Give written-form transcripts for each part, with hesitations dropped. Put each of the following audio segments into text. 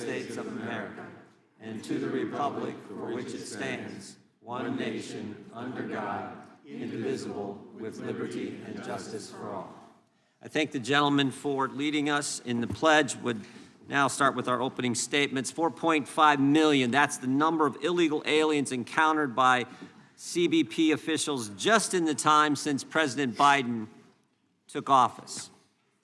States of America and to the republic for which it stands, one nation, under God, indivisible, with liberty and justice for all. I thank the gentleman for leading us in the pledge. Would now start with our opening statements. 4.5 million, that's the number of illegal aliens encountered by CBP officials just in the time since President Biden took office.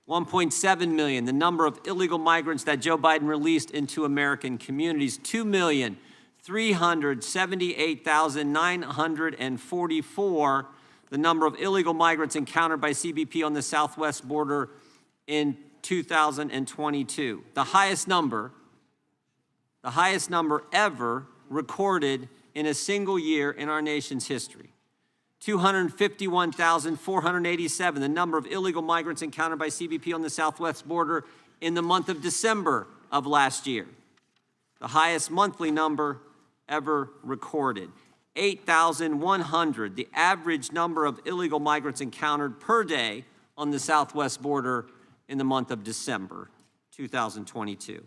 1.7 million, the number of illegal migrants that Joe Biden released into American communities. 2,378,944, the number of illegal migrants encountered by CBP on the southwest border in 2022. The highest number ever recorded in a single year in our nation's history. 251,487, the number of illegal migrants encountered by CBP on the southwest border in the month of December of last year. The highest monthly number ever recorded. 8,100, the average number of illegal migrants encountered per day on the southwest border in the month of December 2022.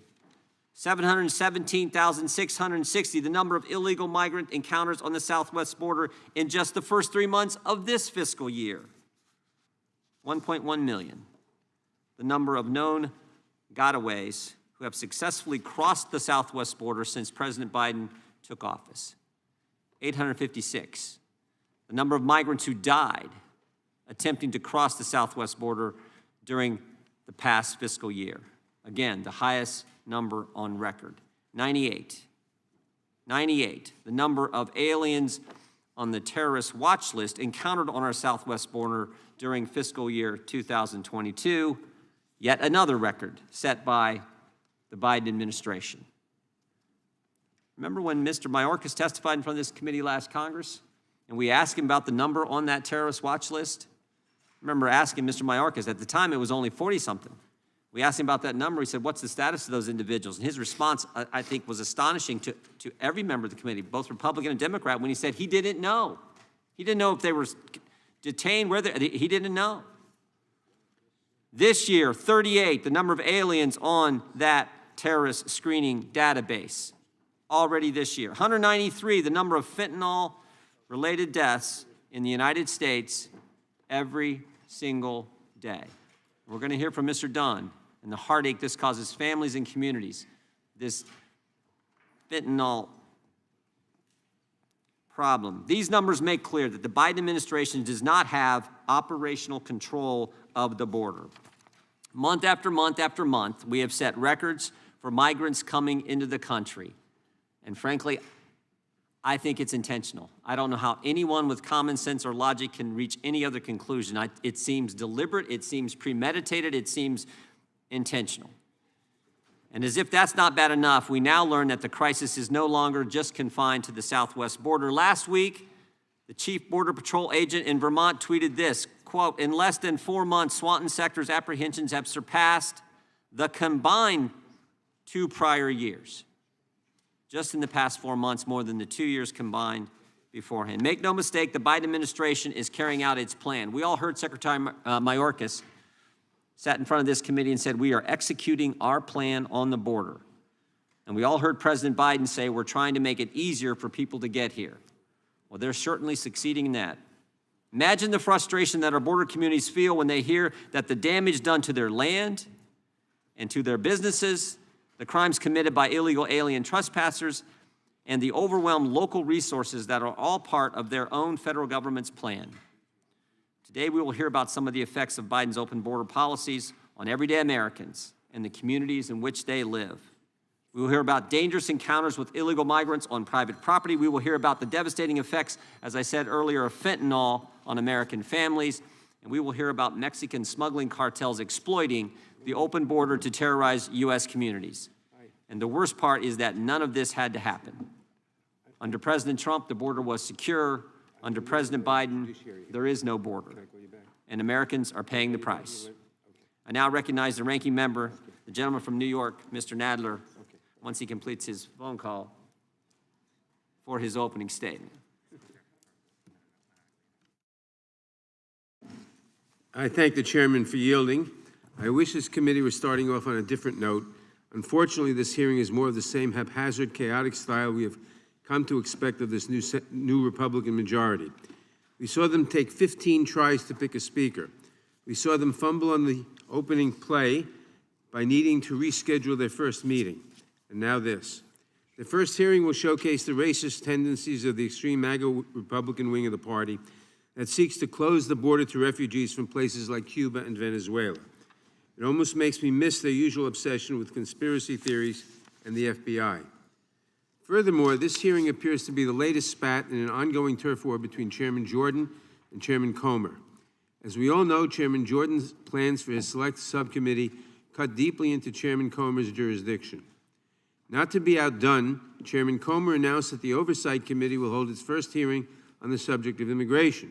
717,660, the number of illegal migrant encounters on the southwest border in just the first 3 months of this fiscal year. 1.1 million, the number of known gotaways who have successfully crossed the southwest border since President Biden took office. 856, the number of migrants who died attempting to cross the southwest border during the past fiscal year. Again, the highest number on record. 98, the number of aliens on the terrorist watch list encountered on our southwest border during fiscal year 2022, yet another record set by the Biden administration. Remember when Mr. Mayorkas testified in front of this committee last Congress, and we asked him about the number on that terrorist watch list? I remember asking Mr. Mayorkas, at the time it was only 40-something. We asked him about that number. He said, what's the status of those individuals? And his response, I think, was astonishing to every member of the committee, both Republican and Democrat, when he said he didn't know. He didn't know if they were detained, he didn't know. This year, 38, the number of aliens on that terrorist screening database. Already this year. 193, the number of fentanyl-related deaths in the United States every single day. We're going to hear from Mr. Dunn and the heartache this causes families and communities, this fentanyl problem. These numbers make clear that the Biden administration does not have operational control of the border. Month after month after month, we have set records for migrants coming into the country. And frankly, I think it's intentional. I don't know how anyone with common sense or logic can reach any other conclusion. It seems deliberate, it seems premeditated, it seems intentional. And as if that's not bad enough, we now learn that the crisis is no longer just confined to the southwest border. Last week, the chief Border Patrol agent in Vermont tweeted this, quote, in less than 4 months, Swanton sector's apprehensions have surpassed the combined 2 prior years. Just in the past 4 months, more than the 2 years combined beforehand. Make no mistake, the Biden administration is carrying out its plan. We all heard Secretary Mayorkas sat in front of this committee and said, we are executing our plan on the border. And we all heard President Biden say, we're trying to make it easier for people to get here. Well, they're certainly succeeding in that. Imagine the frustration that our border communities feel when they hear that the damage done to their land and to their businesses, the crimes committed by illegal alien trespassers, and the overwhelmed local resources that are all part of their own federal government's plan. Today, we will hear about some of the effects of Biden's open border policies on everyday Americans and the communities in which they live. We will hear about dangerous encounters with illegal migrants on private property. We will hear about the devastating effects, as I said earlier, of fentanyl on American families. And we will hear about Mexican smuggling cartels exploiting the open border to terrorize U.S. communities. And the worst part is that none of this had to happen. Under President Trump, the border was secure. Under President Biden, there is no border. And Americans are paying the price. I now recognize the ranking member, the gentleman from New York, Mr. Nadler, once he completes his phone call, for his opening statement. I thank the chairman for yielding. I wish this committee was starting off on a different note. Unfortunately, this hearing is more of the same haphazard, chaotic style we have come to expect of this new Republican majority. We saw them take 15 tries to pick a speaker. We saw them fumble on the opening play by needing to reschedule their first meeting. And now this. The first hearing will showcase the racist tendencies of the extreme MAGA Republican wing of the party that seeks to close the border to refugees from places like Cuba and Venezuela. It almost makes me miss their usual obsession with conspiracy theories and the FBI. Furthermore, this hearing appears to be the latest spat in an ongoing turf war between Chairman Jordan and Chairman Comer. As we all know, Chairman Jordan's plans for his select subcommittee cut deeply into Chairman Comer's jurisdiction. Not to be outdone, Chairman Comer announced that the Oversight Committee will hold its first hearing on the subject of immigration,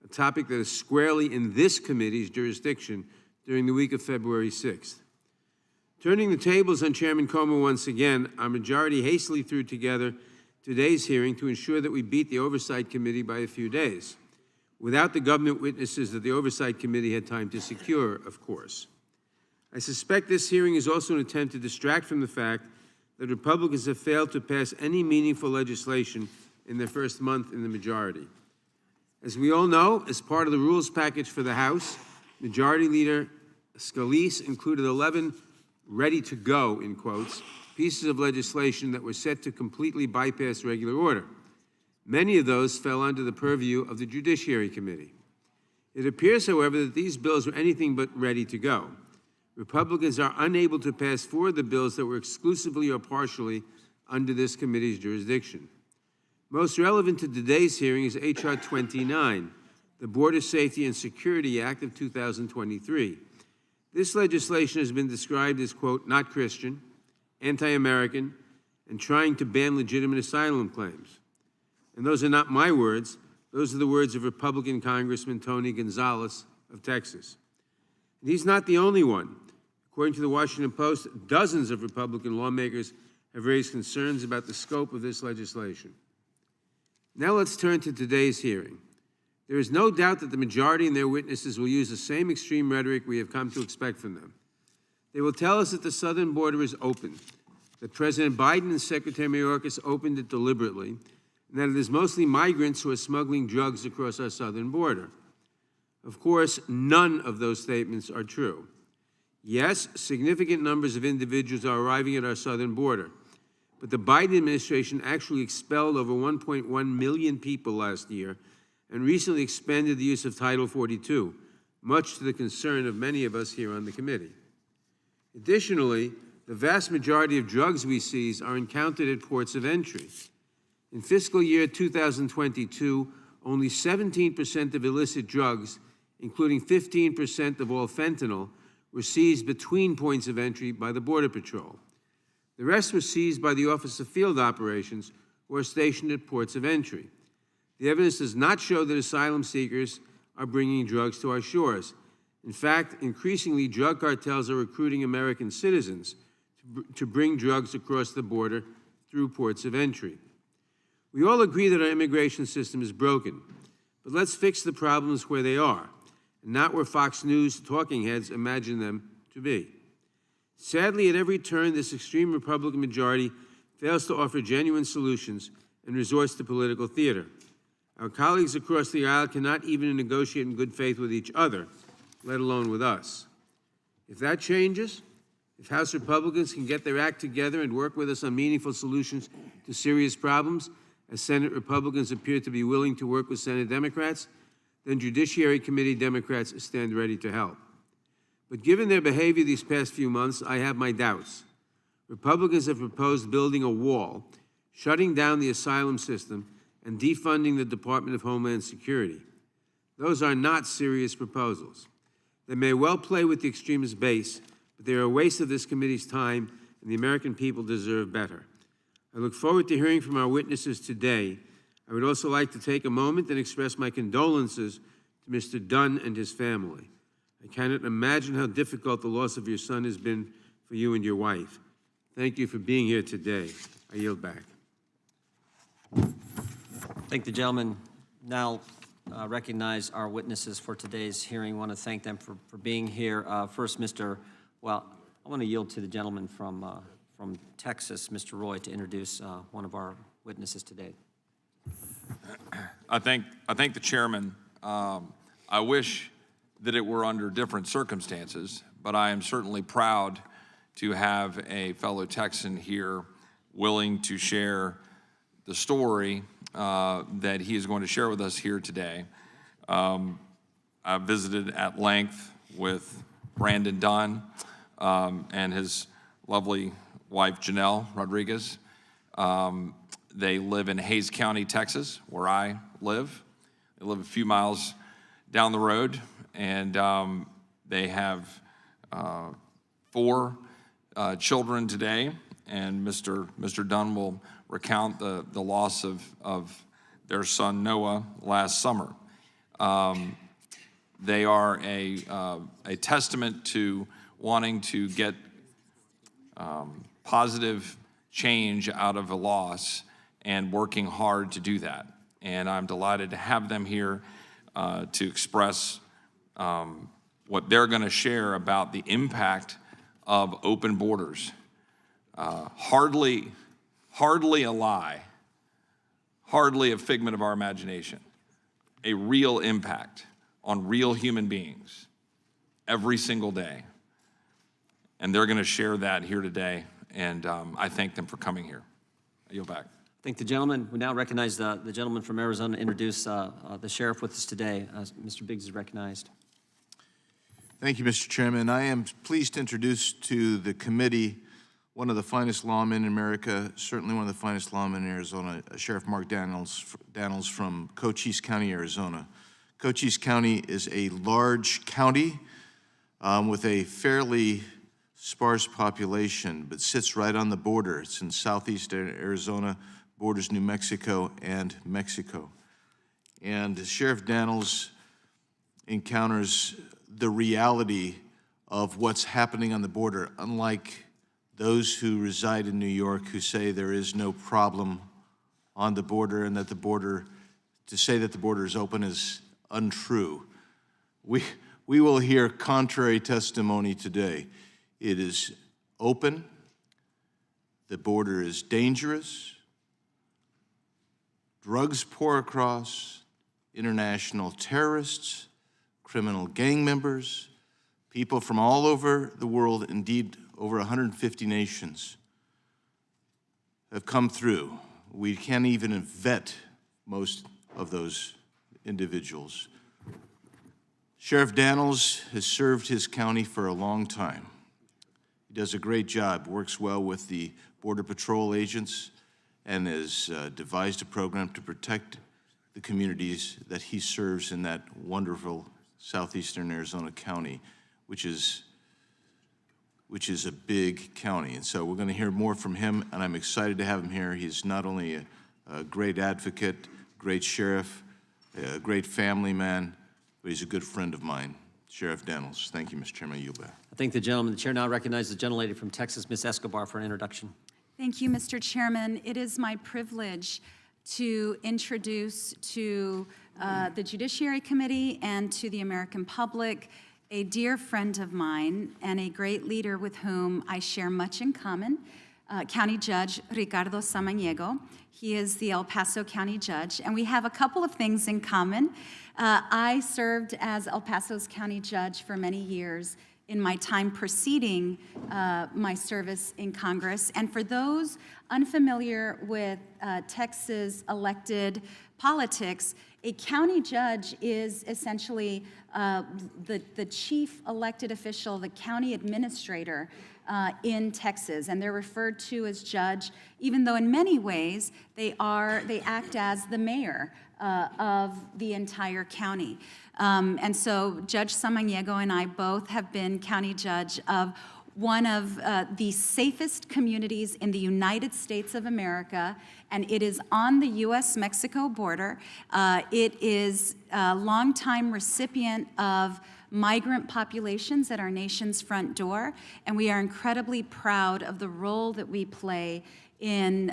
a topic that is squarely in this committee's jurisdiction during the week of February 6th. Turning the tables on Chairman Comer once again, our majority hastily threw together today's hearing to ensure that we beat the Oversight Committee by a few days, without the government witnesses that the Oversight Committee had time to secure, of course. I suspect this hearing is also an attempt to distract from the fact that Republicans have failed to pass any meaningful legislation in their first month in the majority. As we all know, as part of the rules package for the House, Majority Leader Scalise included 11 ready to go, in quotes, pieces of legislation that were set to completely bypass regular order. Many of those fell under the purview of the Judiciary Committee. It appears, however, that these bills were anything but ready to go. Republicans are unable to pass forward the bills that were exclusively or partially under this committee's jurisdiction. Most relevant to today's hearing is H.R. 29, the Border Safety and Security Act of 2023. This legislation has been described as, quote, not Christian, anti-American, and trying to ban legitimate asylum claims. And those are not my words. Those are the words of Republican Congressman Tony Gonzalez of Texas. And he's not the only one. According to the Washington Post, dozens of Republican lawmakers have raised concerns about the scope of this legislation. Now let's turn to today's hearing. There is no doubt that the majority and their witnesses will use the same extreme rhetoric we have come to expect from them. They will tell us that the southern border is open, that President Biden and Secretary Mayorkas opened it deliberately, and that it is mostly migrants who are smuggling drugs across our southern border. Of course, none of those statements are true. Yes, significant numbers of individuals are arriving at our southern border, but the Biden administration actually expelled over 1.1 million people last year and recently expanded the use of Title 42, much to the concern of many of us here on the committee. Additionally, the vast majority of drugs we seize are encountered at ports of entry. In fiscal year 2022, only 17% of illicit drugs, including 15% of all fentanyl, were seized between points of entry by the Border Patrol. The rest were seized by the Office of Field Operations, who are stationed at ports of entry. The evidence does not show that asylum seekers are bringing drugs to our shores. In fact, increasingly, drug cartels are recruiting American citizens to bring drugs across the border through ports of entry. We all agree that our immigration system is broken, but let's fix the problems where they are, and not where Fox News talking heads imagine them to be. Sadly, at every turn, this extreme Republican majority fails to offer genuine solutions and resorts to political theater. Our colleagues across the aisle cannot even negotiate in good faith with each other, let alone with us. If that changes, if House Republicans can get their act together and work with us on meaningful solutions to serious problems, as Senate Republicans appear to be willing to work with Senate Democrats, then Judiciary Committee Democrats stand ready to help. But given their behavior these past few months, I have my doubts. Republicans have proposed building a wall, shutting down the asylum system, and defunding the Department of Homeland Security. Those are not serious proposals. They may well play with the extremist base, but they are a waste of this committee's time, and the American people deserve better. I look forward to hearing from our witnesses today. I would also like to take a moment and express my condolences to Mr. Dunn and his family. I cannot imagine how difficult the loss of your son has been for you and your wife. Thank you for being here today. I yield back. Thank the gentleman. Now recognize our witnesses for today's hearing. I want to thank them for being here. First, I I want to yield to the gentleman from Texas, Mr. Roy, to introduce one of our witnesses today. I thank the chairman. I wish that it were under different circumstances, but I am certainly proud to have a fellow Texan here willing to share the story that he is going to share with us here today. I visited at length with Brandon Dunn and his lovely wife, Janelle Rodriguez. They live in Hays County, Texas, where I live. They live a few miles down the road, and they have 4 children today, and Mr. Dunn will recount the loss of their son Noah last summer. They are a testament to wanting to get positive change out of a loss and working hard to do that. And I'm delighted to have them here to express what they're going to share about the impact of open borders. Hardly a lie, hardly a figment of our imagination, a real impact on real human beings every single day. And they're going to share that here today, and I thank them for coming here. I yield back. Thank the gentleman. We now recognize the gentleman from Arizona to introduce the sheriff with us today. Mr. Biggs is recognized. Thank you, Mr. Chairman. I am pleased to introduce to the committee one of the finest lawmen in America, certainly one of the finest lawmen in Arizona, Sheriff Mark Daniels from Cochise County, Arizona. Cochise County is a large county with a fairly sparse population, but sits right on the border. It's in southeast Arizona, borders New Mexico and Mexico. And Sheriff Daniels encounters the reality of what's happening on the border, unlike those who reside in New York who say there is no problem on the border and that the border, to say that the border is open is untrue. We will hear contrary testimony today. It is open, the border is dangerous, drugs pour across, international terrorists, criminal gang members, people from all over the world, indeed over 150 nations, have come through. We can't even vet most of those individuals. Sheriff Daniels has served his county for a long time. He does a great job, works well with the Border Patrol agents, and has devised a program to protect the communities that he serves in that wonderful southeastern Arizona county, which is a big county. And so we're going to hear more from him, and I'm excited to have him here. He's not only a great advocate, great sheriff, a great family man, but he's a good friend of mine. Sheriff Daniels. Thank you, Mr. Chairman. I yield back. I thank the gentleman. The chair now recognizes the gentlelady from Texas, Ms. Escobar, for an introduction. Thank you, Mr. Chairman. It is my privilege to introduce to the Judiciary Committee and to the American public a dear friend of mine and a great leader with whom I share much in common, County Judge Ricardo Samaniego. He is the El Paso County Judge, and we have a couple of things in common. I served as El Paso's County Judge for many years in my time preceding my service in Congress. And for those unfamiliar with Texas elected politics, a county judge is essentially the chief elected official, the county administrator in Texas, and they're referred to as judge, even though in many ways they act as the mayor of the entire county. And so Judge Samaniego and I both have been county judge of one of the safest communities in the United States of America, and it is on the U.S.-Mexico border. It is a longtime recipient of migrant populations at our nation's front door, and we are incredibly proud of the role that we play in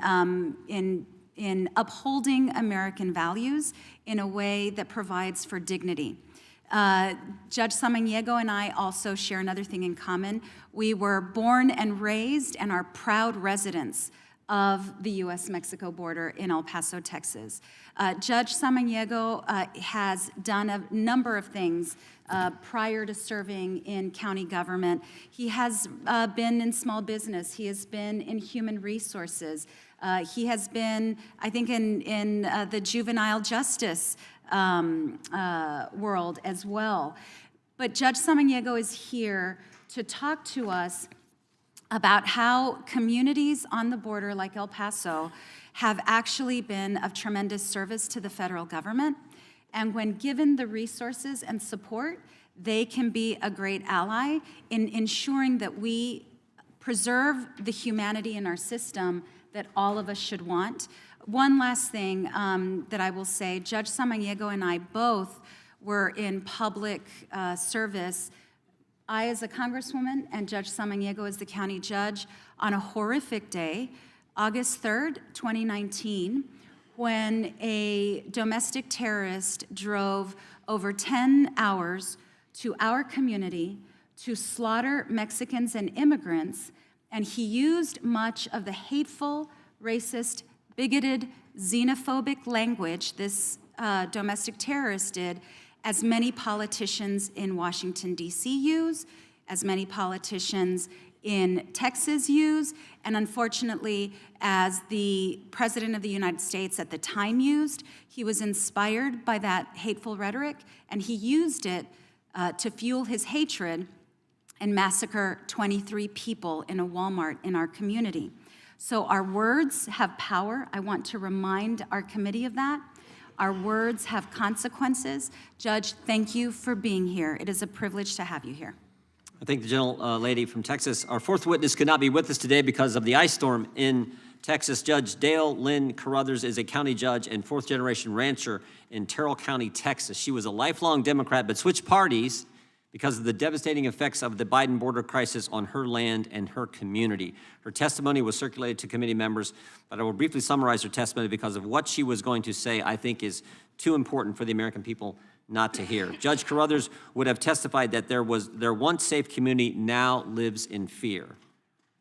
upholding American values in a way that provides for dignity. Judge Samaniego and I also share another thing in common. We were born and raised and are proud residents of the U.S.-Mexico border in El Paso, Texas. Judge Samaniego has done a number of things prior to serving in county government. He has been in small business. He has been in human resources. He has been, I think, in the juvenile justice world as well. But Judge Samaniego is here to talk to us about how communities on the border like El Paso have actually been of tremendous service to the federal government. And when given the resources and support, they can be a great ally in ensuring that we preserve the humanity in our system that all of us should want. One last thing that I will say, Judge Samaniego and I both were in public service, I as a congresswoman and Judge Samaniego as the county judge, on a horrific day, August 3rd, 2019, when a domestic terrorist drove over 10 hours to our community to slaughter Mexicans and immigrants, and he used much of the hateful, racist, bigoted, xenophobic language this domestic terrorist did, as many politicians in Washington, D.C. use, as many politicians in Texas use, and unfortunately, as the President of the United States at the time used. He was inspired by that hateful rhetoric, and he used it to fuel his hatred and massacre 23 people in a Walmart in our community. So our words have power. I want to remind our committee of that. Our words have consequences. Judge, thank you for being here. It is a privilege to have you here. I thank the gentlelady from Texas. Our fourth witness could not be with us today because of the ice storm in Texas. Judge Dale Lynn Carruthers is a county judge and fourth-generation rancher in Terrell County, Texas. She was a lifelong Democrat but switched parties because of the devastating effects of the Biden border crisis on her land and her community. Her testimony was circulated to committee members, but I will briefly summarize her testimony because of what she was going to say, I think is too important for the American people not to hear. Judge Carruthers would have testified that their once safe community now lives in fear.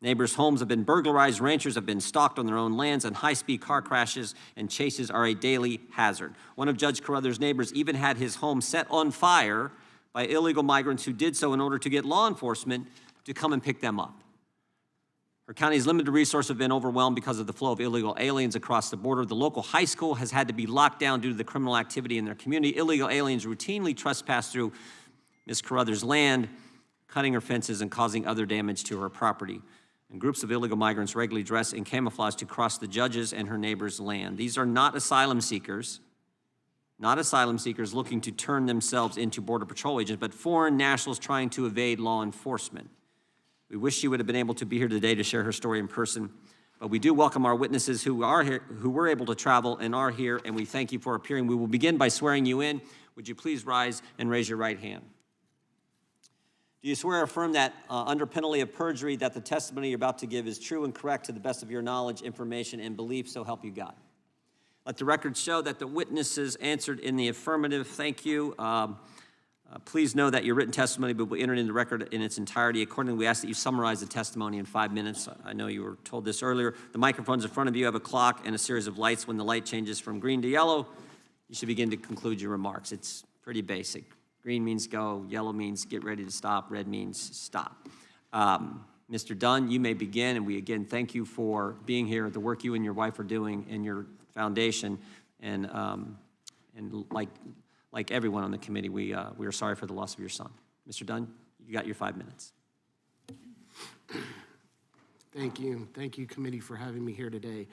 Neighbors' homes have been burglarized, ranchers have been stalked on their own lands, and high-speed car crashes and chases are a daily hazard. One of Judge Carruthers' neighbors even had his home set on fire by illegal migrants who did so in order to get law enforcement to come and pick them up. Her county's limited resources have been overwhelmed because of the flow of illegal aliens across the border. The local high school has had to be locked down due to the criminal activity in their community. Illegal aliens routinely trespass through Ms. Carruthers' land, cutting her fences and causing other damage to her property. And groups of illegal migrants regularly dress in camouflage to cross the judge's and her neighbor's land. These are not asylum seekers looking to turn themselves into Border Patrol agents, but foreign nationals trying to evade law enforcement. We wish she would have been able to be here today to share her story in person, but we do welcome our witnesses who are here, who were able to travel and are here, and we thank you for appearing. We will begin by swearing you in. Would you please rise and raise your right hand? Do you swear or affirm that under penalty of perjury that the testimony you're about to give is true and correct to the best of your knowledge, information, and belief, so help you God? Let the record show that the witnesses answered in the affirmative. Thank you. Please know that your written testimony will be entered in the record in its entirety. Accordingly, we ask that you summarize the testimony in 5 minutes. I know you were told this earlier. The microphones in front of you have a clock and a series of lights. When the light changes from green to yellow, you should begin to conclude your remarks. It's pretty basic. Green means go, yellow means get ready to stop, red means stop. Mr. Dunn, you may begin, and we again thank you for being here, the work you and your wife are doing in your foundation, and like everyone on the committee, we are sorry for the loss of your son. Mr. Dunn, you got your 5 minutes. Thank you. Thank you, committee, for having me here today.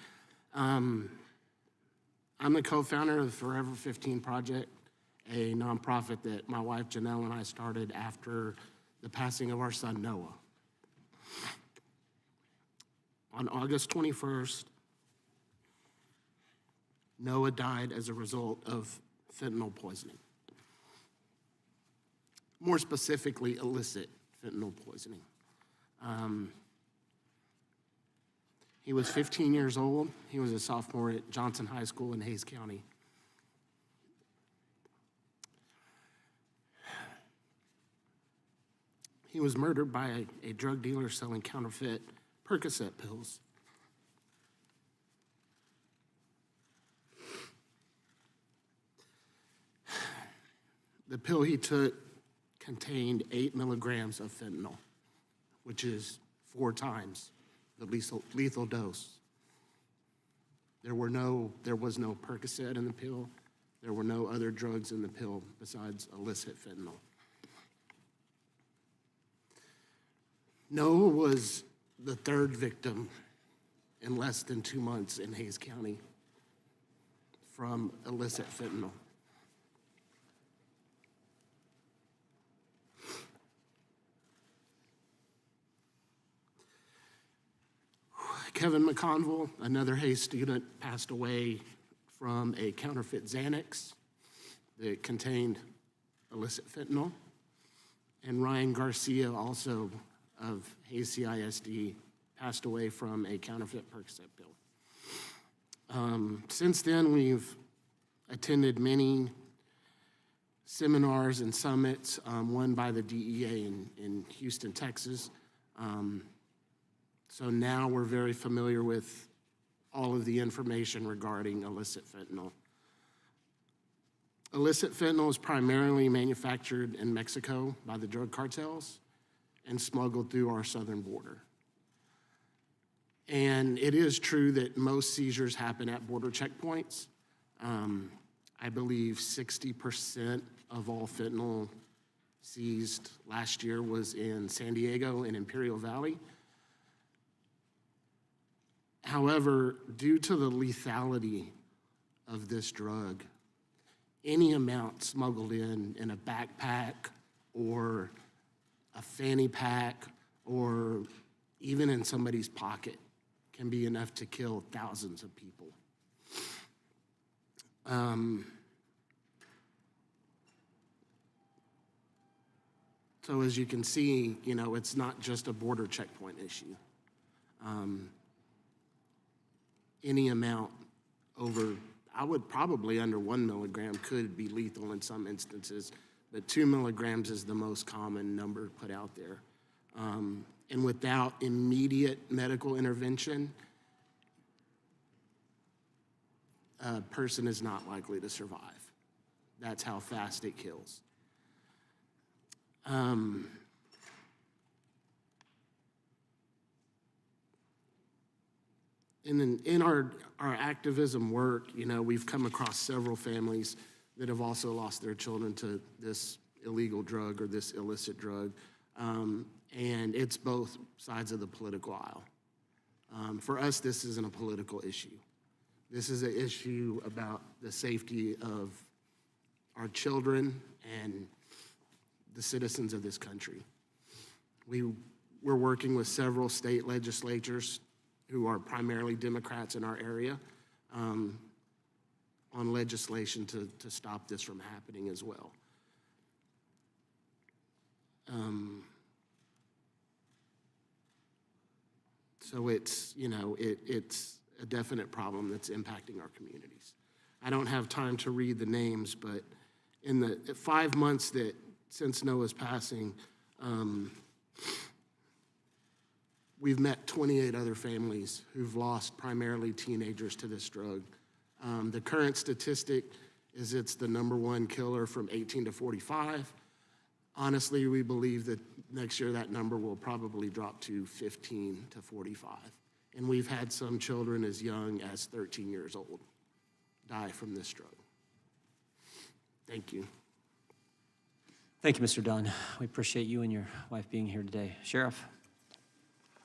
I'm the co-founder of the Forever 15 Project, a nonprofit that my wife Janelle and I started after the passing of our son Noah. On August 21st, Noah died as a result of fentanyl poisoning. More specifically, illicit fentanyl poisoning. He was 15 years old. He was a sophomore at Johnson High School in Hays County. He was murdered by a drug dealer selling counterfeit Percocet pills. The pill he took contained 8 milligrams of fentanyl, which is 4 times the lethal dose. There was no Percocet in the pill. There were no other drugs in the pill besides illicit fentanyl. Noah was the 3rd victim in less than 2 months in Hays County from illicit fentanyl. Kevin McConville, another Hays student, passed away from a counterfeit Xanax that contained illicit fentanyl. And Ryan Garcia, also of Hays CISD, passed away from a counterfeit Percocet pill. Since then, we've attended many seminars and summits, one by the DEA in Houston, Texas. So now we're very familiar with all of the information regarding illicit fentanyl. Illicit fentanyl is primarily manufactured in Mexico by the drug cartels and smuggled through our southern border. And it is true that most seizures happen at border checkpoints. I believe 60% of all fentanyl seized last year was in San Diego and Imperial Valley. However, due to the lethality of this drug, any amount smuggled in a backpack or a fanny pack or even in somebody's pocket can be enough to kill thousands of people. So as you can see, it's not just a border checkpoint issue. Any amount over, I would probably under 1 milligram could be lethal in some instances, but 2 milligrams is the most common number put out there. And without immediate medical intervention, a person is not likely to survive. That's how fast it kills. In our activism work, we've come across several families that have also lost their children to this illegal drug or this illicit drug. And it's both sides of the political aisle. For us, this isn't a political issue. This is an issue about the safety of our children and the citizens of this country. We're working with several state legislatures who are primarily Democrats in our area on legislation to stop this from happening as well. So it's a definite problem that's impacting our communities. I don't have time to read the names, but in the 5 months since Noah's passing, we've met 28 other families who've lost primarily teenagers to this drug. The current statistic is it's the #1 killer from 18 to 45. Honestly, we believe that next year that number will probably drop to 15 to 45. And we've had some children as young as 13 years old die from this drug. Thank you. Thank you, Mr. Dunn. We appreciate you and your wife being here today. Sheriff,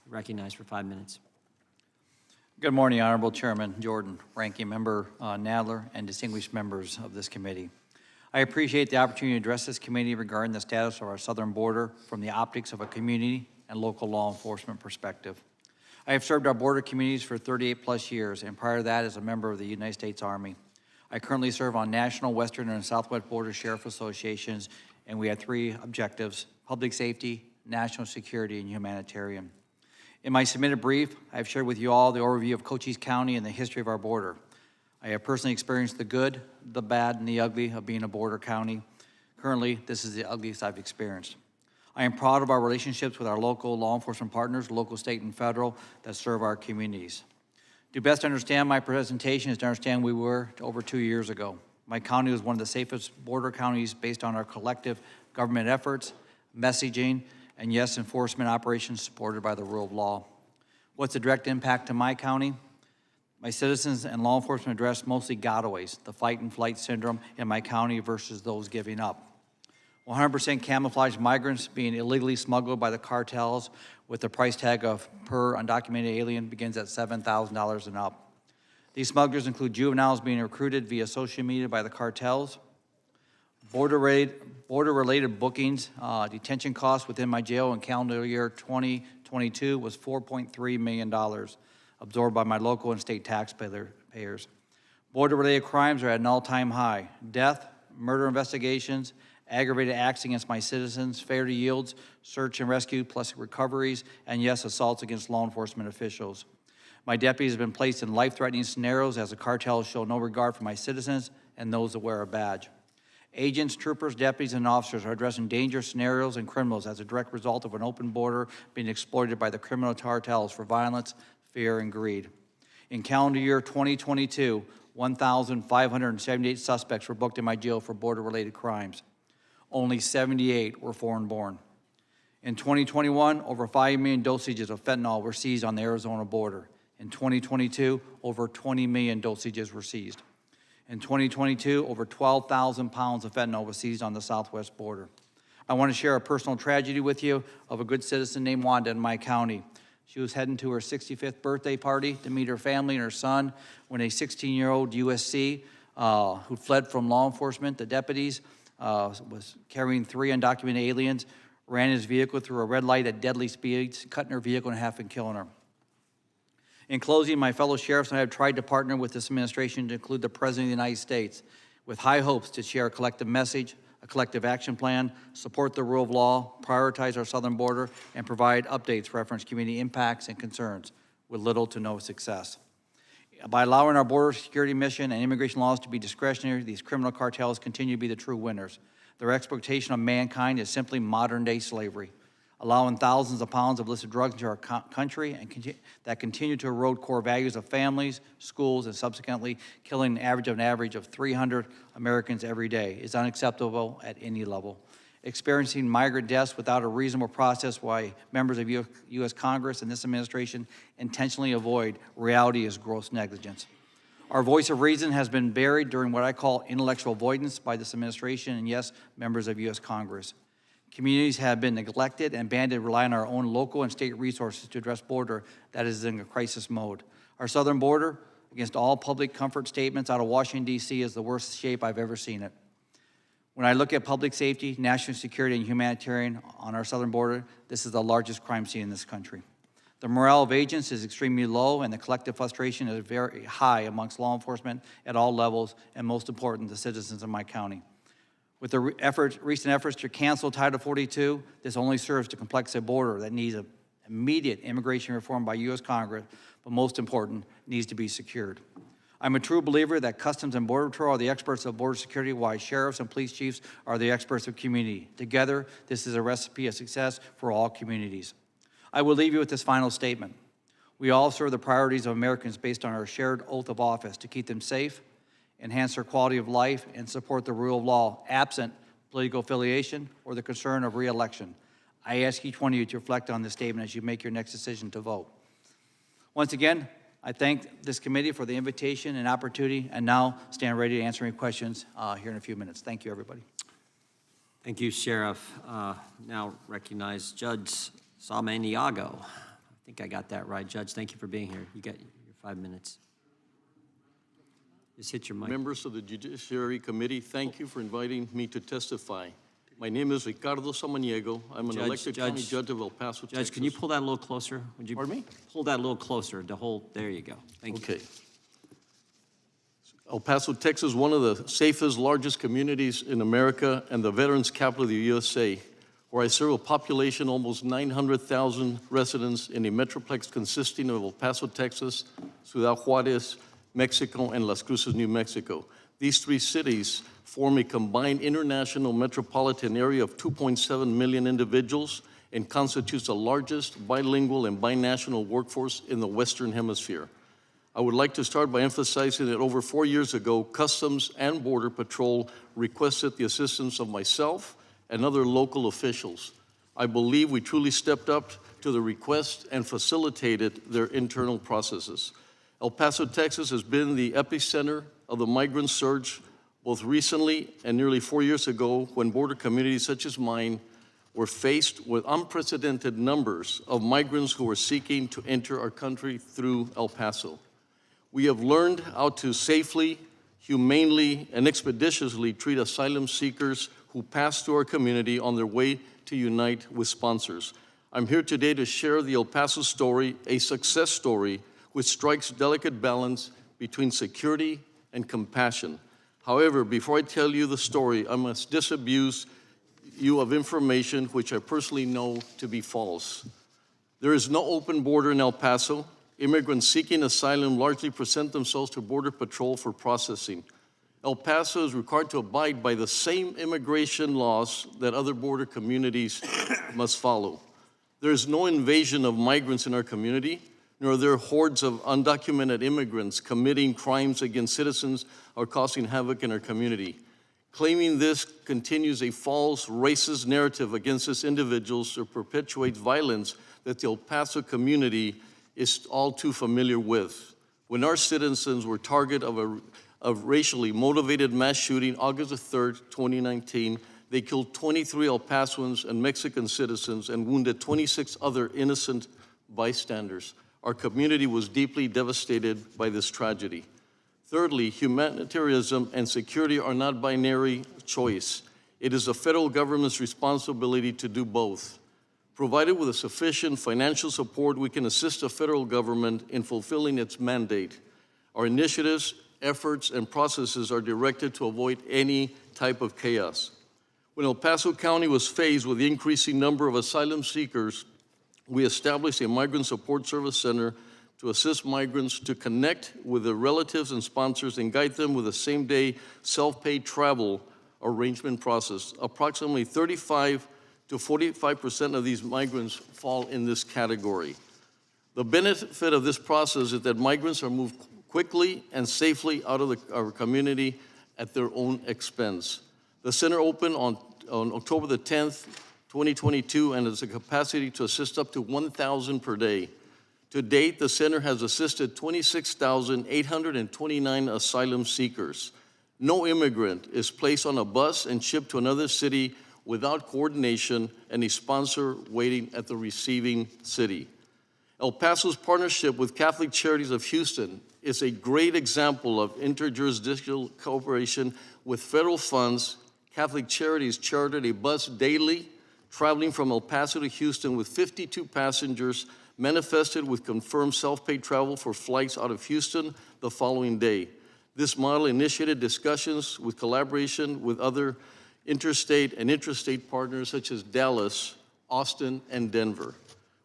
recognized for 5 minutes. Good morning, Honorable Chairman Jordan, Ranking Member Nadler, and distinguished members of this committee. I appreciate the opportunity to address this committee regarding the status of our southern border from the optics of a community and local law enforcement perspective. I have served our border communities for 38+ years, and prior to that as a member of the United States Army. I currently serve on national, western, and southwest border sheriff associations, and we have 3 objectives: public safety, national security, and humanitarian. In my submitted brief, I have shared with you all the overview of Cochise County and the history of our border. I have personally experienced the good, the bad, and the ugly of being a border county. Currently, this is the ugliest I've experienced. I am proud of our relationships with our local law enforcement partners, local, state, and federal, that serve our communities. To best understand my presentation is to understand we were over 2 years ago. My county was one of the safest border counties based on our collective government efforts, messaging, and yes, enforcement operations supported by the rule of law. What's the direct impact to my county? My citizens and law enforcement address mostly gotaways, the fight and flight syndrome in my county versus those giving up. 100% camouflage migrants being illegally smuggled by the cartels with the price tag of per undocumented alien begins at $7,000 and up. These smugglers include juveniles being recruited via social media by the cartels, border-related bookings, detention costs within my jail in calendar year 2022 was $4.3 million, absorbed by my local and state taxpayers. Border-related crimes are at an all-time high. Death, murder investigations, aggravated acts against my citizens, failure to yields, search and rescue, plus recoveries, and yes, assaults against law enforcement officials. My deputies have been placed in life-threatening scenarios as the cartels show no regard for my citizens and those that wear a badge. Agents, troopers, deputies, and officers are addressing dangerous scenarios and criminals as a direct result of an open border being exploited by the criminal cartels for violence, fear, and greed. In calendar year 2022, 1,578 suspects were booked in my jail for border-related crimes. Only 78 were foreign-born. In 2021, over 5 million dosages of fentanyl were seized on the Arizona border. In 2022, over 20 million dosages were seized. In 2022, over 12,000 pounds of fentanyl was seized on the southwest border. I want to share a personal tragedy with you of a good citizen named Wanda in my county. She was heading to her 65th birthday party to meet her family and her son when a 16-year-old USC who fled from law enforcement, the deputies, was carrying 3 undocumented aliens, ran his vehicle through a red light at deadly speeds, cutting her vehicle in half and killing her. In closing, my fellow sheriffs and I have tried to partner with this administration to include the President of the United States with high hopes to share a collective message, a collective action plan, support the rule of law, prioritize our southern border, and provide updates reference community impacts and concerns with little to no success. By allowing our border security mission and immigration laws to be discretionary, these criminal cartels continue to be the true winners. Their exploitation of mankind is simply modern-day slavery, allowing thousands of pounds of illicit drugs into our country and that continue to erode core values of families, schools, and subsequently killing an average of 300 Americans every day is unacceptable at any level. Experiencing migrant deaths without a reasonable process why members of U.S. Congress and this administration intentionally avoid reality is gross negligence. Our voice of reason has been buried during what I call intellectual avoidance by this administration and, yes, members of U.S. Congress. Communities have been neglected and banded to rely on our own local and state resources to address border that is in a crisis mode. Our southern border, against all public comfort statements out of Washington, D.C., is the worst shape I've ever seen it. When I look at public safety, national security, and humanitarian on our southern border, this is the largest crime scene in this country. The morale of agents is extremely low, and the collective frustration is very high amongst law enforcement at all levels, and most important, the citizens of my county. With the recent efforts to cancel Title 42, this only serves to complex a border that needs immediate immigration reform by U.S. Congress, but most important, needs to be secured. I'm a true believer that Customs and Border Patrol are the experts of border security, while sheriffs and police chiefs are the experts of community. Together, this is a recipe of success for all communities. I will leave you with this final statement. We all serve the priorities of Americans based on our shared oath of office to keep them safe, enhance their quality of life, and support the rule of law, absent political affiliation or the concern of re-election. I ask each one of you to reflect on this statement as you make your next decision to vote. Once again, I thank this committee for the invitation and opportunity, and now stand ready to answer any questions here in a few minutes. Thank you, everybody. Thank you, Sheriff. Now recognize Judge Samaniego. I think I got that right. Judge, thank you for being here. You got your 5 minutes. Just hit your mic. Members of the Judiciary Committee, thank you for inviting me to testify. My name is Ricardo Samaniego. I'm an elected county judge of El Paso, Texas. Judge, can you pull that a little closer? Would you? Pardon me? Pull that a little closer. There you go. Thank you. Okay. El Paso, Texas, one of the safest, largest communities in America and the veterans capital of the USA, where I serve a population almost 900,000 residents in a metroplex consisting of El Paso, Texas, Ciudad Juarez, Mexico, and Las Cruces, New Mexico. These three cities form a combined international metropolitan area of 2.7 million individuals and constitutes the largest bilingual and binational workforce in the Western Hemisphere. I would like to start by emphasizing that over 4 years ago, Customs and Border Patrol requested the assistance of myself and other local officials. I believe we truly stepped up to the request and facilitated their internal processes. El Paso, Texas has been the epicenter of the migrant surge both recently and nearly 4 years ago when border communities such as mine were faced with unprecedented numbers of migrants who were seeking to enter our country through El Paso. We have learned how to safely, humanely, and expeditiously treat asylum seekers who pass through our community on their way to unite with sponsors. I'm here today to share the El Paso story, a success story which strikes delicate balance between security and compassion. However, before I tell you the story, I must disabuse you of information which I personally know to be false. There is no open border in El Paso. Immigrants seeking asylum largely present themselves to Border Patrol for processing. El Paso is required to abide by the same immigration laws that other border communities must follow. There is no invasion of migrants in our community, nor are there hordes of undocumented immigrants committing crimes against citizens or causing havoc in our community. Claiming this continues a false, racist narrative against these individuals or perpetuates violence that the El Paso community is all too familiar with. When our citizens were target of a racially motivated mass shooting August 3rd, 2019, they killed 23 El Pasoans and Mexican citizens and wounded 26 other innocent bystanders. Our community was deeply devastated by this tragedy. Thirdly, humanitarianism and security are not binary choice. It is the federal government's responsibility to do both. Provided with a sufficient financial support, we can assist the federal government in fulfilling its mandate. Our initiatives, efforts, and processes are directed to avoid any type of chaos. When El Paso County was faced with the increasing number of asylum seekers, we established a Migrant Support Service Center to assist migrants to connect with their relatives and sponsors and guide them with a same-day self-paid travel arrangement process. Approximately 35 to 45% of these migrants fall in this category. The benefit of this process is that migrants are moved quickly and safely out of our community at their own expense. The center opened on October the 10th, 2022, and has a capacity to assist up to 1,000 per day. To date, the center has assisted 26,829 asylum seekers. No immigrant is placed on a bus and shipped to another city without coordination and a sponsor waiting at the receiving city. El Paso's partnership with Catholic Charities of Houston is a great example of interjurisdictional cooperation with federal funds. Catholic Charities chartered a bus daily traveling from El Paso to Houston with 52 passengers, manifested with confirmed self-paid travel for flights out of Houston the following day. This model initiated discussions with collaboration with other interstate and intrastate partners such as Dallas, Austin, and Denver.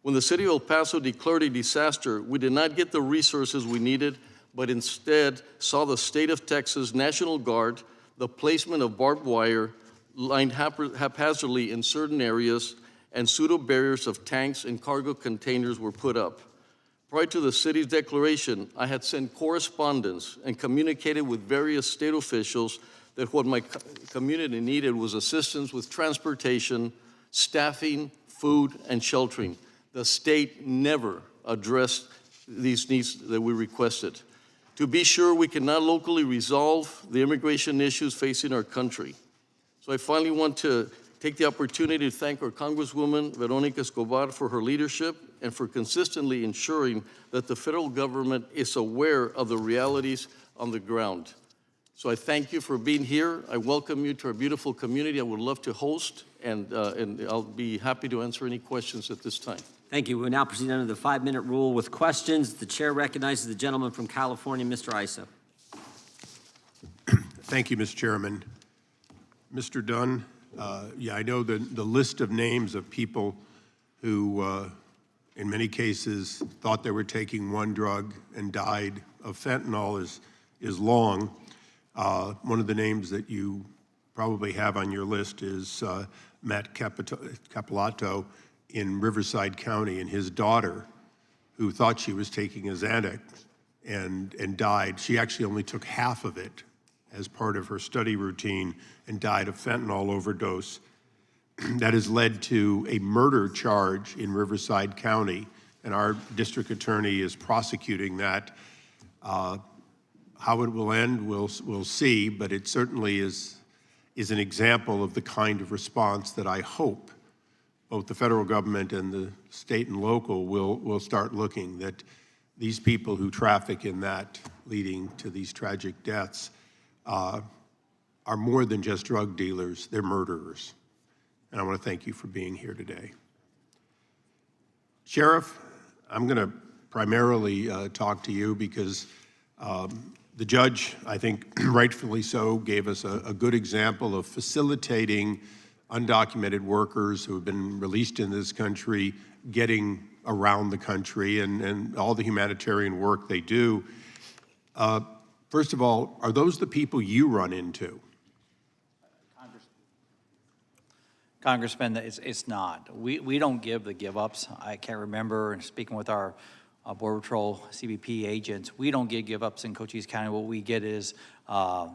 When the city of El Paso declared a disaster, we did not get the resources we needed, but instead saw the state of Texas National Guard, the placement of barbed wire lined haphazardly in certain areas, and pseudo barriers of tanks and cargo containers were put up. Prior to the city's declaration, I had sent correspondence and communicated with various state officials that what my community needed was assistance with transportation, staffing, food, and sheltering. The state never addressed these needs that we requested. To be sure, we cannot locally resolve the immigration issues facing our country. So I finally want to take the opportunity to thank our Congresswoman, Veronica Escobar, for her leadership and for consistently ensuring that the federal government is aware of the realities on the ground. So I thank you for being here. I welcome you to our beautiful community. I would love to host, and I'll be happy to answer any questions at this time. Thank you. We will now proceed under the 5-minute rule with questions. The chair recognizes the gentleman from California, Mr. Issa. Thank you, Mr. Chairman. Mr. Dunn, I know the list of names of people who, in many cases, thought they were taking one drug and died of fentanyl is long. One of the names that you probably have on your list is Matt Capolato in Riverside County, and his daughter, who thought she was taking a Xanax and died. She actually only took half of it as part of her study routine and died of fentanyl overdose. That has led to a murder charge in Riverside County, and our district attorney is prosecuting that. How it will end, we'll see, but it certainly is an example of the kind of response that I hope both the federal government and the state and local will start looking, that these people who traffic in that, leading to these tragic deaths, are more than just drug dealers, they're murderers. And I want to thank you for being here today. Sheriff, I'm going to primarily talk to you because the judge, I think rightfully so, gave us a good example of facilitating undocumented workers who have been released in this country getting around the country and all the humanitarian work they do. First of all, are those the people you run into? Congressman, it's not. We don't give the give-ups. I can't remember, speaking with our Border Patrol CBP agents, we don't get give-ups in Cochise County. What we get is the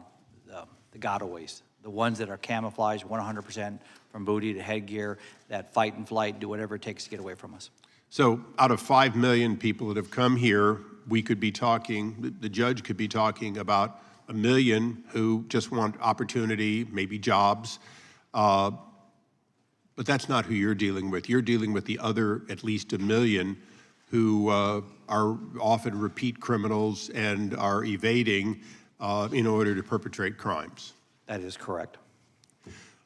gotaways, the ones that are camouflaged 100% from booty to headgear, that fight and flight, do whatever it takes to get away from us. So out of 5 million people that have come here, we could be talking, the judge could be talking about 1 million who just want opportunity, maybe jobs. But that's not who you're dealing with. You're dealing with the other at least 1 million who are often repeat criminals and are evading in order to perpetrate crimes. That is correct.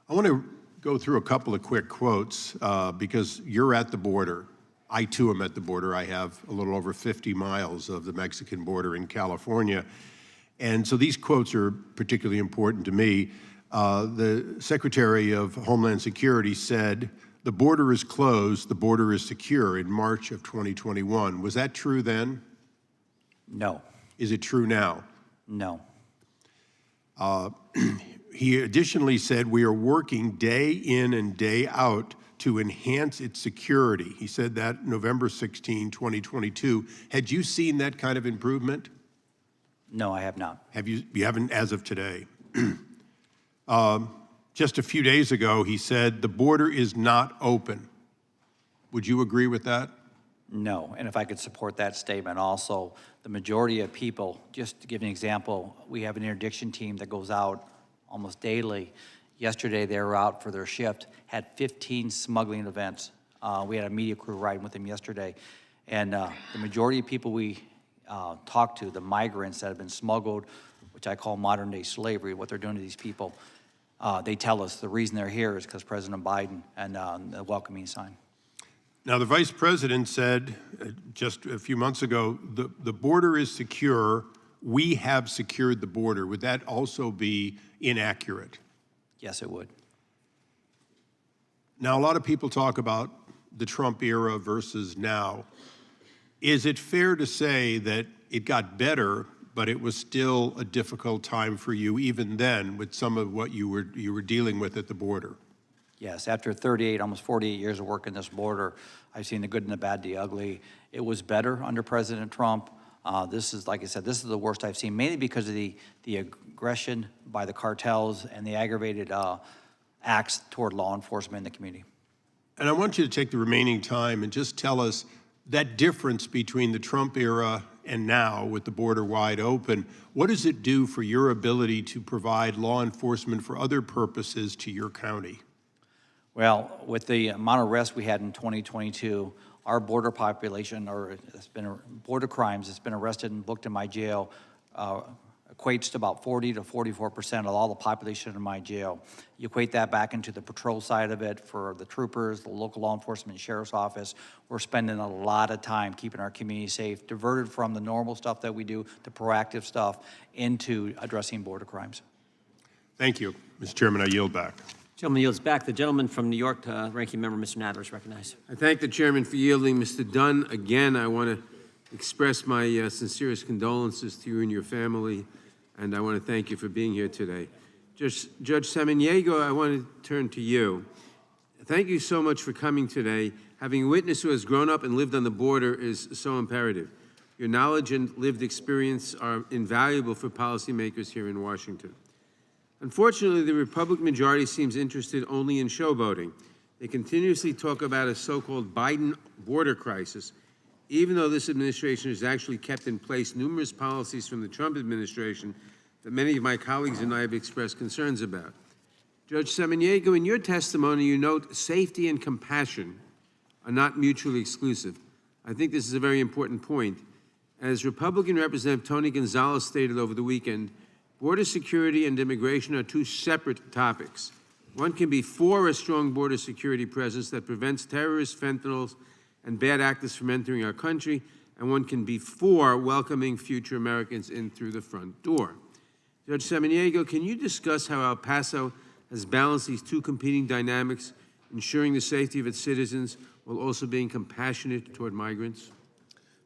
I want to go through a couple of quick quotes because you're at the border. I too am at the border. I have a little over 50 miles of the Mexican border in California. And so these quotes are particularly important to me. The Secretary of Homeland Security said, "The border is closed, the border is secure," in March of 2021. Was that true then? No. Is it true now? No. He additionally said, "We are working day in and day out to enhance its security." He said that November 16, 2022. Had you seen that kind of improvement? No, I have not. You haven't as of today. Just a few days ago, he said, "The border is not open." Would you agree with that? No, and if I could support that statement also, the majority of people, just to give an example, we have an interdiction team that goes out almost daily. Yesterday, they were out for their shift, had 15 smuggling events. We had a media crew riding with them yesterday. And the majority of people we talk to, the migrants that have been smuggled, which I call modern-day slavery, what they're doing to these people, they tell us the reason they're here is because President Biden and the welcoming sign. Now, the Vice President said just a few months ago, the border is secure. We have secured the border. Would that also be inaccurate? Yes, it would. Now, a lot of people talk about the Trump era versus now. Is it fair to say that it got better, but it was still a difficult time for you even then with some of what you were dealing with at the border? Yes, after 38, almost 48 years of working this border, I've seen the good and the bad, the ugly. It was better under President Trump. This is, like I said, this is the worst I've seen, mainly because of the aggression by the cartels and the aggravated acts toward law enforcement in the community. And I want you to take the remaining time and just tell us that difference between the Trump era and now with the border wide open. What does it do for your ability to provide law enforcement for other purposes to your county? Well, with the amount of arrests we had in 2022, our border population, or border crimes that's been arrested and booked in my jail, equates to about 40 to 44% of all the population in my jail. You equate that back into the patrol side of it for the troopers, the local law enforcement, sheriff's office. We're spending a lot of time keeping our community safe, diverted from the normal stuff that we do, the proactive stuff, into addressing border crimes. Thank you. Mr. Chairman, I yield back. Gentleman yields back. The gentleman from New York, Ranking Member Mr. Nadler, is recognized. I thank the chairman for yielding. Mr. Dunn, again, I want to express my sincerest condolences to you and your family and I want to thank you for being here today. Judge Samaniego, I want to turn to you. Thank you so much for coming today. Having a witness who has grown up and lived on the border is so imperative. Your knowledge and lived experience are invaluable for policymakers here in Washington. Unfortunately, the Republican majority seems interested only in showboating. They continuously talk about a so-called Biden border crisis, even though this administration has actually kept in place numerous policies from the Trump administration that many of my colleagues and I have expressed concerns about. Judge Samaniego, in your testimony, you note safety and compassion are not mutually exclusive. I think this is a very important point. As Republican Representative Tony Gonzalez stated over the weekend, border security and immigration are two separate topics. One can be for a strong border security presence that prevents terrorists, fentanyls, and bad actors from entering our country, and one can be for welcoming future Americans in through the front door. Judge Samaniego, can you discuss how El Paso has balanced these two competing dynamics, ensuring the safety of its citizens while also being compassionate toward migrants?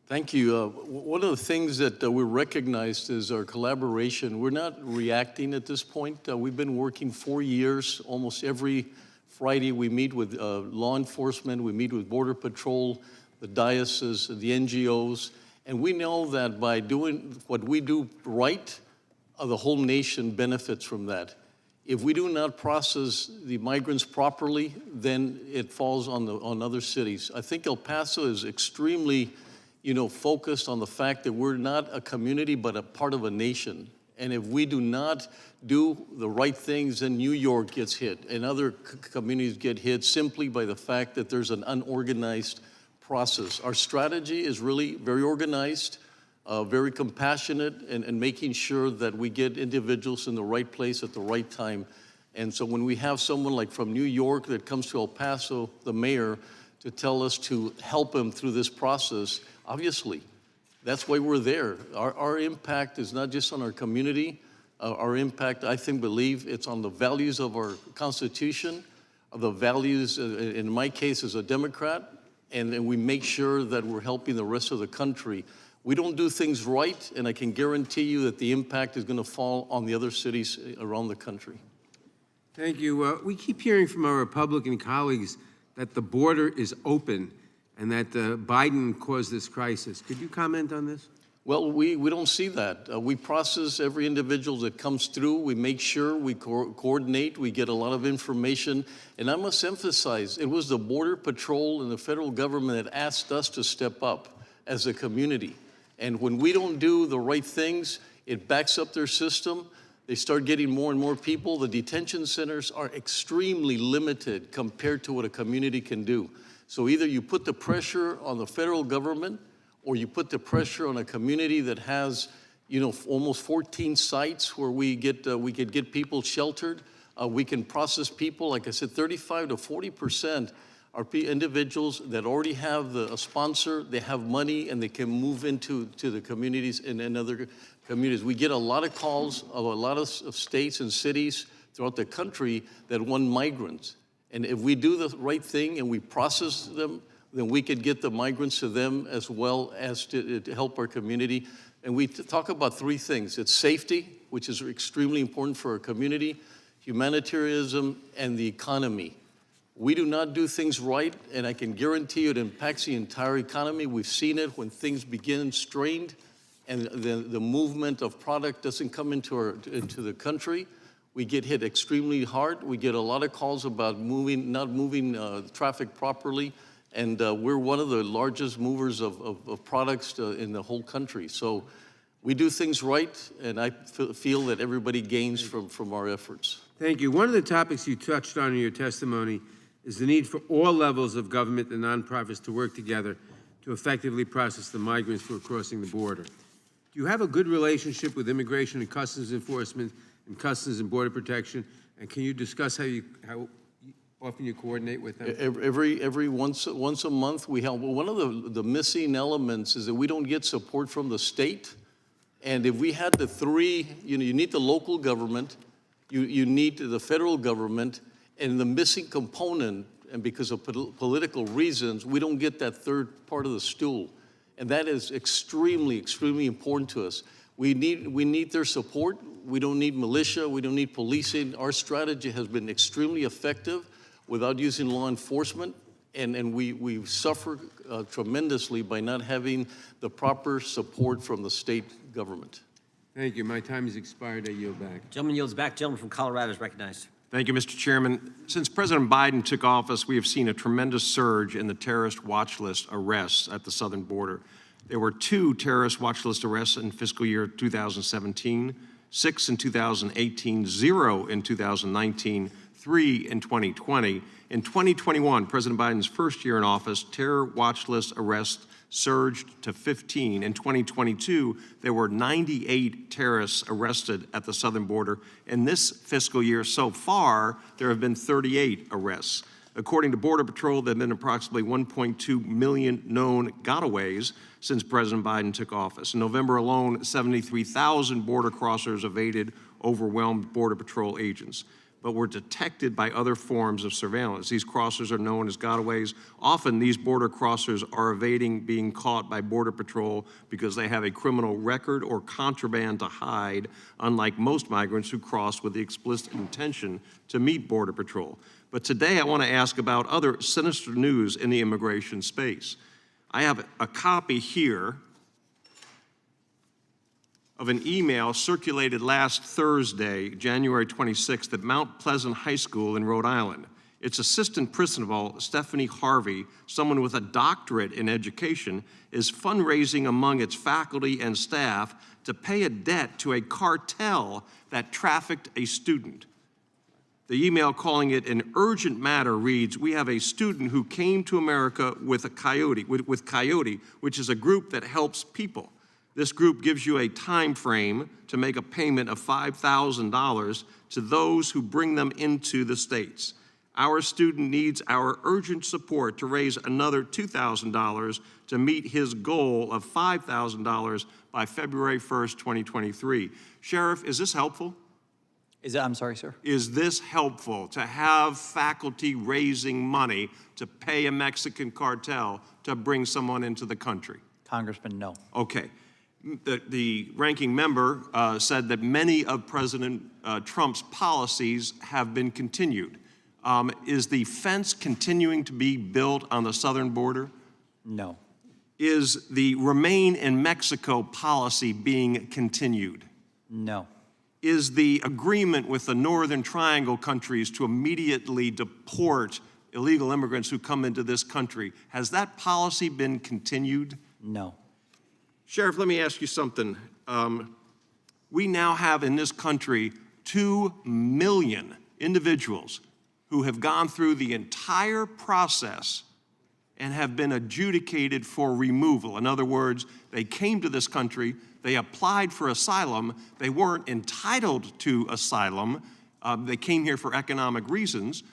Thank you. One of the things that we recognized is our collaboration. We're not reacting at this point. We've been working 4 years. Almost every Friday we meet with law enforcement, we meet with Border Patrol, the diocese, the NGOs, and we know that by doing what we do right, the whole nation benefits from that. If we do not process the migrants properly, then it falls on other cities. I think El Paso is extremely, focused on the fact that we're not a community, but a part of a nation. And if we do not do the right things, then New York gets hit, and other communities get hit simply by the fact that there's an unorganized process. Our strategy is really very organized, very compassionate, and making sure that we get individuals in the right place at the right time. And so when we have someone like from New York that comes to El Paso, the mayor, to tell us to help him through this process, obviously, that's why we're there. Our impact is not just on our community. Our impact, I believe, it's on the values of our Constitution, the values, in my case, as a Democrat, and we make sure that we're helping the rest of the country. We don't do things right, and I can guarantee you that the impact is going to fall on the other cities around the country. Thank you. We keep hearing from our Republican colleagues that the border is open and that Biden caused this crisis. Could you comment on this? Well, we don't see that. We process every individual that comes through. We make sure we coordinate. We get a lot of information. And I must emphasize, it was the Border Patrol and the federal government that asked us to step up as a community. And when we don't do the right things, it backs up their system. They start getting more and more people. The detention centers are extremely limited compared to what a community can do. So either you put the pressure on the federal government, or you put the pressure on a community that has, almost 14 sites where we could get people sheltered. We can process people, like I said, 35 to 40% are individuals that already have a sponsor, they have money, and they can move into the communities and other communities. We get a lot of calls of a lot of states and cities throughout the country that want migrants. And if we do the right thing and we process them, then we could get the migrants to them as well as to help our community. And we talk about three things. It's safety, which is extremely important for our community, humanitarianism, and the economy. We do not do things right, and I can guarantee you it impacts the entire economy. We've seen it when things begin strained and the movement of product doesn't come into the country. We get hit extremely hard. We get a lot of calls about not moving traffic properly, and we're one of the largest movers of products in the whole country. So we do things right, and I feel that everybody gains from our efforts. Thank you. One of the topics you touched on in your testimony is the need for all levels of government and nonprofits to work together to effectively process the migrants who are crossing the border. Do you have a good relationship with Immigration and Customs Enforcement and Customs and Border Protection? And can you discuss how often you coordinate with them? Every once a month we help. Well, one of the missing elements is that we don't get support from the state. And if we had the three, you need the local government, you need the federal government, and the missing component, and because of political reasons, we don't get that third part of the stool. And that is extremely, extremely important to us. We need their support. We don't need militia. We don't need policing. Our strategy has been extremely effective without using law enforcement, and we've suffered tremendously by not having the proper support from the state government. Thank you. My time has expired. I yield back. Gentleman yields back. Gentleman from Colorado is recognized. Thank you, Mr. Chairman. Since President Biden took office, we have seen a tremendous surge in the terrorist watch list arrests at the southern border. There were 2 terrorist watch list arrests in fiscal year 2017, 6 in 2018, 0 in 2019, 3 in 2020. In 2021, President Biden's first year in office, terror watch list arrests surged to 15. In 2022, there were 98 terrorists arrested at the southern border. In this fiscal year so far, there have been 38 arrests. According to Border Patrol, there have been approximately 1.2 million known gotaways since President Biden took office. In November alone, 73,000 border crossers evaded overwhelmed Border Patrol agents, but were detected by other forms of surveillance. These crossers are known as gotaways. Often these border crossers are evading being caught by Border Patrol because they have a criminal record or contraband to hide, unlike most migrants who cross with the explicit intention to meet Border Patrol. But today I want to ask about other sinister news in the immigration space. I have a copy here of an email circulated last Thursday, January 26th, at Mount Pleasant High School in Rhode Island. Its assistant principal, Stephanie Harvey, someone with a doctorate in education, is fundraising among its faculty and staff to pay a debt to a cartel that trafficked a student. The email, calling it an urgent matter, reads, "We have a student who came to America with Coyote, which is a group that helps people. This group gives you a time frame to make a payment of $5,000 to those who bring them into the States. Our student needs our urgent support to raise another $2,000 to meet his goal of $5,000 by February 1st, 2023. Sheriff, is this helpful? I'm sorry, sir? Is this helpful to have faculty raising money to pay a Mexican cartel to bring someone into the country? Congressman, no. Okay. The ranking member said that many of President Trump's policies have been continued. Is the fence continuing to be built on the southern border? No. Is the Remain in Mexico policy being continued? No. Is the agreement with the Northern Triangle countries to immediately deport illegal immigrants who come into this country, has that policy been continued? No. Sheriff, let me ask you something. We now have in this country 2 million individuals who have gone through the entire process and have been adjudicated for removal. In other words, they came to this country, they applied for asylum, they weren't entitled to asylum, they came here for economic reasons,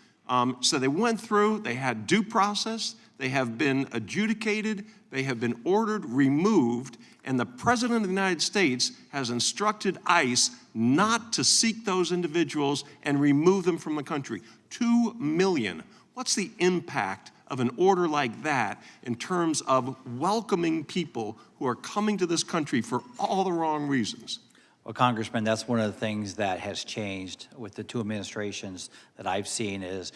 so they went through, they had due process, they have been adjudicated, they have been ordered removed, and the President of the United States has instructed ICE not to seek those individuals and remove them from the country. 2 million. What's the impact of an order like that in terms of welcoming people who are coming to this country for all the wrong reasons? Well, Congressman, that's one of the things that has changed with the 2 administrations that I've seen is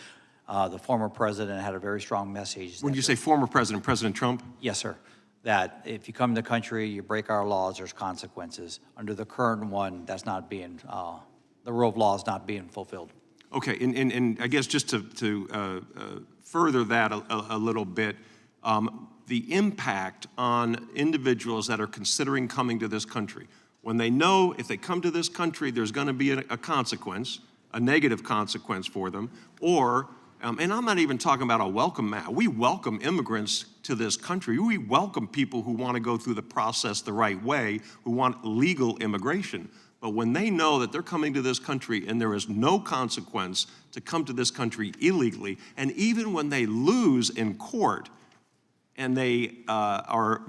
the former president had a very strong message. When you say former president, President Trump? Yes, sir. That if you come to the country, you break our laws, there's consequences. Under the current one, that's not being, the rule of law is not being fulfilled. Okay, and I guess just to further that a little bit, the impact on individuals that are considering coming to this country, when they know if they come to this country, there's going to be a consequence, a negative consequence for them, or, and I'm not even talking about a welcome mat. We welcome immigrants to this country. We welcome people who want to go through the process the right way, who want legal immigration. But when they know that they're coming to this country and there is no consequence to come to this country illegally, and even when they lose in court and they are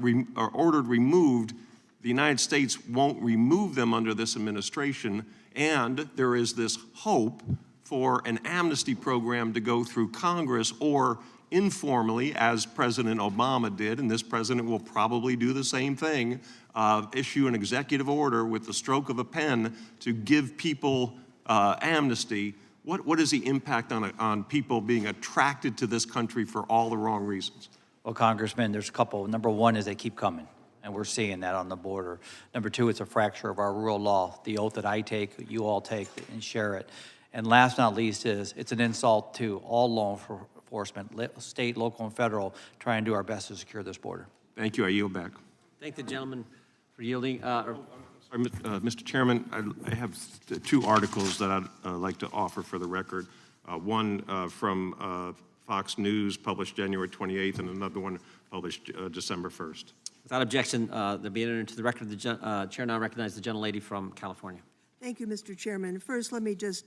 ordered removed, the United States won't remove them under this administration, and there is this hope for an amnesty program to go through Congress or informally, as President Obama did, and this president will probably do the same thing, issue an executive order with the stroke of a pen to give people amnesty. What is the impact on people being attracted to this country for all the wrong reasons? Well, Congressman, there's a couple. Number one is they keep coming, and we're seeing that on the border. Number two, it's a fracture of our rule of law, the oath that I take, you all take, and share it. And last but not least is it's an insult to all law enforcement, state, local, and federal, trying to do our best to secure this border. Thank you. I yield back. Thank the gentleman for yielding. Sorry, Mr. Chairman, I have two articles that I'd like to offer for the record. One from Fox News, published January 28th, and another one published December 1st. Without objection, they'll be entered into the record. The chair now recognizes the gentlelady from California. Thank you, Mr. Chairman. First, let me just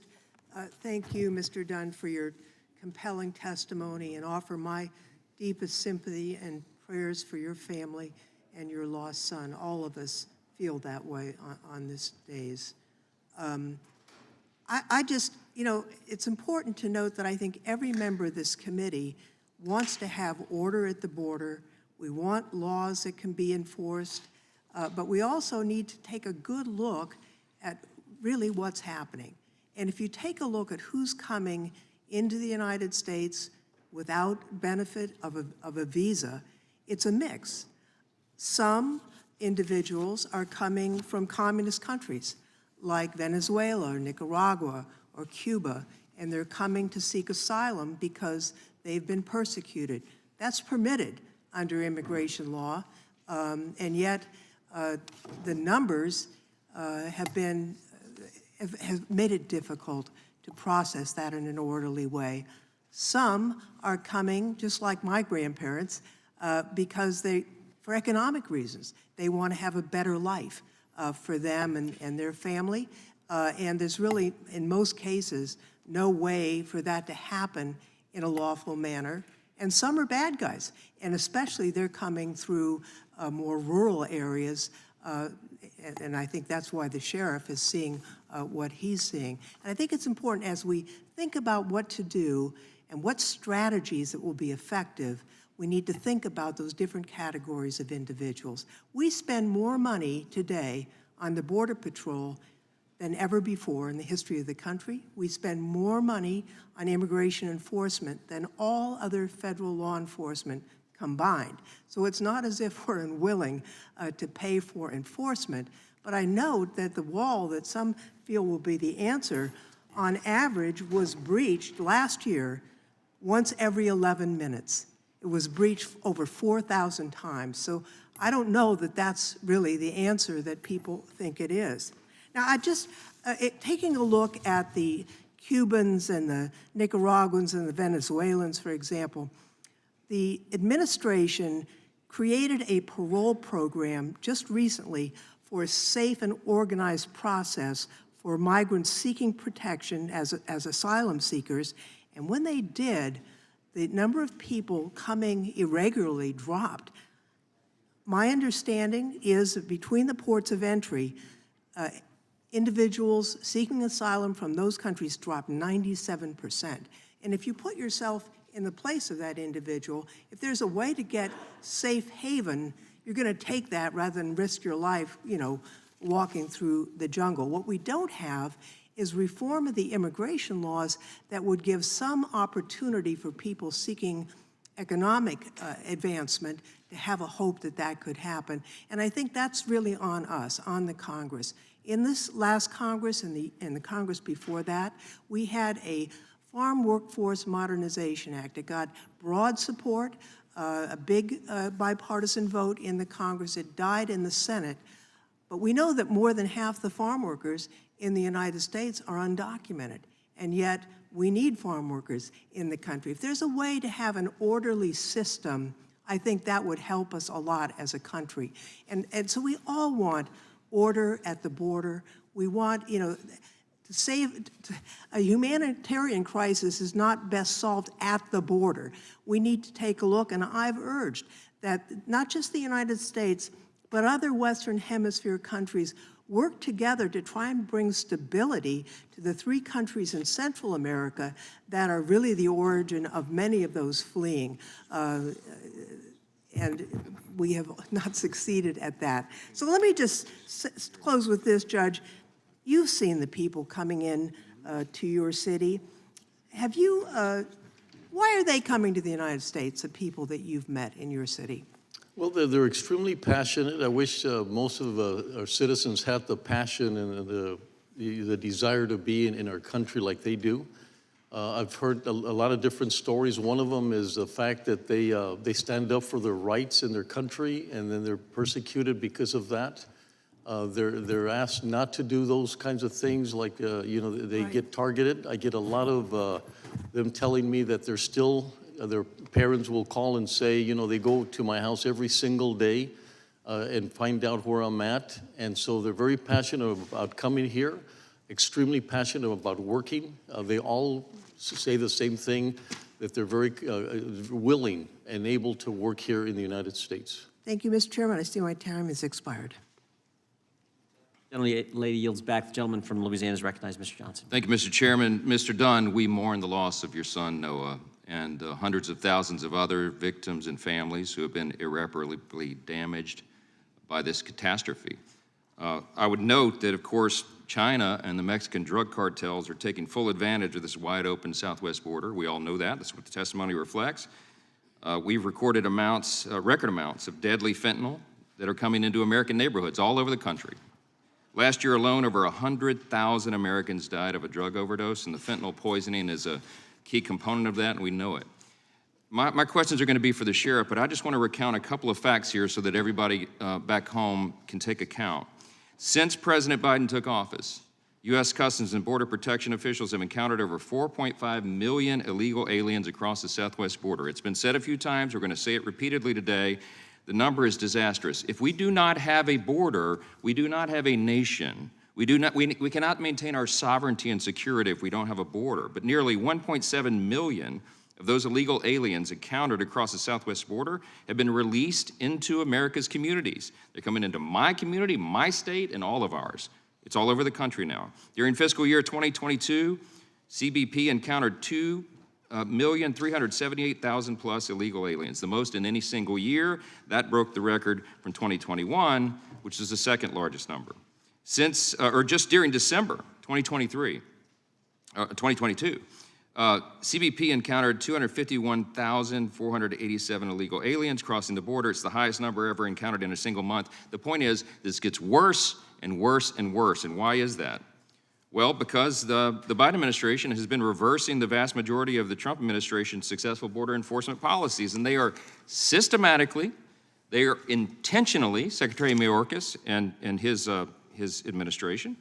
thank you, Mr. Dunn, for your compelling testimony and offer my deepest sympathy and prayers for your family and your lost son. All of us feel that way on this days. I just, it's important to note that I think every member of this committee wants to have order at the border. We want laws that can be enforced, but we also need to take a good look at really what's happening. And if you take a look at who's coming into the United States without benefit of a visa, it's a mix. Some individuals are coming from communist countries like Venezuela or Nicaragua or Cuba, and they're coming to seek asylum because they've been persecuted. That's permitted under immigration law, and yet the numbers have made it difficult to process that in an orderly way. Some are coming, just like my grandparents, because for economic reasons. They want to have a better life for them and their family, and there's really, in most cases, no way for that to happen in a lawful manner. And some are bad guys, and especially they're coming through more rural areas, and I think that's why the sheriff is seeing what he's seeing. And I think it's important as we think about what to do and what strategies that will be effective, we need to think about those different categories of individuals. We spend more money today on the Border Patrol than ever before in the history of the country. We spend more money on immigration enforcement than all other federal law enforcement combined. So it's not as if we're unwilling to pay for enforcement, but I note that the wall that some feel will be the answer, on average, was breached last year once every 11 minutes. It was breached over 4,000 times. So I don't know that that's really the answer that people think it is. Now, taking a look at the Cubans and the Nicaraguans and the Venezuelans, for example, the administration created a parole program just recently for a safe and organized process for migrants seeking protection as asylum seekers. And when they did, the number of people coming irregularly dropped. My understanding is that between the ports of entry, individuals seeking asylum from those countries dropped 97%. And if you put yourself in the place of that individual, if there's a way to get safe haven, you're going to take that rather than risk your life, walking through the jungle. What we don't have is reform of the immigration laws that would give some opportunity for people seeking economic advancement to have a hope that that could happen. And I think that's really on us, on the Congress. In this last Congress and the Congress before that, we had a Farm Workforce Modernization Act. It got broad support, a big bipartisan vote in the Congress. It died in the Senate. But we know that more than half the farm workers in the United States are undocumented, and yet we need farm workers in the country. If there's a way to have an orderly system, I think that would help us a lot as a country. And so we all want order at the border. We want, a humanitarian crisis is not best solved at the border. We need to take a look, and I've urged that not just the United States, but other Western Hemisphere countries work together to try and bring stability to the 3 countries in Central America that are really the origin of many of those fleeing. And we have not succeeded at that. So let me just close with this, Judge. You've seen the people coming in to your city. Have you, why are they coming to the United States, the people that you've met in your city? Well, they're extremely passionate. I wish most of our citizens had the passion and the desire to be in our country like they do. I've heard a lot of different stories. One of them is the fact that they stand up for their rights in their country, and then they're persecuted because of that. They're asked not to do those kinds of things, like you know, they get targeted. I get a lot of them telling me that they're still, their parents will call and say, you know, they go to my house every single day and find out where I'm at. And so they're very passionate about coming here, extremely passionate about working. They all say the same thing, that they're very willing and able to work here in the United States. Thank you, Mr. Chairman. I see my time has expired. Lady yields back. The gentleman from Louisiana is recognized, Mr. Johnson. Thank you, Mr. Chairman. Mr. Dunn, we mourn the loss of your son, Noah, and hundreds of thousands of other victims and families who have been irreparably damaged by this catastrophe. I would note that, of course, China and the Mexican drug cartels are taking full advantage of this wide-open southwest border. We all know that. That's what the testimony reflects. We've recorded record amounts of deadly fentanyl that are coming into American neighborhoods all over the country. Last year alone, over 100,000 Americans died of a drug overdose, and the fentanyl poisoning is a key component of that, and we know it. My questions are going to be for the sheriff, but I just want to recount a couple of facts here so that everybody back home can take account. Since President Biden took office, U.S. Customs and Border Protection officials have encountered over 4.5 million illegal aliens across the southwest border. It's been said a few times. We're going to say it repeatedly today. The number is disastrous. If we do not have a border, we do not have a nation. We cannot maintain our sovereignty and security if we don't have a border. But nearly 1.7 million of those illegal aliens encountered across the southwest border have been released into America's communities. They're coming into my community, my state, and all of ours. It's all over the country now. During fiscal year 2022, CBP encountered 2,378,000 plus illegal aliens, the most in any single year. That broke the record from 2021, which is the second largest number. Just during December 2022, CBP encountered 251,487 illegal aliens crossing the border. It's the highest number ever encountered in a single month. The point is, this gets worse and worse and worse. And why is that? Well, because the Biden administration has been reversing the vast majority of the Trump administration's successful border enforcement policies, and they are systematically, they are intentionally, Secretary Mayorkas and his administration,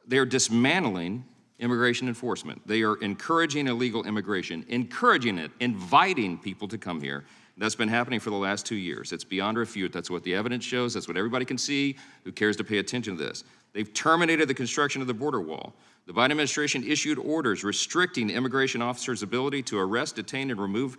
they are dismantling immigration enforcement. They are encouraging illegal immigration, encouraging it, inviting people to come here. That's been happening for the last 2 years. It's beyond refute. That's what the evidence shows. That's what everybody can see who cares to pay attention to this. They've terminated the construction of the border wall. The Biden administration issued orders restricting immigration officers' ability to arrest, detain, and remove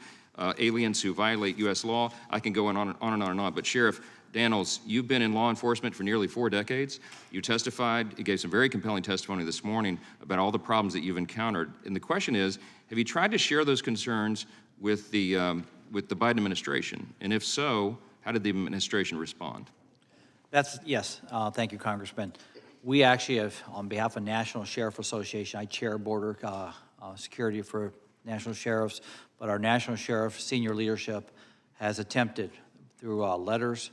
aliens who violate U.S. law. I can go on and on and on and on. But Sheriff Daniels, you've been in law enforcement for nearly 4 decades. You testified, you gave some very compelling testimony this morning about all the problems that you've encountered. And the question is, have you tried to share those concerns with the Biden administration? And if so, how did the administration respond? Yes, thank you, Congressman. We actually have, on behalf of National Sheriff Association, I chair border security for national sheriffs, but our national sheriff senior leadership has attempted through letters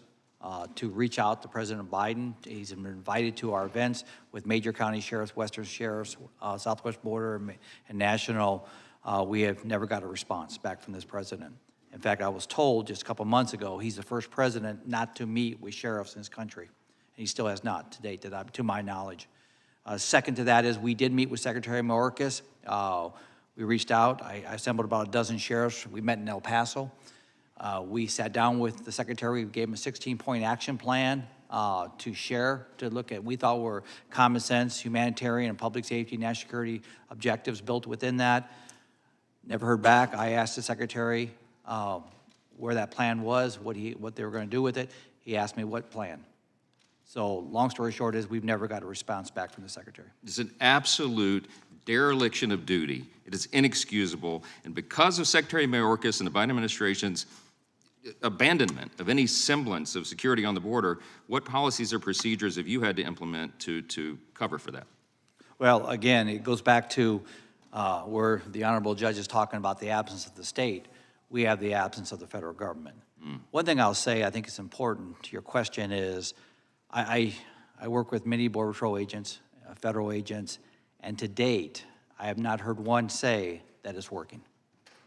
to reach out to President Biden. He's been invited to our events with major county sheriffs, western sheriffs, southwest border, and national. We have never got a response back from this president. In fact, I was told just a couple months ago, he's the first president not to meet with sheriffs in this country. And he still has not to date, to my knowledge. Second to that is we did meet with Secretary Mayorkas. We reached out. I assembled about a dozen sheriffs. We met in El Paso. We sat down with the secretary. We gave him a 16-point action plan to share, to look at, we thought were common sense, humanitarian and public safety, national security objectives built within that. Never heard back. I asked the secretary where that plan was, what they were going to do with it. He asked me what plan. So long story short is we've never got a response back from the secretary. It's an absolute dereliction of duty. It is inexcusable. And because of Secretary Mayorkas and the Biden administration's abandonment of any semblance of security on the border, what policies or procedures have you had to implement to cover for that? Well, again, it goes back to where the honorable judge is talking about the absence of the state. We have the absence of the federal government. One thing I'll say, I think it's important to your question is, I work with many Border Patrol agents, federal agents, and to date, I have not heard one say that it's working.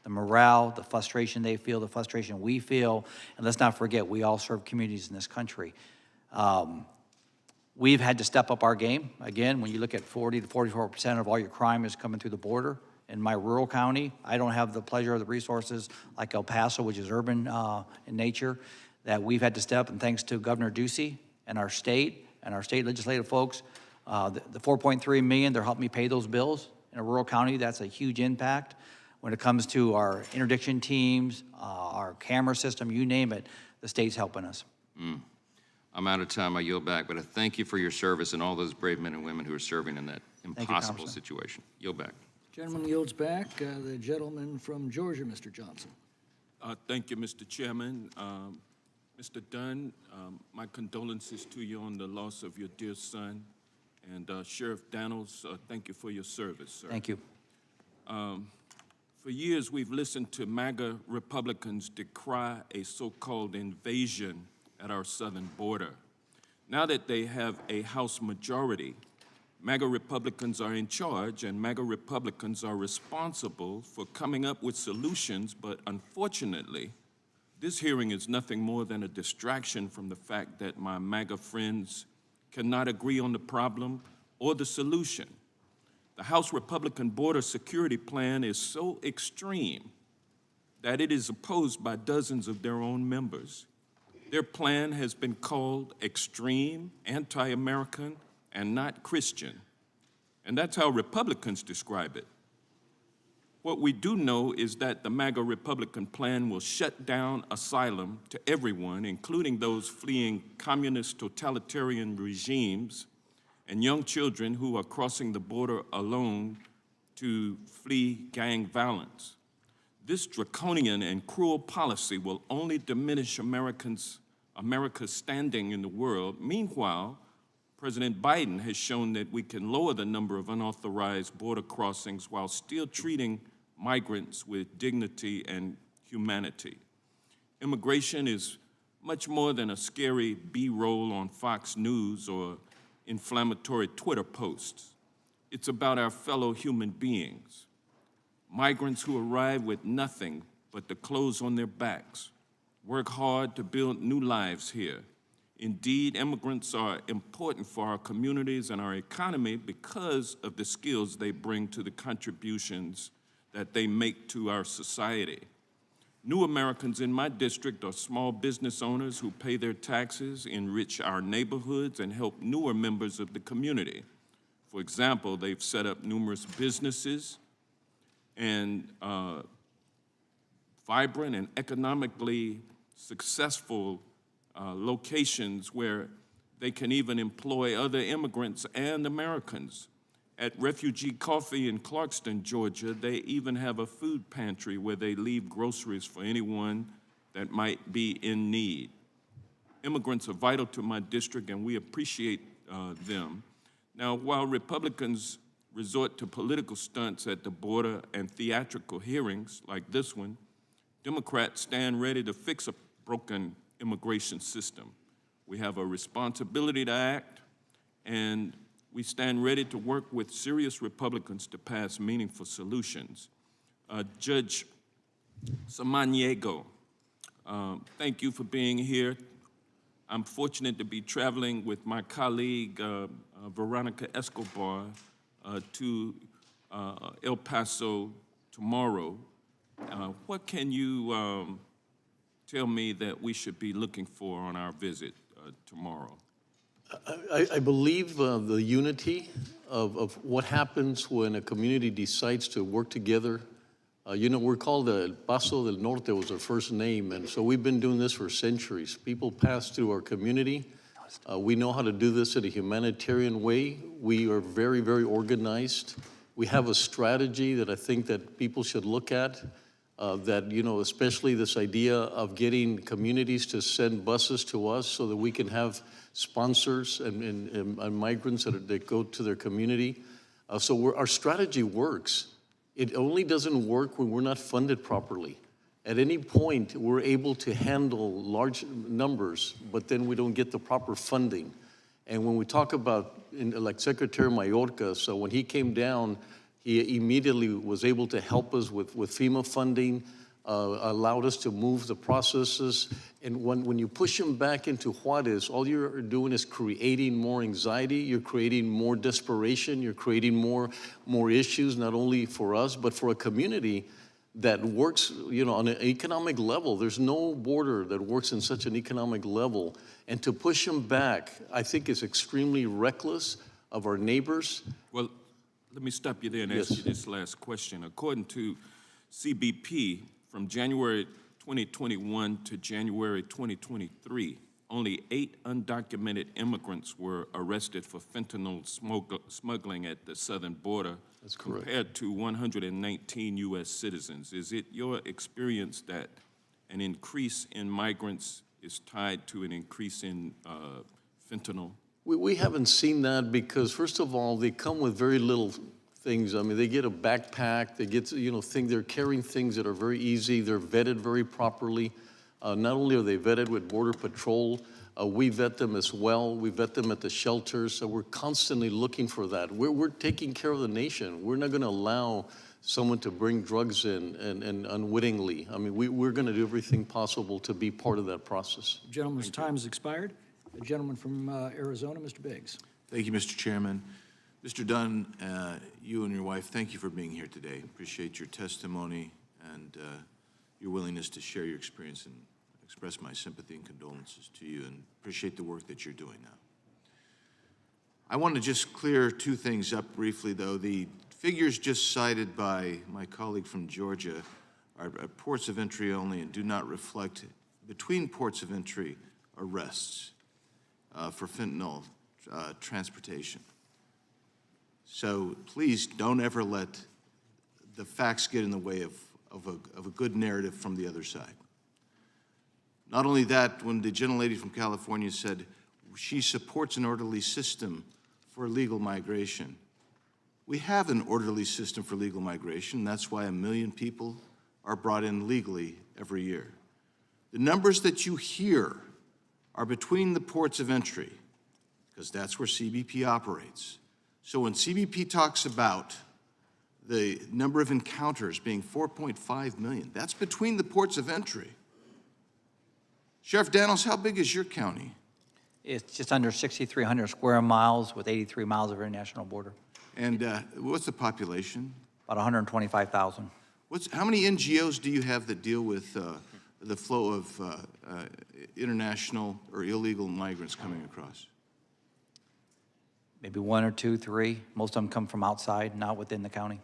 The morale, the frustration they feel, the frustration we feel, and let's not forget, we all serve communities in this country. We've had to step up our game. Again, when you look at 40 to 44% of all your crime is coming through the border. In my rural county, I don't have the pleasure of the resources like El Paso, which is urban in nature, that we've had to step, and thanks to Governor Ducey and our state legislative folks, the $4.3 million, they're helping me pay those bills. In a rural county, that's a huge impact. When it comes to our interdiction teams, our camera system, you name it, the state's helping us. I'm out of time, I yield back, but I thank you for your service and all those brave men and women who are serving in that impossible Congressman. situation. Yield back. Gentleman yields back. The gentleman from Georgia, Mr. Johnson. Thank you, Mr. Chairman. Mr. Dunn, my condolences to you on the loss of your dear son. And Sheriff Daniels, thank you for your service, sir. Thank you. For years, we've listened to MAGA Republicans decry a so-called invasion at our southern border. Now that they have a House majority, MAGA Republicans are in charge, and MAGA Republicans are responsible for coming up with solutions, but unfortunately, this hearing is nothing more than a distraction from the fact that my MAGA friends cannot agree on the problem or the solution. The House Republican border security plan is so extreme that it is opposed by dozens of their own members. Their plan has been called extreme, anti-American, and not Christian. And that's how Republicans describe it. What we do know is that the MAGA Republican plan will shut down asylum to everyone, including those fleeing communist totalitarian regimes and young children who are crossing the border alone to flee gang violence. This draconian and cruel policy will only diminish America's standing in the world. Meanwhile, President Biden has shown that we can lower the number of unauthorized border crossings while still treating migrants with dignity and humanity. Immigration is much more than a scary B-roll on Fox News or inflammatory Twitter posts. It's about our fellow human beings, migrants who arrive with nothing but the clothes on their backs, work hard to build new lives here. Indeed, immigrants are important for our communities and our economy because of the skills they bring to the contributions that they make to our society. New Americans in my district are small business owners who pay their taxes, enrich our neighborhoods, and help newer members of the community. For example, they've set up numerous businesses and vibrant and economically successful locations where they can even employ other immigrants and Americans. At Refugee Coffee in Clarkston, Georgia, they even have a food pantry where they leave groceries for anyone that might be in need. Immigrants are vital to my district, and we appreciate them. Now, while Republicans resort to political stunts at the border and theatrical hearings like this one, Democrats stand ready to fix a broken immigration system. We have a responsibility to act, and we stand ready to work with serious Republicans to pass meaningful solutions. Judge Samaniego, thank you for being here. I'm fortunate to be traveling with my colleague, Veronica Escobar, to El Paso tomorrow. What can you tell me that we should be looking for on our visit tomorrow? I believe the unity of what happens when a community decides to work together. You know, we're called El Paso del Norte was our first name, and so we've been doing this for centuries. People pass through our community, We know how to do this in a humanitarian way. We are very, very organized. We have a strategy that I think that people should look at, that, you know, especially this idea of getting communities to send buses to us so that we can have sponsors and migrants that go to their community. So our strategy works. It only doesn't work when we're not funded properly. At any point, we're able to handle large numbers, but then we don't get the proper funding. And when we talk about, like Secretary Mayorkas, so when he came down, he immediately was able to help us with FEMA funding, allowed us to move the processes. And when you push him back into Juarez, all you're doing is creating more anxiety, you're creating more desperation, you're creating more issues, not only for us, but for a community that works, you know, on an economic level. There's no border that works in such an economic level. And to push them back, I think is extremely reckless of our neighbors. Well, let me stop you there and ask you this last question. According to CBP, from January 2021 to January 2023, only 8 undocumented immigrants were arrested for fentanyl smuggling at the southern border. That's correct. Compared to 119 U.S. citizens. Is it your experience that an increase in migrants is tied to an increase in fentanyl? We haven't seen that because, first of all, they come with very little things. I mean, they get a backpack, they get, you know, they're carrying things that are very easy, they're vetted very properly. Not only are they vetted with Border Patrol, we vet them as well. We vet them at the shelters, so we're constantly looking for that. We're taking care of the nation. We're not gonna allow someone to bring drugs in and unwittingly. I mean, we're gonna do everything possible to be part of that process. Gentleman's time has expired. The gentleman from Arizona, Mr. Biggs. Thank you, Mr. Chairman. Mr. Dunn, you and your wife, thank you for being here today. Appreciate your testimony and your willingness to share your experience and express my sympathy and condolences to you, and appreciate the work that you're doing now. I want to just clear 2 things up briefly, though. The figures just cited by my colleague from Georgia are ports of entry only and do not reflect between ports of entry arrests for fentanyl transportation. So please don't ever let the facts get in the way of a good narrative from the other side. Not only that, when the gentlelady from California said she supports an orderly system for legal migration, we have an orderly system for legal migration. That's why 1 million people are brought in legally every year. The numbers that you hear are between the ports of entry, because that's where CBP operates. So when CBP talks about the number of encounters being 4.5 million, that's between the ports of entry. Sheriff Daniels, how big is your county? It's just under 6,300 square miles with 83 miles of international border. And what's the population? About 125,000. How many NGOs do you have that deal with the flow of international or illegal migrants coming across? Maybe 1 or 2, 3. Most of them come from outside, not within the county.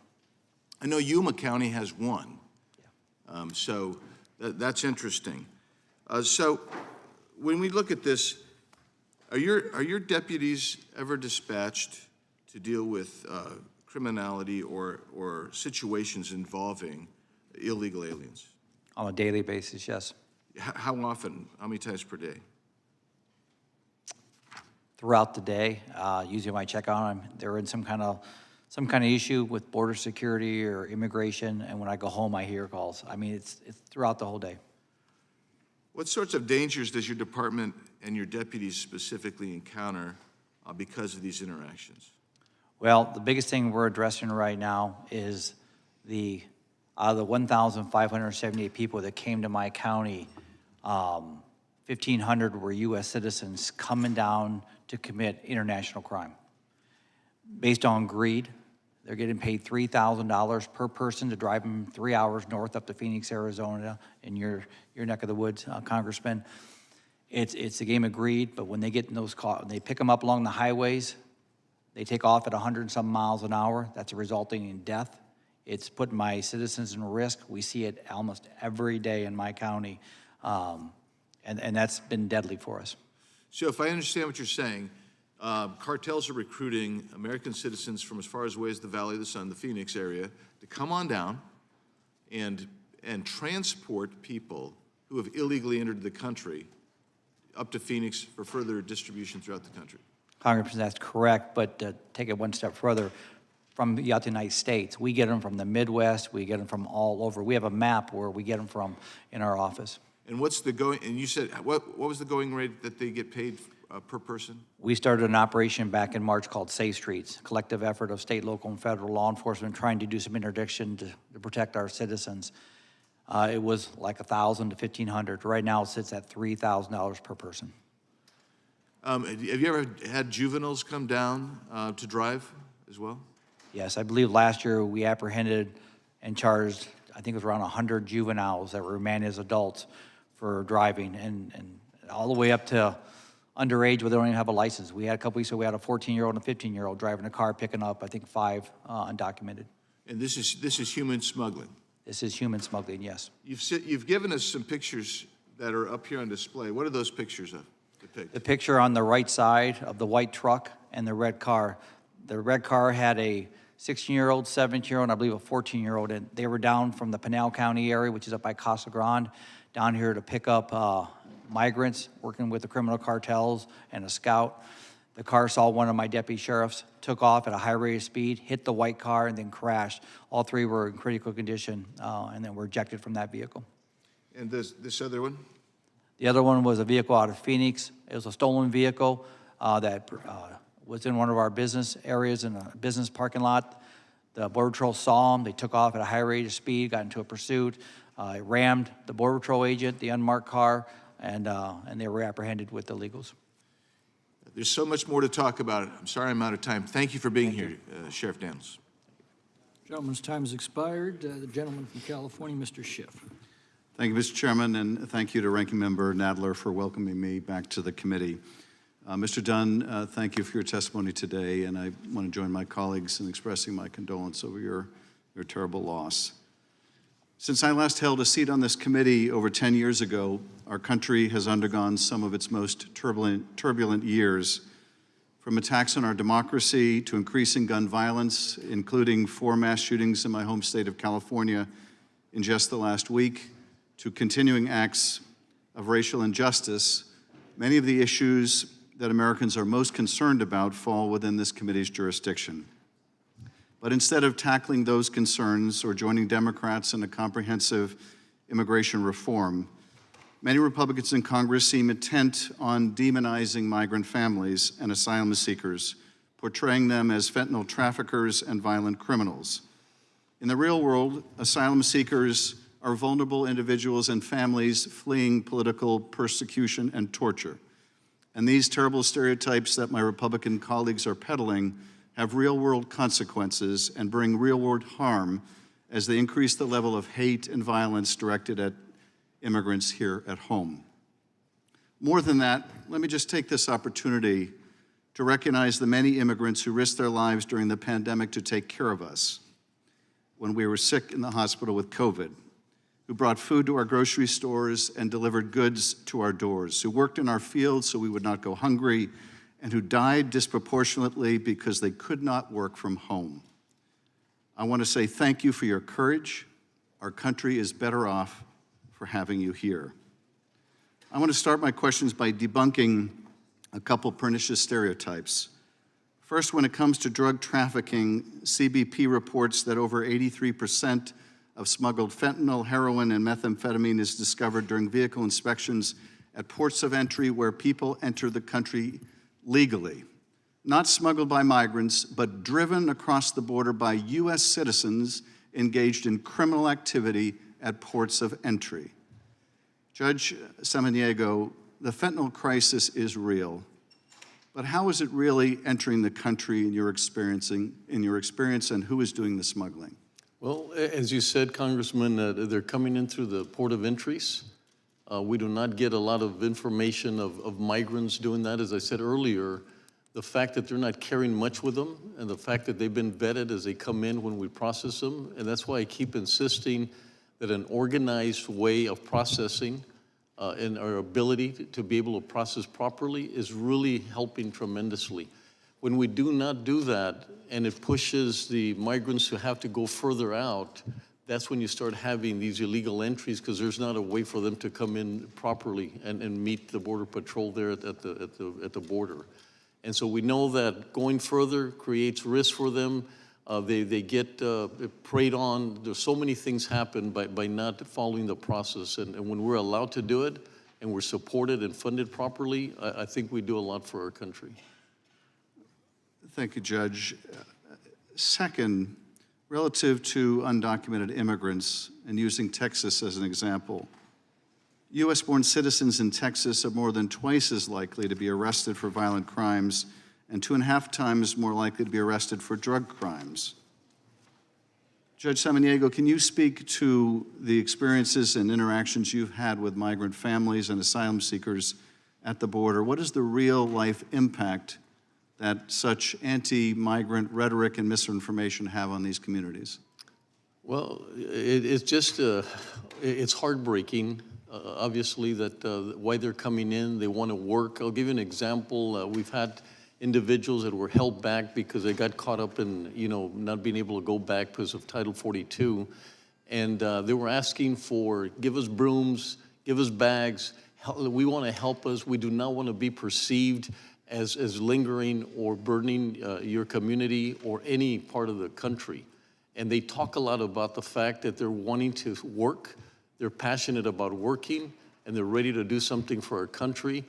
I know Yuma County has 1. Yeah. So that's interesting. So when we look at this, are your deputies ever dispatched to deal with criminality or situations involving illegal aliens? On a daily basis, yes. How often? How many times per day? Throughout the day, usually when I check on them, they're in some kind of issue with border security or immigration, and when I go home, I hear calls. I mean, it's throughout the whole day. What sorts of dangers does your department and your deputies specifically encounter because of these interactions? Well, the biggest thing we're addressing right now is out of the 1,578 people that came to my county, 1,500 were U.S. citizens coming down to commit international crime. Based on greed, they're getting paid $3,000 per person to drive them 3 hours north up to Phoenix, Arizona, in your neck of the woods, Congressman. It's a game of greed, but when they get in those cars, they pick them up along the highways, they take off at 100-some miles an hour. That's resulting in death. It's putting my citizens in risk. We see it almost every day in my county, and that's been deadly for us. So if I understand what you're saying, cartels are recruiting American citizens from as far away as the Valley of the Sun, the Phoenix area, to come on down and transport people who have illegally entered the country up to Phoenix for further distribution throughout the country. Congressman, that's correct, but to take it one step further, from the United States, we get them from the Midwest, we get them from all over. We have a map where we get them from in our office. And what's the going, and you said, what was the going rate that they get paid per person? We started an operation back in March called Safe Streets, collective effort of state, local, and federal law enforcement trying to do some interdiction to protect our citizens. It was like $1,000 to $1,500. Right now, it sits at $3,000 per person. Have you ever had juveniles come down to drive as well? Yes, I believe last year we apprehended and charged, I think it was around 100 juveniles that were remanded as adults for driving, and all the way up to underage where they don't even have a license. We had a couple weeks ago, we had a 14-year-old and a 15-year-old driving a car, picking up, I think, 5 undocumented. And this is human smuggling? This is human smuggling, yes. You've given us some pictures that are up here on display. What are those pictures of? The picture on the right side of the white truck and the red car. The red car had a 16-year-old, 17-year-old, and I believe a 14-year-old, and they were down from the Pinal County area, which is up by Casa Grande, down here to pick up migrants, working with the criminal cartels and a scout. The car saw one of my deputy sheriffs, took off at a high rate of speed, hit the white car, and then crashed. All 3 were in critical condition, and then were ejected from that vehicle. And this other one? The other one was a vehicle out of Phoenix. It was a stolen vehicle that was in one of our business areas in a business parking lot. The Border Patrol saw them. They took off at a high rate of speed, got into a pursuit. It rammed the Border Patrol agent, the unmarked car, and they were apprehended with illegals. There's so much more to talk about. I'm sorry I'm out of time. Thank you for being here, Sheriff Daniels. Gentleman's time has expired. The gentleman from California, Mr. Schiff. Thank you, Mr. Chairman, and thank you to Ranking Member Nadler for welcoming me back to the committee. Mr. Dunn, thank you for your testimony today, and I want to join my colleagues in expressing my condolence over your terrible loss. Since I last held a seat on this committee over 10 years ago, our country has undergone some of its most turbulent years, from attacks on our democracy to increasing gun violence, including 4 mass shootings in my home state of California in just the last week, to continuing acts of racial injustice. Many of the issues that Americans are most concerned about fall within this committee's jurisdiction. But instead of tackling those concerns or joining Democrats in a comprehensive immigration reform, many Republicans in Congress seem intent on demonizing migrant families and asylum seekers, portraying them as fentanyl traffickers and violent criminals. In the real world, asylum seekers are vulnerable individuals and families fleeing political persecution and torture. And these terrible stereotypes that my Republican colleagues are peddling have real-world consequences and bring real-world harm as they increase the level of hate and violence directed at immigrants here at home. More than that, let me just take this opportunity to recognize the many immigrants who risked their lives during the pandemic to take care of us when we were sick in the hospital with COVID, who brought food to our grocery stores and delivered goods to our doors, who worked in our fields so we would not go hungry, and who died disproportionately because they could not work from home. I want to say thank you for your courage. Our country is better off for having you here. I want to start my questions by debunking a couple pernicious stereotypes. First, when it comes to drug trafficking, CBP reports that over 83% of smuggled fentanyl, heroin, and methamphetamine is discovered during vehicle inspections at ports of entry where people enter the country legally. Not smuggled by migrants, but driven across the border by U.S. citizens engaged in criminal activity at ports of entry. Judge Samaniego, the fentanyl crisis is real, but how is it really entering the country in your experience, and who is doing the smuggling? Well, as you said, Congressman, they're coming in through the port of entries. We do not get a lot of information of migrants doing that. As I said earlier, the fact that they're not carrying much with them and the fact that they've been vetted as they come in when we process them. And that's why I keep insisting that an organized way of processing and our ability to be able to process properly is really helping tremendously. When we do not do that, and it pushes the migrants who have to go further out, that's when you start having these illegal entries, because there's not a way for them to come in properly and meet the Border Patrol there at the border. And so we know that going further creates risk for them. They get preyed on. There's so many things happen by not following the process. And when we're allowed to do it and we're supported and funded properly, I think we do a lot for our country. Thank you, Judge. Second, relative to undocumented immigrants, and using Texas as an example, U.S.-born citizens in Texas are more than twice as likely to be arrested for violent crimes and 2.5 times more likely to be arrested for drug crimes. Judge Samaniego, can you speak to the experiences and interactions you've had with migrant families and asylum seekers at the border? What is the real-life impact that such anti-migrant rhetoric and misinformation have on these communities? Well, it's just, it's heartbreaking, obviously, that why they're coming in, they want to work. I'll give you an example. We've had individuals that were held back because they got caught up in, not being able to go back because of Title 42. And they were asking for, give us brooms, give us bags. We want to help us. We do not want to be perceived as lingering or burdening your community or any part of the country. And they talk a lot about the fact that they're wanting to work, they're passionate about working, and they're ready to do something for our country.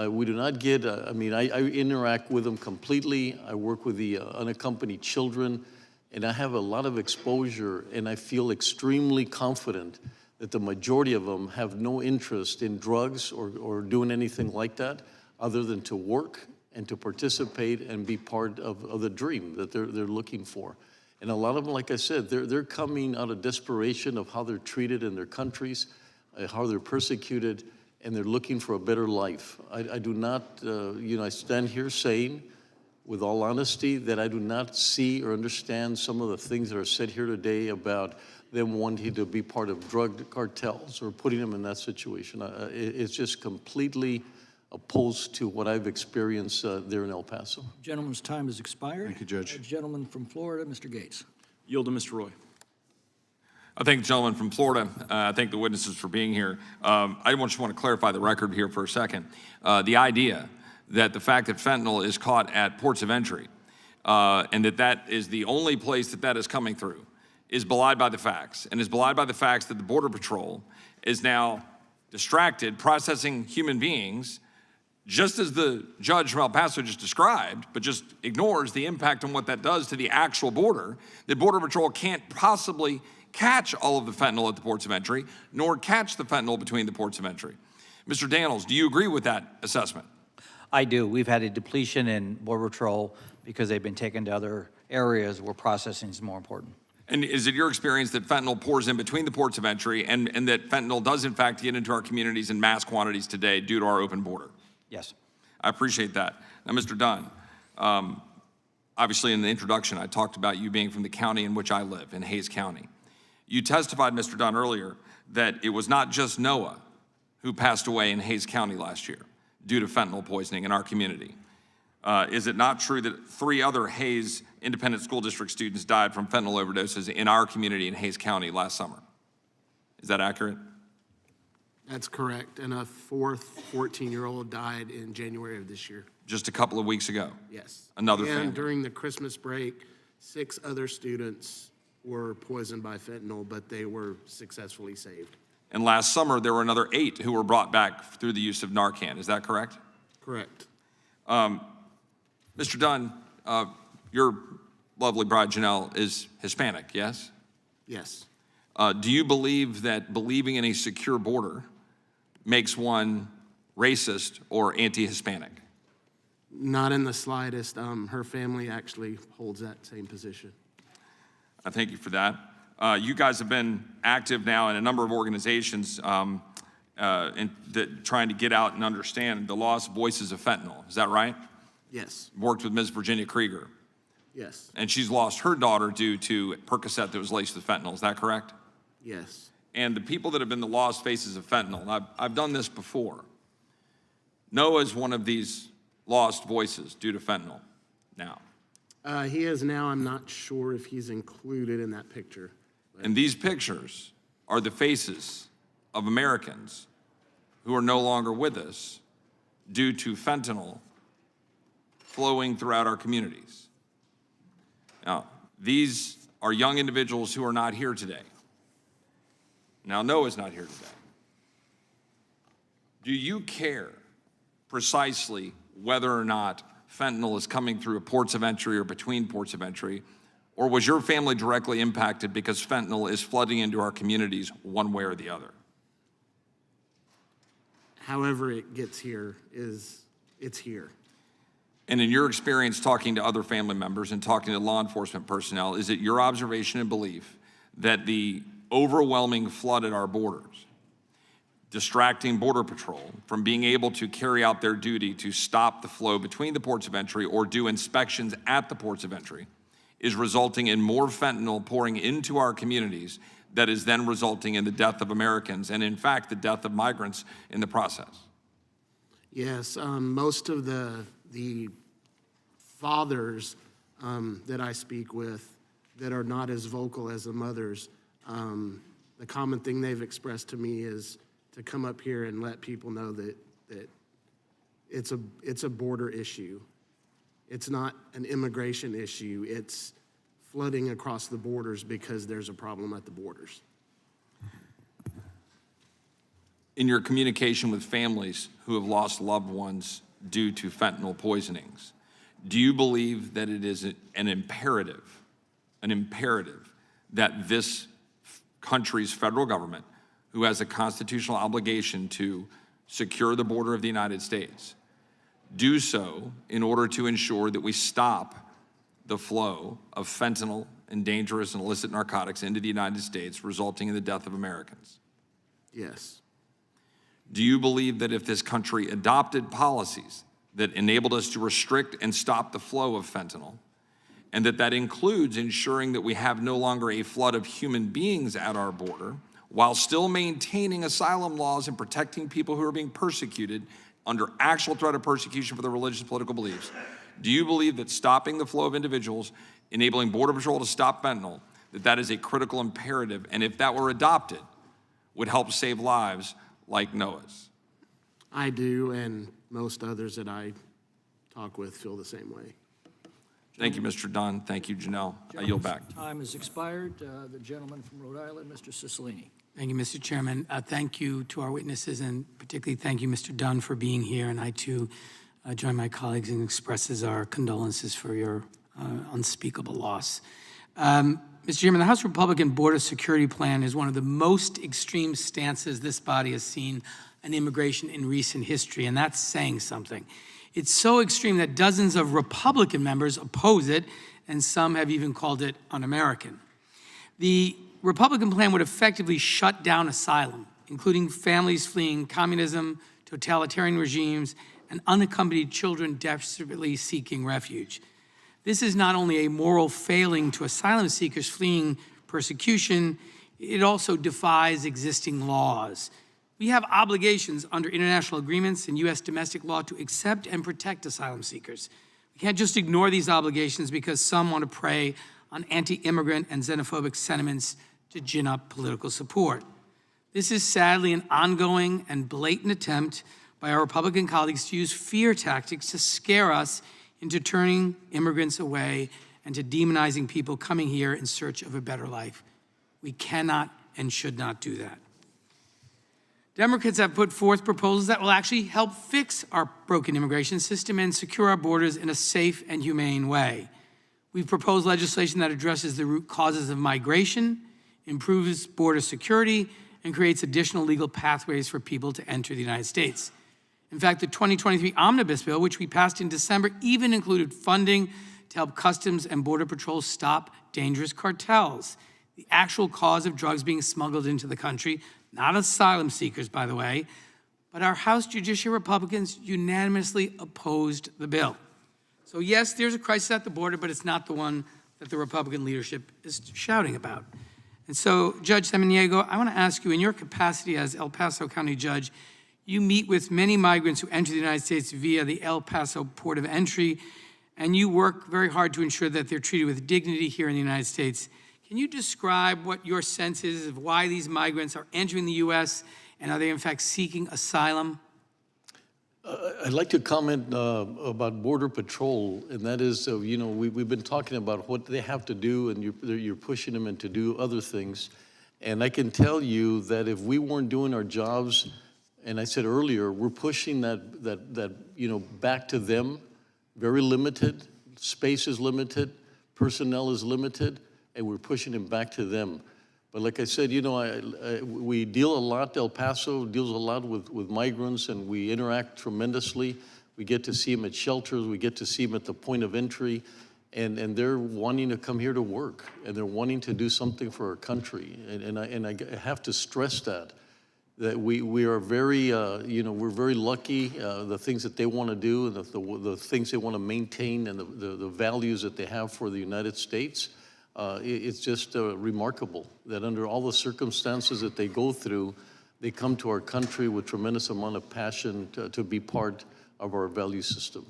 We do not get, I interact with them completely. I work with the unaccompanied children, and I have a lot of exposure, and I feel extremely confident that the majority of them have no interest in drugs or doing anything like that, other than to work and to participate and be part of the dream that they're looking for. And a lot of them, like I said, they're coming out of desperation of how they're treated in their countries, how they're persecuted, and they're looking for a better life. I do not, I stand here saying, with all honesty, that I do not see or understand some of the things that are said here today about them wanting to be part of drug cartels or putting them in that situation. It's just completely opposed to what I've experienced there in El Paso. Gentleman's time has expired. Thank you, Judge. Gentleman from Florida, Mr. Gates. Yield to Mr. Roy. I thank the gentleman from Florida. I thank the witnesses for being here. I just want to clarify the record here for a second. The idea that the fact that fentanyl is caught at ports of entry and that is the only place that is coming through is belied by the facts, and is belied by the facts that the Border Patrol is now distracted processing human beings, just as the judge from El Paso just described, but just ignores the impact on what that does to the actual border. The Border Patrol can't possibly catch all of the fentanyl at the ports of entry, nor catch the fentanyl between the ports of entry. Mr. Daniels, do you agree with that assessment? I do. We've had a depletion in Border Patrol because they've been taken to other areas where processing is more important. And is it your experience that fentanyl pours in between the ports of entry and that fentanyl does in fact get into our communities in mass quantities today due to our open border? Yes. I appreciate that. Now, Mr. Dunn, obviously in the introduction, I talked about you being from the county in which I live, in Hays County. You testified, Mr. Dunn, earlier that it was not just Noah who passed away in Hays County last year due to fentanyl poisoning in our community. Is it not true that 3 other Hays Independent School District students died from fentanyl overdoses in our community in Hays County last summer? Is that accurate? That's correct. And a 4th 14-year-old died in January of this year. Just a couple of weeks ago? Yes. Another and family. During the Christmas break, 6 other students were poisoned by fentanyl, but they were successfully saved. And last summer, there were another 8 who were brought back through the use of Narcan. Is that correct? Correct. Mr. Dunn, your lovely bride, Janelle, is Hispanic, yes? Yes. Do you believe that believing in a secure border makes one racist or anti-Hispanic? Not in the slightest. Her family actually holds that same position. I thank you for that. You guys have been active now in a number of organizations trying to get out and understand the lost voices of fentanyl. Is that right? Yes. Worked with Ms. Virginia Krieger. Yes. And she's lost her daughter due to Percocet that was laced with fentanyl. Is that correct? Yes. and the people that have been the lost faces of fentanyl. And I've done this before. Noah is one of these lost voices due to fentanyl now. He is now. I'm not sure if he's included in that picture. And these pictures are the faces of Americans who are no longer with us due to fentanyl flowing throughout our communities. Now, these are young individuals who are not here today. Now, Noah's not here today. Do you care precisely whether or not fentanyl is coming through ports of entry or between ports of entry, or was your family directly impacted because fentanyl is flooding into our communities one way or the other? However it gets here, it's here. And in your experience talking to other family members and talking to law enforcement personnel, is it your observation and belief that the overwhelming flood at our borders, distracting Border Patrol from being able to carry out their duty to stop the flow between the ports of entry or do inspections at the ports of entry, is resulting in more fentanyl pouring into our communities that is then resulting in the death of Americans and, in fact, the death of migrants in the process? Yes, most of the fathers that I speak with that are not as vocal as the mothers, the common thing they've expressed to me is to come up here and let people know that it's a border issue. It's not an immigration issue. It's flooding across the borders because there's a problem at the borders. In your communication with families who have lost loved ones due to fentanyl poisonings, do you believe that it is an imperative that this country's federal government, who has a constitutional obligation to secure the border of the United States, do so in order to ensure that we stop the flow of fentanyl and dangerous and illicit narcotics into the United States, resulting in the death of Americans? Yes. Do you believe that if this country adopted policies that enabled us to restrict and stop the flow of fentanyl, and that includes ensuring that we have no longer a flood of human beings at our border, while still maintaining asylum laws and protecting people who are being persecuted under actual threat of persecution for their religious and political beliefs, do you believe that stopping the flow of individuals, enabling Border Patrol to stop fentanyl, that is a critical imperative, and if that were adopted, would help save lives like Noah's? I do, and most others that I talk with feel the same way. Thank you, Mr. Dunn. Thank you, Janelle. I yield back. Time has expired. The gentleman from Rhode Island, Mr. Cicilline. Thank you, Mr. Chairman. Thank you to our witnesses, and particularly thank you, Mr. Dunn, for being here. And I, too, join my colleagues in expresses our condolences for your unspeakable loss. Mr. Chairman, the House Republican Border Security Plan is one of the most extreme stances this body has seen on immigration in recent history, and that's saying something. It's so extreme that dozens of Republican members oppose it, and some have even called it un-American. The Republican plan would effectively shut down asylum, including families fleeing communism, totalitarian regimes, and unaccompanied children desperately seeking refuge. This is not only a moral failing to asylum seekers fleeing persecution, it also defies existing laws. We have obligations under international agreements and U.S. domestic law to accept and protect asylum seekers. We can't just ignore these obligations because some want to prey on anti-immigrant and xenophobic sentiments to gin up political support. This is sadly an ongoing and blatant attempt by our Republican colleagues to use fear tactics to scare us into turning immigrants away and to demonizing people coming here in search of a better life. We cannot and should not do that. Democrats have put forth proposals that will actually help fix our broken immigration system and secure our borders in a safe and humane way. We've proposed legislation that addresses the root causes of migration, improves border security, and creates additional legal pathways for people to enter the United States. In fact, the 2023 Omnibus Bill, which we passed in December, even included funding to help Customs and Border Patrol stop dangerous cartels, the actual cause of drugs being smuggled into the country, not asylum seekers, by the way, but our House Judiciary Republicans unanimously opposed the bill. So yes, there's a crisis at the border, but it's not the one that the Republican leadership is shouting about. And so, Judge Samaniego, I want to ask you, in your capacity as El Paso County Judge, you meet with many migrants who enter the United States via the El Paso port of entry, and you work very hard to ensure that they're treated with dignity here in the United States. Can you describe what your sense is of why these migrants are entering the U.S., and are they in fact seeking asylum? I'd like to comment about Border Patrol, and that is, we've been talking about what they have to do, and you're pushing them to do other things. And I can tell you that if we weren't doing our jobs, and I said earlier, we're pushing that back to them, very limited, space is limited, personnel is limited, and we're pushing them back to them. But like I said, we deal a lot, El Paso deals a lot with migrants, and we interact tremendously. We get to see them at shelters, we get to see them at the point of entry, and they're wanting to come here to work, and they're wanting to do something for our country. And I have to stress that we are very, we're very lucky, the things that they want to do, and the things they want to maintain, and the values that they have for the United States. It's just remarkable that under all the circumstances that they go through, they come to our country with tremendous amount of passion to be part of our value system.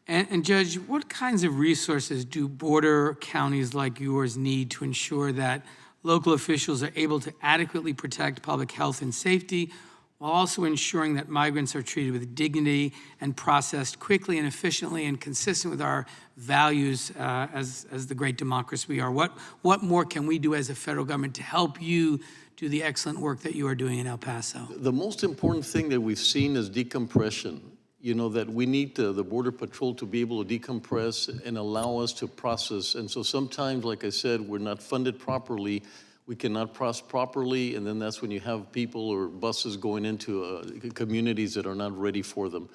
And Judge, what kinds of resources do border counties like yours need to ensure that local officials are able to adequately protect public health and safety, while also ensuring that migrants are treated with dignity and processed quickly and efficiently and consistent with our values as the great democracy we are? What more can we do as a federal government to help you do the excellent work that you are doing in El Paso? The most important thing that we've seen is decompression. That we need the Border Patrol to be able to decompress and allow us to process. And so sometimes, like I said, we're not funded properly. We cannot process properly, and then that's when you have people or buses going into communities that are not ready for them.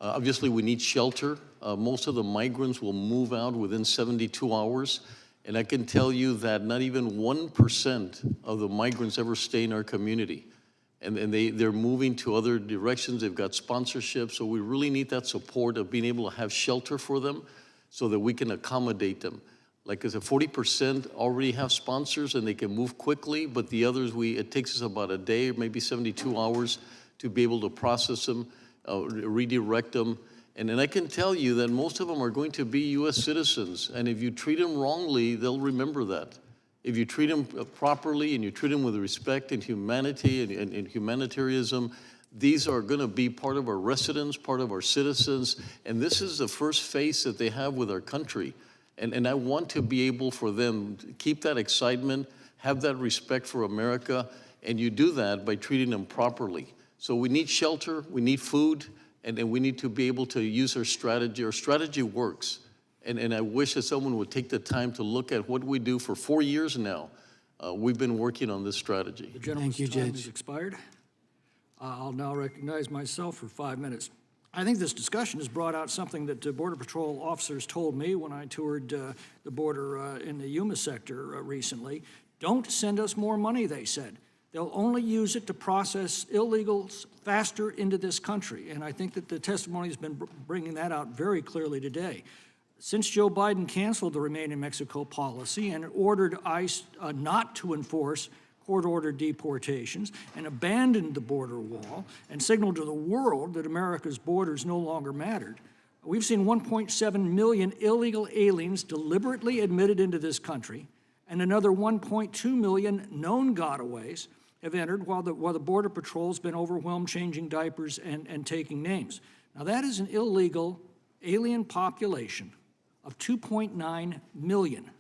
Obviously, we need shelter. Most of the migrants will move out within 72 hours, and I can tell you that not even 1% of the migrants ever stay in our community, and they're moving to other directions. They've got sponsorships, so we really need that support of being able to have shelter for them so that we can accommodate them. Like I said, 40% already have sponsors and they can move quickly, but the others, it takes us about a day, maybe 72 hours to be able to process them, redirect them. And I can tell you that most of them are going to be U.S. citizens, and if you treat them wrongly, they'll remember that. If you treat them properly and you treat them with respect and humanity and humanitarianism, these are going to be part of our residents, part of our citizens, and this is the first face that they have with our country. And I want to be able for them to keep that excitement, have that respect for America, and you do that by treating them properly. So we need shelter, we need food, and we need to be able to use our strategy. Our strategy works. And I wish that someone would take the time to look at what we do for 4 years now. We've been working on this strategy. The gentleman's time has expired. I'll now recognize myself for 5 minutes. I think this discussion has brought out something that Border Patrol officers told me when I toured the border in the Yuma sector recently. Don't send us more money, they said. They'll only use it to process illegals faster into this country. And I think that the testimony has been bringing that out very clearly today. Since Joe Biden canceled the Remain in Mexico policy and ordered ICE not to enforce court-ordered deportations and abandoned the border wall and signaled to the world that America's borders no longer mattered, we've seen 1.7 million illegal aliens deliberately admitted into this country, and another 1.2 million known gotaways have entered while the Border Patrol's been overwhelmed changing diapers and taking names. Now that is an illegal alien population of 2.9 million.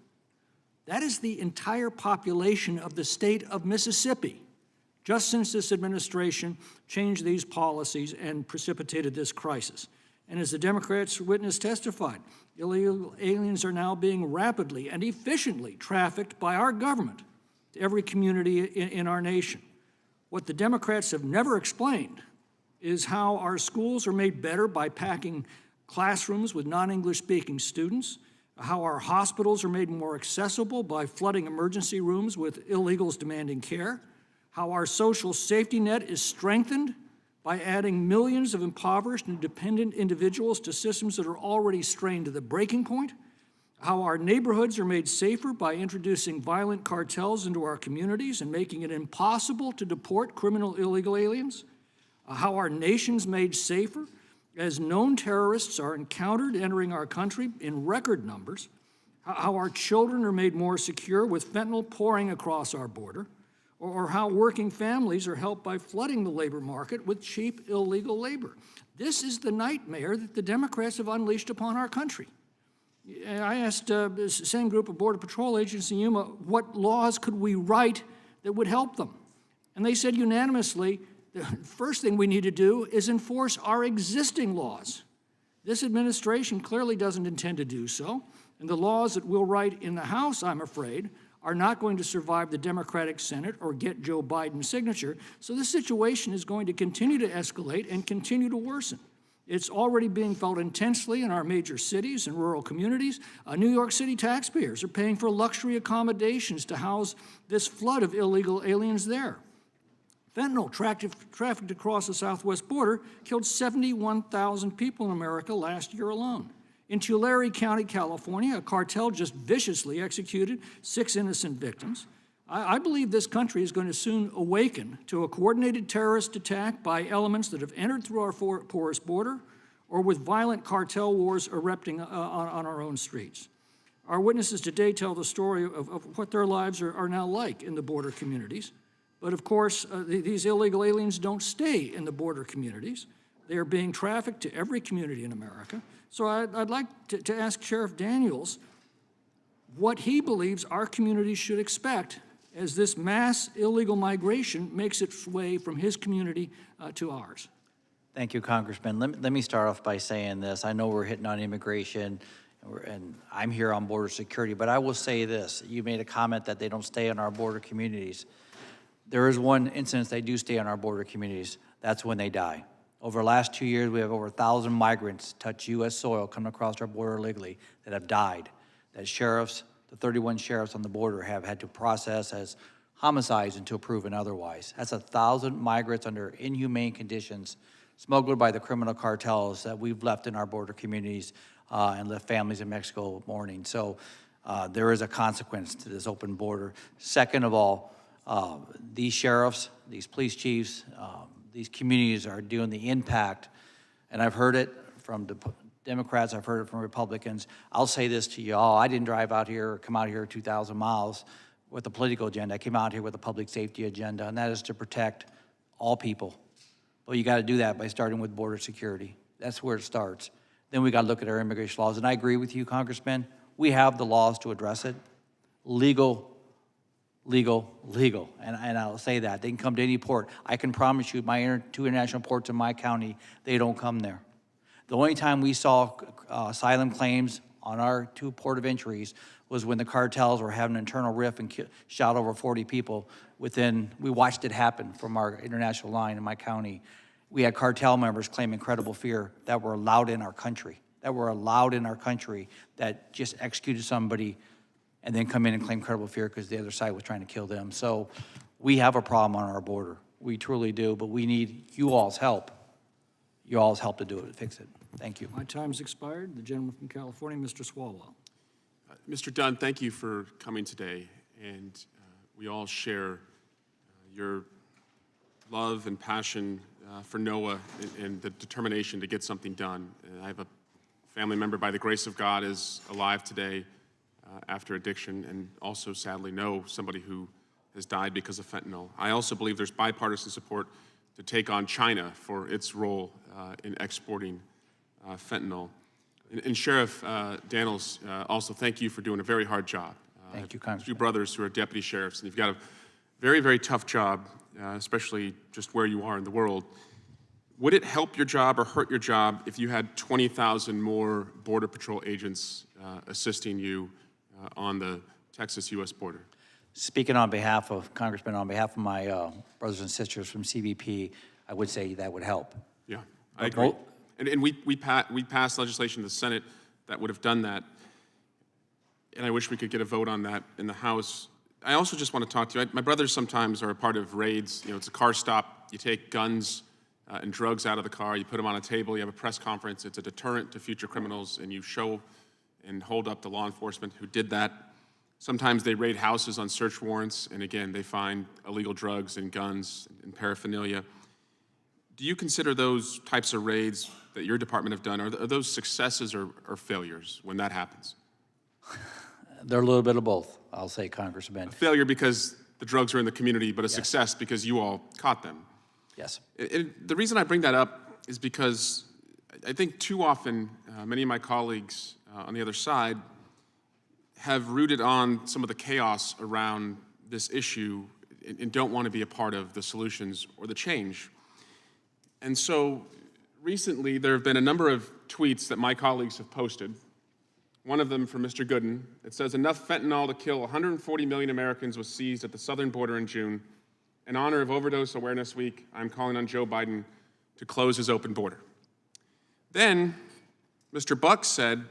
That is the entire population of the state of Mississippi, just since this administration changed these policies and precipitated this crisis. And as the Democrats' witness testified, illegal aliens are now being rapidly and efficiently trafficked by our government to every community in our nation. What the Democrats have never explained is how our schools are made better by packing classrooms with non-English speaking students, how our hospitals are made more accessible by flooding emergency rooms with illegals demanding care, how our social safety net is strengthened by adding millions of impoverished and dependent individuals to systems that are already strained to the breaking point, how our neighborhoods are made safer by introducing violent cartels into our communities and making it impossible to deport criminal illegal aliens, how our nation's made safer as known terrorists are encountered entering our country in record numbers, how our children are made more secure with fentanyl pouring across our border, or how working families are helped by flooding the labor market with cheap illegal labor. This is the nightmare that the Democrats have unleashed upon our country. I asked the same group of Border Patrol agents in Yuma, what laws could we write that would help them? And they said unanimously, the first thing we need to do is enforce our existing laws. This administration clearly doesn't intend to do so, and the laws that we'll write in the House, I'm afraid, are not going to survive the Democratic Senate or get Joe Biden's signature, so this situation is going to continue to escalate and continue to worsen. It's already being felt intensely in our major cities and rural communities. New York City taxpayers are paying for luxury accommodations to house this flood of illegal aliens there. Fentanyl trafficked across the southwest border killed 71,000 people in America last year alone. In Tulare County, California, a cartel just viciously executed 6 innocent victims. I believe this country is going to soon awaken to a coordinated terrorist attack by elements that have entered through our porous border or with violent cartel wars erupting on our own streets. Our witnesses today tell the story of what their lives are now like in the border communities. But of course, these illegal aliens don't stay in the border communities. They are being trafficked to every community in America. So I'd like to ask Sheriff Daniels what he believes our communities should expect as this mass illegal migration makes its way from his community to ours. Thank you, Congressman. Let me start off by saying this. I know we're hitting on immigration, and I'm here on border security, but I will say this. You made a comment that they don't stay in our border communities. There is one instance they do stay in our border communities. That's when they die. Over the last 2 years, we have over 1,000 migrants touch U.S. soil coming across our border illegally that have died, that sheriffs, the 31 sheriffs on the border have had to process as homicides until proven otherwise. That's 1,000 migrants under inhumane conditions, smuggled by the criminal cartels that we've left in our border communities and left families in Mexico mourning. So there is a consequence to this open border. Second of all, these sheriffs, these police chiefs, these communities are doing the impact, and I've heard it from Democrats, I've heard it from Republicans. I'll say this to you all, I didn't drive out here or come out here 2,000 miles with a political agenda. I came out here with a public safety agenda, and that is to protect all people. Well, you gotta do that by starting with border security. That's where it starts. Then we gotta look at our immigration laws, and I agree with you, Congressman. We have the laws to address it. Legal, and I'll say that. They can come to any port. I can promise you, my 2 international ports in my county, they don't come there. The only time we saw asylum claims on our 2 port of entries was when the cartels were having an internal rift and shot over 40 people we watched it happen from our international line in my county. We had cartel members claim incredible fear that were allowed in our country, that just executed somebody and then come in and claim credible fear because the other side was trying to kill them. So we have a problem on our border. We truly do, but we need you all's help. You all's help to do it, to fix it. Thank you. My time's expired. The gentleman from California, Mr. Swalwell. Mr. Dunn, thank you for coming today, and we all share your love and passion for NOAA and the determination to get something done. I have a family member, by the grace of God, is alive today after addiction, and also sadly know somebody who has died because of fentanyl. I also believe there's bipartisan support to take on China for its role in exporting fentanyl. And Sheriff Daniels, also thank you for doing a very hard job. Thank you, Congressman. 2 brothers who are deputy sheriffs, and you've got a very, very tough job, especially just where you are in the world. Would it help your job or hurt your job if you had 20,000 more Border Patrol agents assisting you on the Texas-U.S. border? Speaking on behalf of, Congressman, on behalf of my brothers and sisters from CBP, I would say that would help. Yeah, I agree. And we passed legislation in the Senate that would have done that, and I wish we could get a vote on that in the House. I also just want to talk to you. My brothers sometimes are a part of raids. You know, it's a car stop. You take guns and drugs out of the car. You put them on a table. You have a press conference. It's a deterrent to future criminals, and you show and hold up the law enforcement who did that. Sometimes they raid houses on search warrants, and again, they find illegal drugs and guns and paraphernalia. Do you consider those types of raids that your department have done, are those successes or failures when that happens? They're a little bit of both, I'll say, Congressman. A failure because the drugs are in the community, but a success because you all caught them. Yes. The reason I bring that up is because I think too often many of my colleagues on the other side have rooted on some of the chaos around this issue and don't want to be a part of the solutions or the change. And so recently there have been a number of tweets that my colleagues have posted. One of them from Mr. Gooden. It says, enough fentanyl to kill 140 million Americans was seized at the southern border in June. In honor of Overdose Awareness Week, I'm calling on Joe Biden to close his open border. Then Mr. Buck said,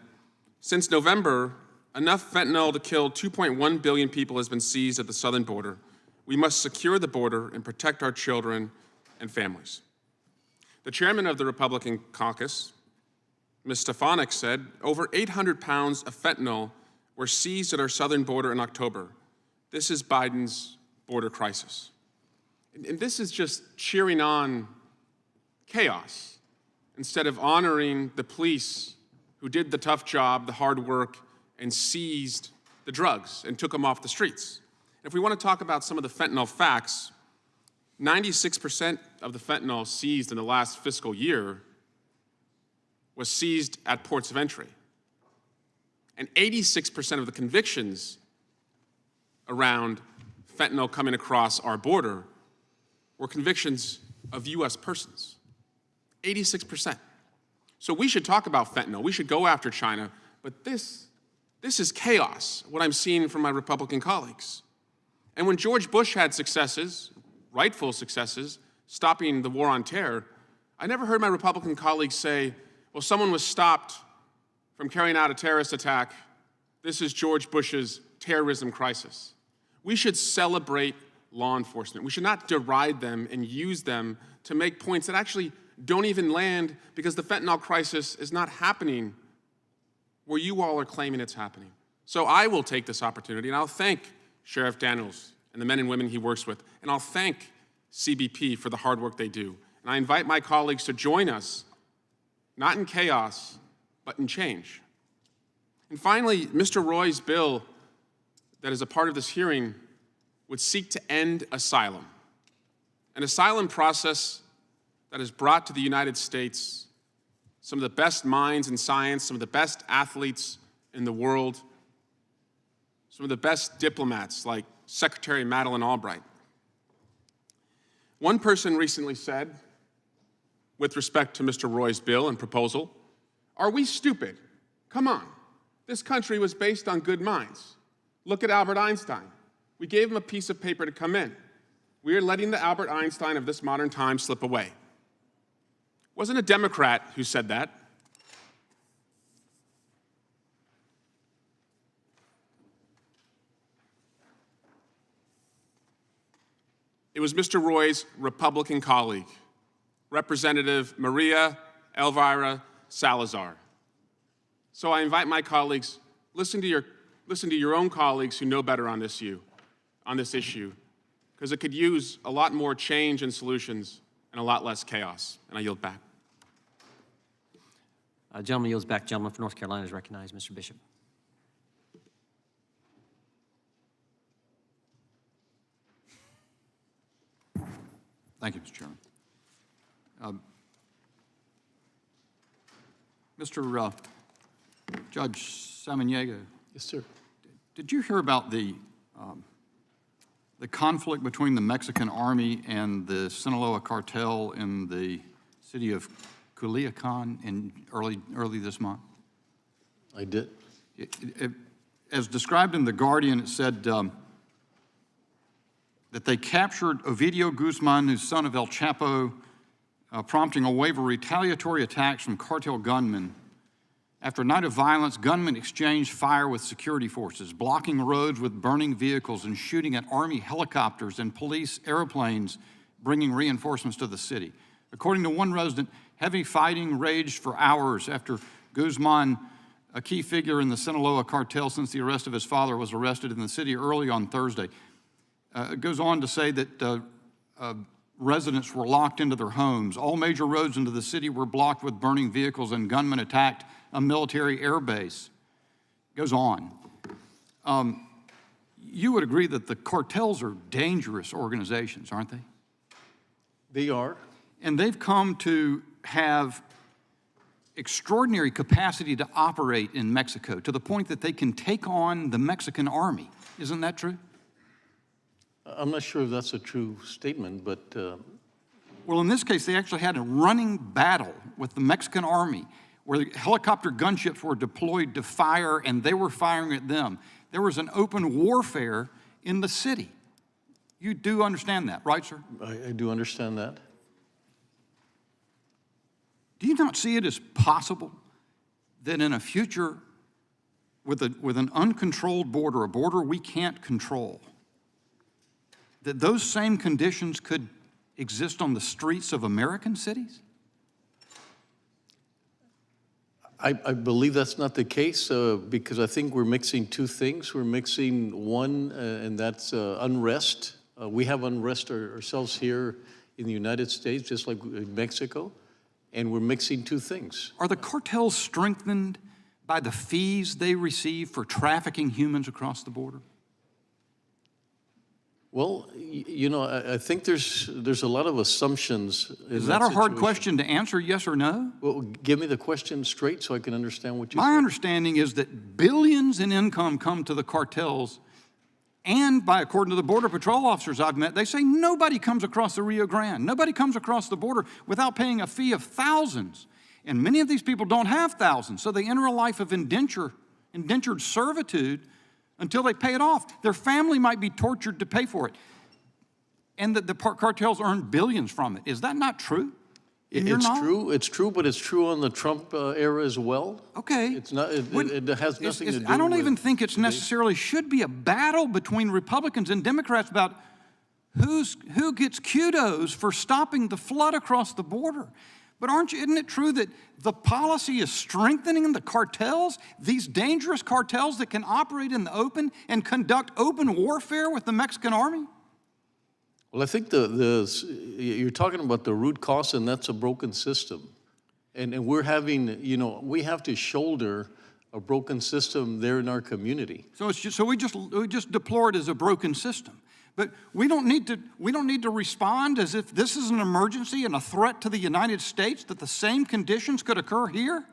since November, enough fentanyl to kill 2.1 billion people has been seized at the southern border. We must secure the border and protect our children and families. The chairman of the Republican caucus, Ms. Stefanik, said over 800 pounds of fentanyl were seized at our southern border in October. This is Biden's border crisis. And this is just cheering on chaos instead of honoring the police who did the tough job, the hard work, and seized the drugs and took them off the streets. If we want to talk about some of the fentanyl facts, 96% of the fentanyl seized in the last fiscal year was seized at ports of entry. And 86% of the convictions around fentanyl coming across our border were convictions of U.S. persons. 86%. So we should talk about fentanyl. We should go after China. But this is chaos, what I'm seeing from my Republican colleagues. And when George Bush had successes, rightful successes, stopping the war on terror, I never heard my Republican colleagues say, well, someone was stopped from carrying out a terrorist attack. This is George Bush's terrorism crisis. We should celebrate law enforcement. We should not deride them and use them to make points that actually don't even land because the fentanyl crisis is not happening where you all are claiming it's happening. So I will take this opportunity and I'll thank Sheriff Daniels and the men and women he works with, and I'll thank CBP for the hard work they do. And I invite my colleagues to join us, not in chaos, but in change. And finally, Mr. Roy's bill that is a part of this hearing would seek to end asylum. An asylum process that has brought to the United States some of the best minds in science, some of the best athletes in the world, some of the best diplomats like Secretary Madeleine Albright. One person recently said, with respect to Mr. Roy's bill and proposal, are we stupid? Come on. This country was based on good minds. Look at Albert Einstein. We gave him a piece of paper to come in. We are letting the Albert Einstein of this modern time slip away. It wasn't a Democrat who said that. It was Mr. Roy's Republican colleague, Representative Maria Elvira Salazar. So I invite my colleagues, listen to your own colleagues who know better on this issue, because it could use a lot more change and solutions and a lot less chaos. And I yield back. Gentleman yields back. Gentleman from North Carolina is recognized. Mr. Bishop. Thank you, Mr. Chairman. Mr. Judge Samaniego. Yes, sir. Did you hear about the conflict between the Mexican Army and the Sinaloa cartel in the city of Culiacan in early this month? I did. As described in The Guardian, it said that they captured Ovidio Guzman, who's son of El Chapo, prompting a wave of retaliatory attacks from cartel gunmen. After a night of violence, gunmen exchanged fire with security forces, blocking roads with burning vehicles and shooting at Army helicopters and police airplanes, bringing reinforcements to the city. According to one resident, heavy fighting raged for hours after Guzman a key figure in the Sinaloa cartel since the arrest of his father, was arrested in the city early on Thursday. It goes on to say that residents were locked into their homes. All major roads into the city were blocked with burning vehicles, and gunmen attacked a military air base. It goes on. You would agree that the cartels are dangerous organizations, aren't they? They are. And they've come to have extraordinary capacity to operate in Mexico, to the point that they can take on the Mexican army. Isn't that true? I'm not sure if that's a true statement, but Well, in this case, they actually had a running battle with the Mexican army where helicopter gunships were deployed to fire, and they were firing at them. There was an open warfare in the city. You do understand that, right, sir? I do understand that. Do you not see it as possible that in a future with an uncontrolled border, a border we can't control, that those same conditions could exist on the streets of American cities? I believe that's not the case because I think we're mixing two things. We're mixing one, and that's unrest. We have unrest ourselves here in the United States, just like in Mexico, and we're mixing two things. Are the cartels strengthened by the fees they receive for trafficking humans across the border? Well, you know, I think there's a lot of assumptions. Is that a hard question to answer, yes or no? Well, give me the question straight so I can understand what you My said. understanding is that billions in income come to the cartels, and according to the Border Patrol officers I've met, they say nobody comes across the Rio Grande. Nobody comes across the border without paying a fee of thousands. And many of these people don't have thousands, so they enter a life of indentured servitude until they pay it off. Their family might be tortured to pay for it. And the cartels earn billions from it. Is that not true? It's true, but it's true on the Trump era as well. Okay. It's not. It has nothing to do. I don't even with think it's necessarily should be a battle between Republicans and Democrats about who gets kudos for stopping the flood across the border. But isn't it true that the policy is strengthening the cartels, these dangerous cartels that can operate in the open and conduct open warfare with the Mexican army? Well, I think you're talking about the root cause, and that's a broken system. And we're having, we have to shoulder a broken system there in our community. So we just deplore it as a broken system. But we don't need to respond as if this is an emergency and a threat to the United States, that the same conditions could occur here?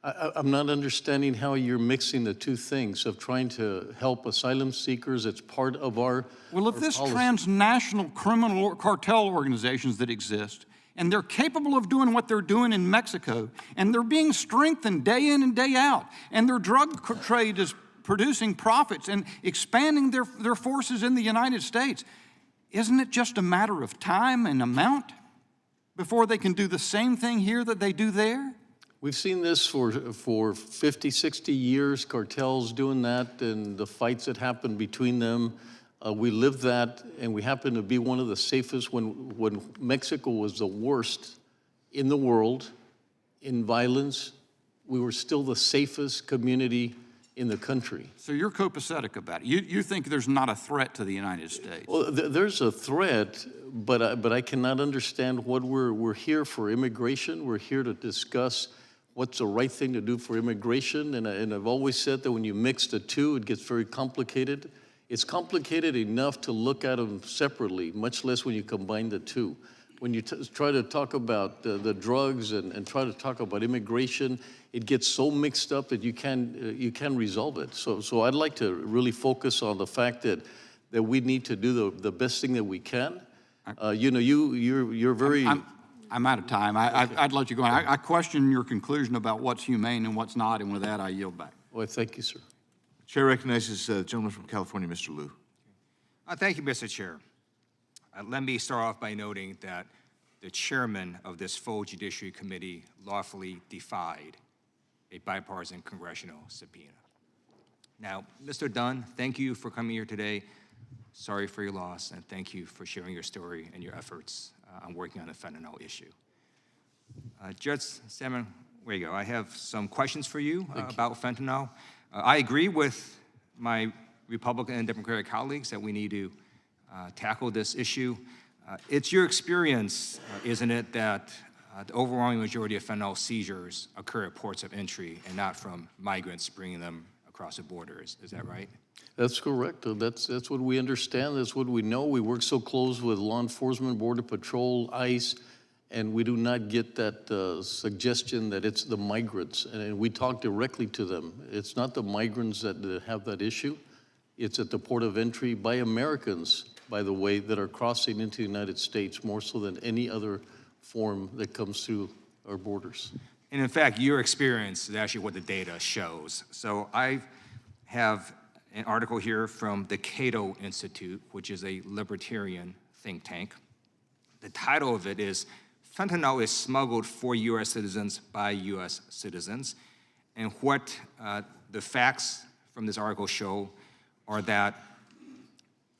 I'm not understanding how you're mixing the two things of trying to help asylum seekers. It's part of our Well, if this transnational criminal cartel organizations that exist, and they're capable of doing what they're doing in Mexico, and they're being strengthened day in and day out, and their drug trade is producing profits and expanding their forces in the United States, isn't it just a matter of time and amount before they can do the same thing here that they do there? We've seen this for 50, 60 years, cartels doing that and the fights that happen between them. We lived that, and we happen to be one of the safest when Mexico was the worst in the world in violence. We were still the safest community in the country. So you're copacetic about it. You think there's not a threat to the United States? Well, there's a threat, but I cannot understand what we're here for. Immigration. We're here to discuss what's the right thing to do for immigration. And I've always said that when you mix the two, it gets very complicated. It's complicated enough to look at them separately, much less when you combine the two. When you try to talk about the drugs and try to talk about immigration, it gets so mixed up that you can't resolve it. So I'd like to really focus on the fact that we need to do the best thing that we can. You're very. I'm out of time. I'd let you go on. I question your conclusion about what's humane and what's not, and with that, I yield back. Well, thank you, sir. Chair recognizes the gentleman from California, Mr. Liu. Thank you, Mr. Chair. Let me start off by noting that the chairman of this full Judiciary Committee lawfully defied a bipartisan congressional subpoena. Now, Mr. Dunn, thank you for coming here today. Sorry for your loss, and thank you for sharing your story and your efforts on working on the fentanyl issue. Judge There you go. I have some questions for you about fentanyl. I agree with my Republican and Democratic colleagues that we need to tackle this issue. It's your experience, isn't it, that the overwhelming majority of fentanyl seizures occur at ports of entry and not from migrants bringing them across the border. Is that right? That's correct. That's what we understand. That's what we know. We work so close with law enforcement, Border Patrol, ICE, and we do not get that suggestion that it's the migrants. And we talk directly to them. It's not the migrants that have that issue. It's at the port of entry by Americans, by the way, that are crossing into the United States more so than any other form that comes through our borders. And in fact, your experience is actually what the data shows. So I have an article here from the Cato Institute, which is a libertarian think tank. The title of it is Fentanyl is Smuggled for U.S. Citizens by U.S. Citizens. And what the facts from this article show are that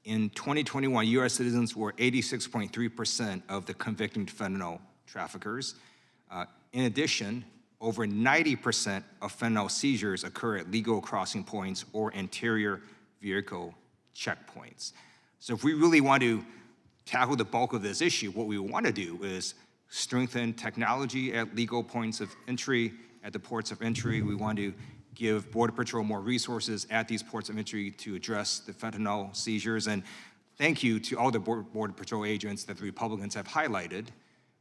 in 2021, U.S. citizens were 86.3% of the convicted fentanyl traffickers. In addition, over 90% of fentanyl seizures occur at legal crossing points or interior vehicle checkpoints. So if we really want to tackle the bulk of this issue, what we want to do is strengthen technology at legal points of entry, at the ports of entry. We want to give Border Patrol more resources at these ports of entry to address the fentanyl seizures. And thank you to all the Border Patrol agents that the Republicans have highlighted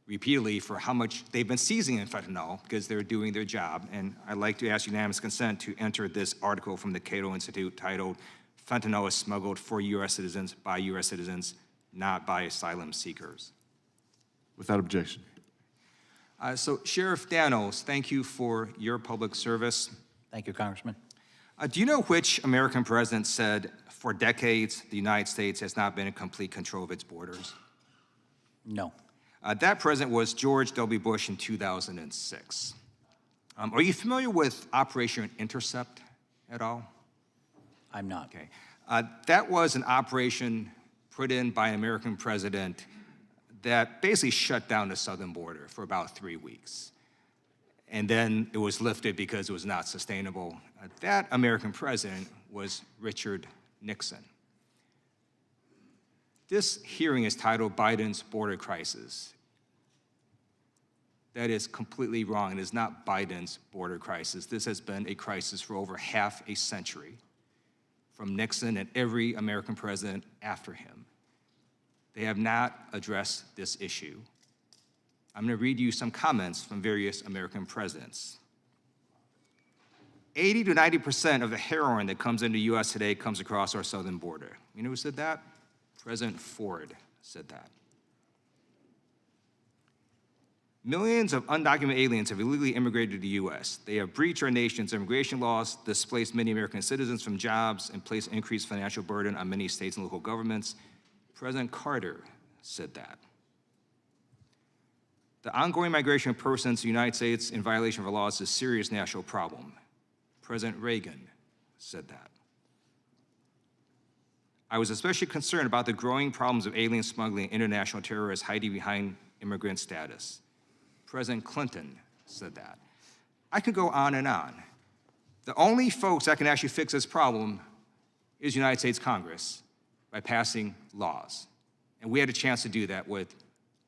repeatedly for how much they've been seizing in fentanyl because they're doing their job. And I'd like to ask unanimous consent to enter this article from the Cato Institute titled, Fentanyl is Smuggled for U.S. Citizens by U.S. Citizens, Not by Asylum Seekers. Without objection. So Sheriff Daniels, thank you for your public service. Thank you, Congressman. Do you know which American president said, for decades, the United States has not been in complete control of its borders? No. That president was George W. Bush in 2006. Are you familiar with Operation Intercept at all? I'm not. Okay. That was an operation put in by an American president that basically shut down the southern border for about 3 weeks. And then it was lifted because it was not sustainable. That American president was Richard Nixon. This hearing is titled Biden's Border Crisis. That is completely wrong. It is not Biden's border crisis. This has been a crisis for over half a century, from Nixon and every American president after him. They have not addressed this issue. I'm going to read you some comments from various American presidents. 80 to 90% of the heroin that comes into the U.S. today comes across our southern border. You know who said that? President Ford said that. Millions of undocumented aliens have illegally immigrated to the U.S. They have breached our nation's immigration laws, displaced many American citizens from jobs, and placed increased financial burden on many states and local governments. President Carter said that. The ongoing migration of persons to the United States in violation of our laws is a serious national problem. President Reagan said that. I was especially concerned about the growing problems of alien smuggling and international terrorists hiding behind immigrant status. President Clinton said that. I could go on and on. The only folks that can actually fix this problem is the United States Congress by passing laws. And we had a chance to do that with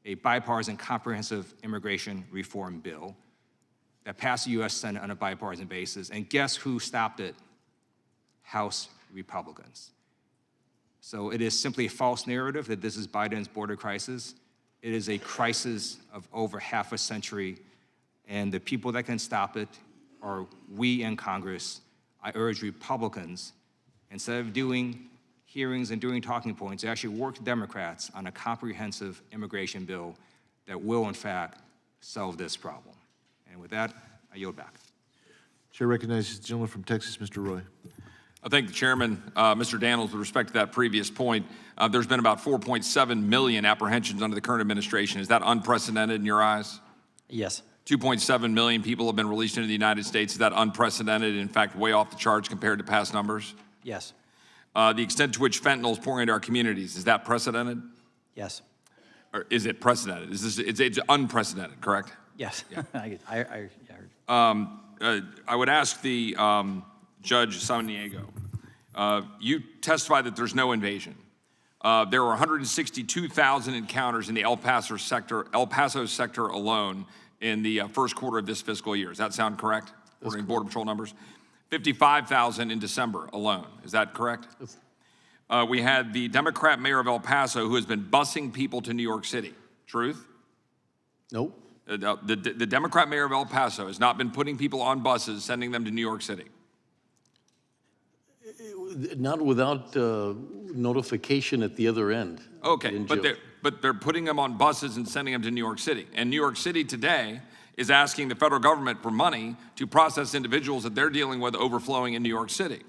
a bipartisan comprehensive immigration reform bill that passed the U.S. Senate on a bipartisan basis. And guess who stopped it? House Republicans. So it is simply a false narrative that this is Biden's border crisis. It is a crisis of over half a century, and the people that can stop it are we in Congress. I urge Republicans, instead of doing hearings and doing talking points, to actually work with Democrats on a comprehensive immigration bill that will, in fact, solve this problem. And with that, I yield back. Chair recognizes the gentleman from Texas, Mr. Roy. I thank the chairman, Mr. Daniels, with respect to that previous point. There's been about 4.7 million apprehensions under the current administration. Is that unprecedented in your eyes? Yes. 2.7 million people have been released into the United States. Is that unprecedented, in fact, way off the charts compared to past numbers? Yes. The extent to which fentanyl is pouring into our communities, is that precedented? Yes. Or is it precedented? It's unprecedented, correct? Yes. Yeah. I heard. I would ask the Judge Samaniego, you testified that there's no invasion. There were 162,000 encounters in the El Paso sector alone in the first quarter of this fiscal year. Does that sound correct? According to Border Patrol numbers. 55,000 in December alone. Is that correct? We had the Democrat mayor of El Paso who has been busing people to New York City. Truth? No. The Democrat mayor of El Paso has not been putting people on buses, sending them to New York City. Not without notification at the other end. Okay, but they're putting them on buses and sending them to New York City. And New York City today is asking the federal government for money to process individuals that they're dealing with overflowing in New York City.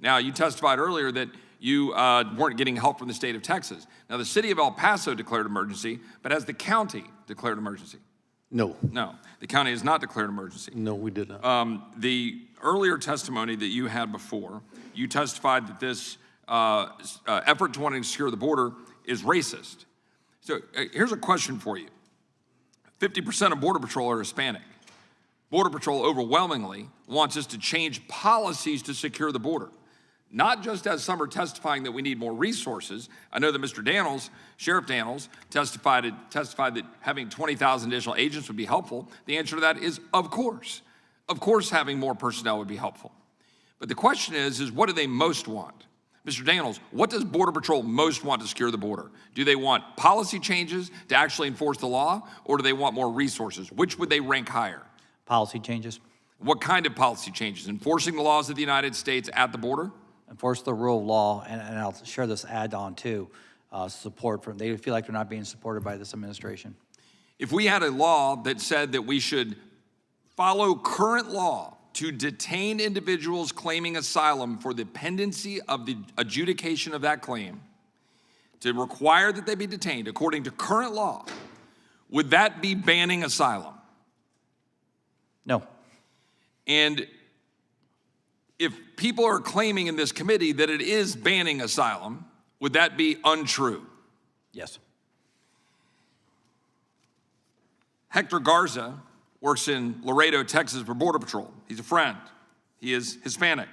Now, you testified earlier that you weren't getting help from the state of Texas. Now, the city of El Paso declared emergency, but has the county declared emergency? No. No, the county has not declared emergency. No, we did not. The earlier testimony that you had before, you testified that this effort to want to secure the border is racist. So here's a question for you. 50% of Border Patrol are Hispanic. Border Patrol overwhelmingly wants us to change policies to secure the border. Not just as some are testifying that we need more resources. I know that Mr. Daniels, Sheriff Daniels, testified that having 20,000 additional agents would be helpful. The answer to that is of course. Of course having more personnel would be helpful. But the question is what do they most want? Mr. Daniels, what does Border Patrol most want to secure the border? Do they want policy changes to actually enforce the law, or do they want more resources? Which would they rank higher? Policy changes. What kind of policy changes? Enforcing the laws of the United States at the border? Enforce the rule of law, and I'll share this add-on too, support from, they feel like they're not being supported by this administration. If we had a law that said that we should follow current law to detain individuals claiming asylum for the pendency of the adjudication of that claim, to require that they be detained according to current law, would that be banning asylum? No. And if people are claiming in this committee that it is banning asylum, would that be untrue? Yes. Hector Garza works in Laredo, Texas for Border Patrol. He's a friend. He is Hispanic.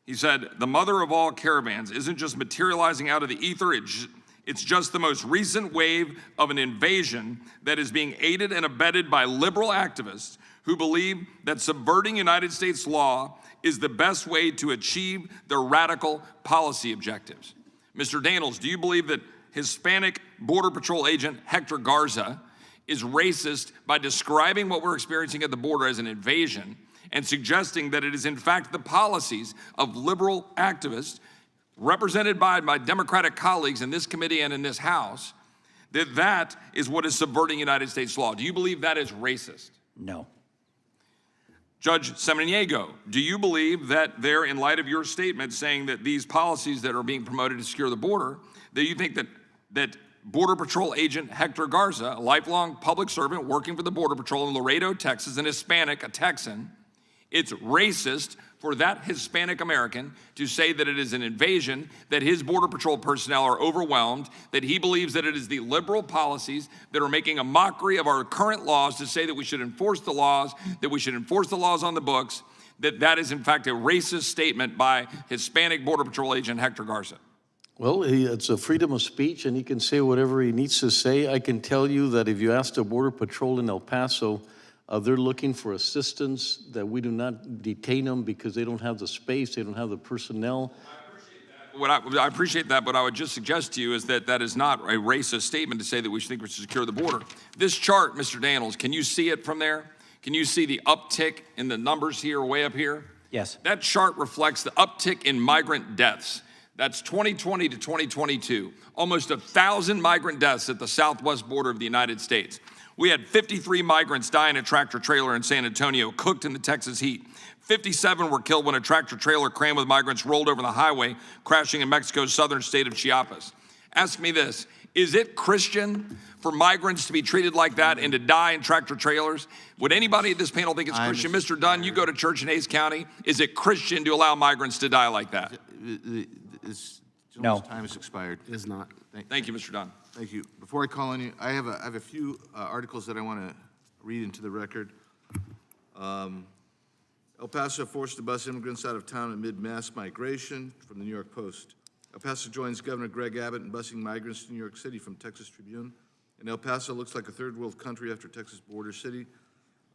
He said, the mother of all caravans isn't just materializing out of the ether, it's just the most recent wave of an invasion that is being aided and abetted by liberal activists who believe that subverting United States law is the best way to achieve their radical policy objectives. Mr. Daniels, do you believe that Hispanic Border Patrol agent Hector Garza is racist by describing what we're experiencing at the border as an invasion and suggesting that it is in fact the policies of liberal activists represented by my Democratic colleagues in this committee and in this House, that is what is subverting United States law? Do you believe that is racist? No. Judge Samaniego, do you believe that there, in light of your statement saying that these policies that are being promoted to secure the border, that you think that Border Patrol agent Hector Garza, a lifelong public servant working for the Border Patrol in Laredo, Texas, an Hispanic, a Texan, it's racist for that Hispanic American to say that it is an invasion, that his Border Patrol personnel are overwhelmed, that he believes that it is the liberal policies that are making a mockery of our current laws to say that we should enforce the laws, that we should enforce the laws on the books, that is in fact a racist statement by Hispanic Border Patrol agent Hector Garza? Well, it's a freedom of speech, and he can say whatever he needs to say. I can tell you that if you ask the Border Patrol in El Paso, they're looking for assistance, that we do not detain them because they don't have the space, they don't have the personnel. I appreciate that, but I would just suggest to you is that that is not a racist statement to say that we should think we should secure the border. This chart, Mr. Daniels, can you see it from there? Can you see the uptick in the numbers here, way up here? Yes. That chart reflects the uptick in migrant deaths. That's 2020 to 2022. Almost 1,000 migrant deaths at the southwest border of the United States. We had 53 migrants die in a tractor trailer in San Antonio, cooked in the Texas heat. 57 were killed when a tractor trailer crammed with migrants rolled over the highway, crashing in Mexico's southern state of Chiapas. Ask me this, is it Christian for migrants to be treated like that and to die in tractor trailers? Would anybody at this panel think it's Christian? Mr. Dunn, you go to church in Hays County. Is it Christian to allow migrants to die like that? No. Time has expired. It is not. Thank you, Mr. Dunn. Thank you. Before I call on you, I have a few articles that I want to read into the record. El Paso forced to bus immigrants out of town amid mass migration, from the New York Post. El Paso joins Governor Greg Abbott in busing migrants to New York City, from Texas Tribune. And El Paso looks like a third world country after Texas border city,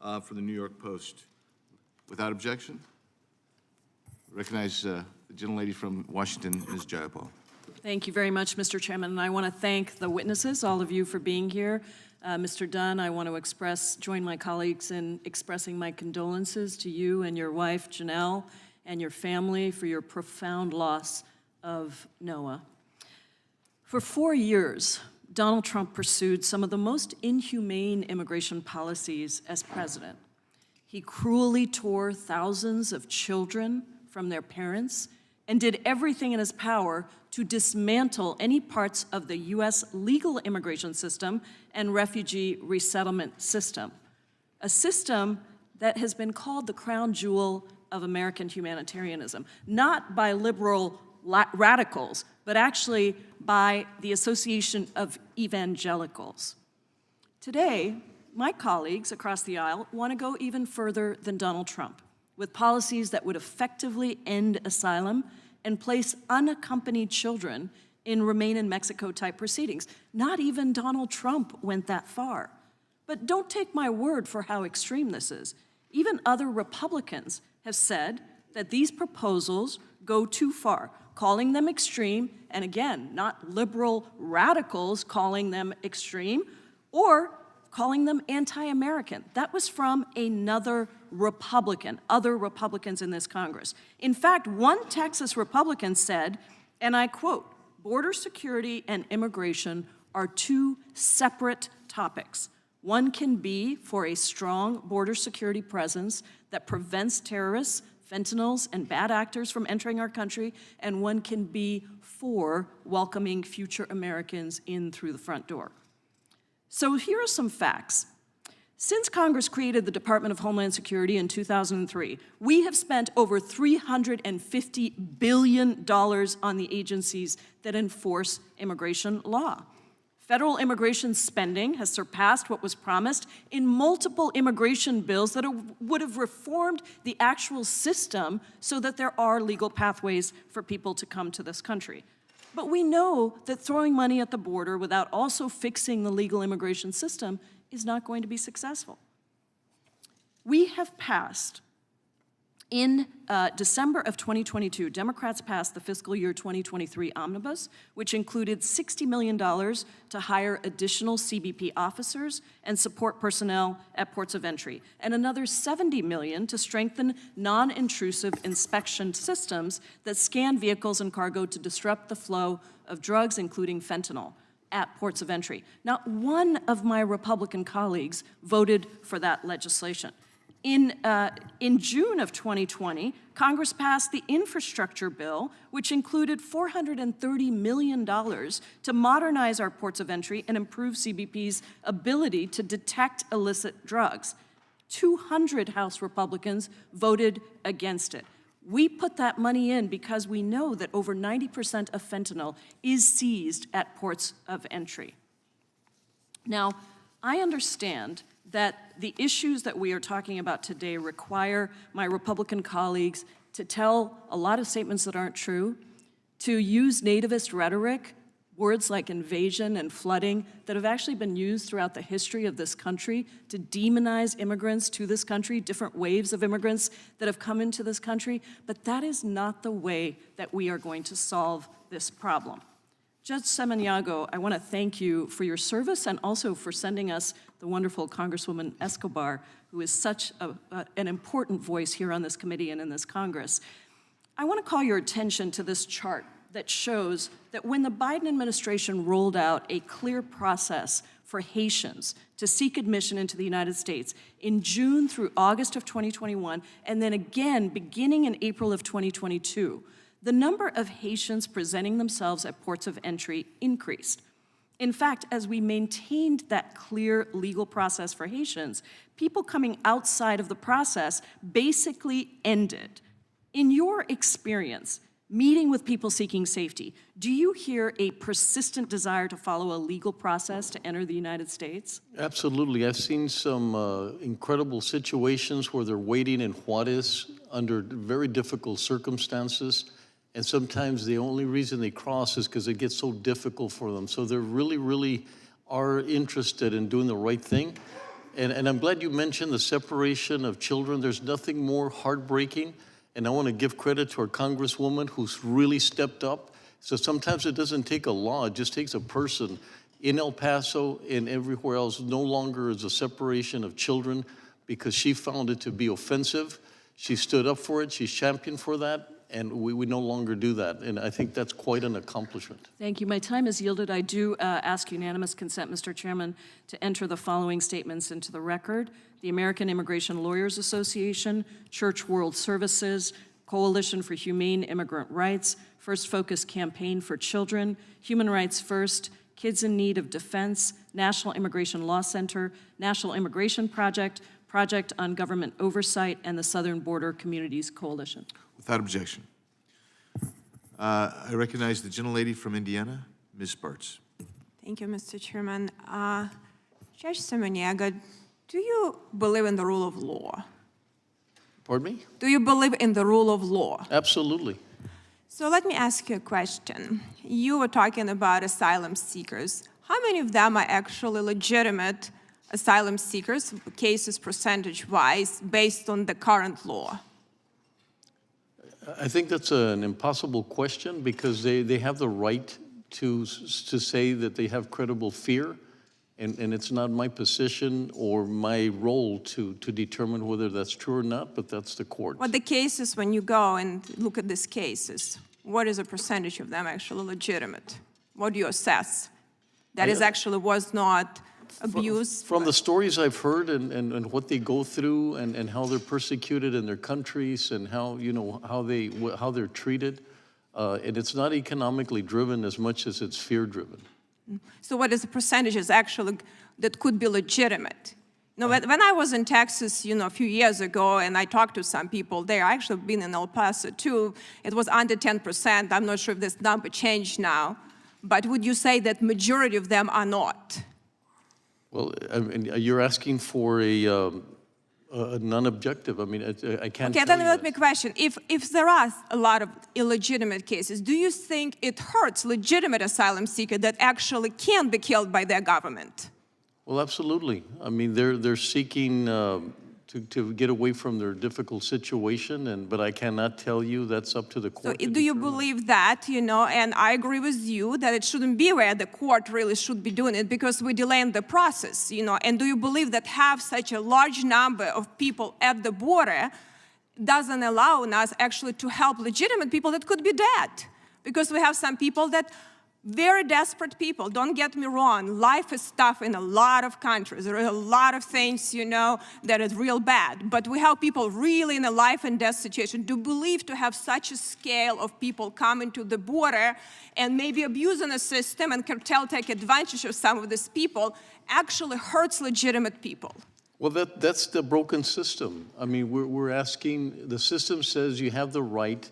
from the New York Post. Without objection, recognize the gentlelady from Washington, Ms. Jayapal. Thank you very much, Mr. Chairman, and I want to thank the witnesses, all of you, for being here. Mr. Dunn, I want to join my colleagues in expressing my condolences to you and your wife, Janelle, and your family for your profound loss of Noah. For 4 years, Donald Trump pursued some of the most inhumane immigration policies as president. He cruelly tore thousands of children from their parents and did everything in his power to dismantle any parts of the U.S. legal immigration system and refugee resettlement system, a system that has been called the crown jewel of American humanitarianism, not by liberal radicals, but actually by the Association of Evangelicals. Today, my colleagues across the aisle want to go even further than Donald Trump, with policies that would effectively end asylum and place unaccompanied children in Remain in Mexico type proceedings. Not even Donald Trump went that far. But don't take my word for how extreme this is. Even other Republicans have said that these proposals go too far, calling them extreme, and again, not liberal radicals calling them extreme, or calling them anti-American. That was from another Republican, other Republicans in this Congress. In fact, one Texas Republican said, and I quote, "Border security and immigration are two separate topics. One can be for a strong border security presence that prevents terrorists, fentanyls, and bad actors from entering our country, and one can be for welcoming future Americans in through the front door." So here are some facts. Since Congress created the Department of Homeland Security in 2003, we have spent over $350 billion on the agencies that enforce immigration law. Federal immigration spending has surpassed what was promised in multiple immigration bills that would have reformed the actual system so that there are legal pathways for people to come to this country. But we know that throwing money at the border without also fixing the legal immigration system is not going to be successful. We have passed, in December of 2022, Democrats passed the fiscal year 2023 omnibus, which included $60 million to hire additional CBP officers and support personnel at ports of entry, and another $70 million to strengthen non-intrusive inspection systems that scan vehicles and cargo to disrupt the flow of drugs, including fentanyl, at ports of entry. Not one of my Republican colleagues voted for that legislation. In June of 2020, Congress passed the infrastructure bill, which included $430 million to modernize our ports of entry and improve CBP's ability to detect illicit drugs. 200 House Republicans voted against it. We put that money in because we know that over 90% of fentanyl is seized at ports of entry. Now, I understand that the issues that we are talking about today require my Republican colleagues to tell a lot of statements that aren't true, to use nativist rhetoric, words like invasion and flooding that have actually been used throughout the history of this country to demonize immigrants to this country, different waves of immigrants that have come into this country, but that is not the way that we are going to solve this problem. Judge Samaniego, I want to thank you for your service and also for sending us the wonderful Congresswoman Escobar, who is such an important voice here on this committee and in this Congress. I want to call your attention to this chart that shows that when the Biden administration rolled out a clear process for Haitians to seek admission into the United States in June through August of 2021, and then again beginning in April of 2022, the number of Haitians presenting themselves at ports of entry increased. In fact, as we maintained that clear legal process for Haitians, people coming outside of the process basically ended. In your experience, meeting with people seeking safety. Do you hear a persistent desire to follow a legal process to enter the United States? Absolutely. I've seen some incredible situations where they're waiting in Juarez under very difficult circumstances, and sometimes the only reason they cross is because it gets so difficult for them. So they're really are interested in doing the right thing. And I'm glad you mentioned the separation of children. There's nothing more heartbreaking. And I want to give credit to our Congresswoman who's really stepped up. So sometimes it doesn't take a law, it just takes a person in El Paso and everywhere else. No longer is a separation of children because she found it to be offensive. She stood up for it, she's championed for that, and we no longer do that. And I think that's quite an accomplishment. Thank you. My time is yielded. I do ask unanimous consent, Mr. Chairman, to enter the following statements into the record. The American Immigration Lawyers Association, Church World Services, Coalition for Humane Immigrant Rights, First Focus Campaign for Children, Human Rights First, Kids in Need of Defense, National Immigration Law Center, National Immigration Project, Project on Government Oversight, and the Southern Border Communities Coalition. Without objection. I recognize the gentlelady from Indiana, Ms. Bartz. Thank you, Mr. Chairman. Judge Samaniego, do you believe in the rule of law? Pardon me? Do you believe in the rule of law? Absolutely. So let me ask you a question. You were talking about asylum seekers. How many of them are actually legitimate asylum seekers, cases percentage-wise, based on the current law? I think that's an impossible question because they have the right to say that they have credible fear, and it's not my position or my role to determine whether that's true or not, but that's the court. What the cases, when you go and look at these cases, what is a percentage of them actually legitimate? What do you assess? That is actually was not abuse? From the stories I've heard and what they go through and how they're persecuted in their countries and how, you know, how they're treated, and it's not economically driven as much as it's fear driven. So what is the percentages actually that could be legitimate? You know, when I was in Texas, you know, a few years ago, and I talked to some people there, I actually been in El Paso too, it was under 10%. I'm not sure if this number changed now, but would you say that majority of them are not? Well, I mean, you're asking for a non-objective. I mean, I can't Okay, tell then you let that. me question. If there are a lot of illegitimate cases, do you think it hurts legitimate asylum seekers that actually can be killed by their government? Well, absolutely. I mean, they're seeking to get away from their difficult situation, but I cannot tell you. That's up to the So court. do you believe that, you know, and I agree with you that it shouldn't be where the court really should be doing it because we're delaying the process, you know, and do you believe that have such a large number of people at the border doesn't allow us actually to help legitimate people that could be dead? Because we have some people that very desperate people, don't get me wrong, life is tough in a lot of countries. There are a lot of things, you know, that is real bad. But we have people really in a life and death situation. Do you believe to have such a scale of people coming to the border and maybe abusing the system and cartel take advantage of some of these people actually hurts legitimate people? Well, that's the broken system. I mean, we're asking, the system says you have the right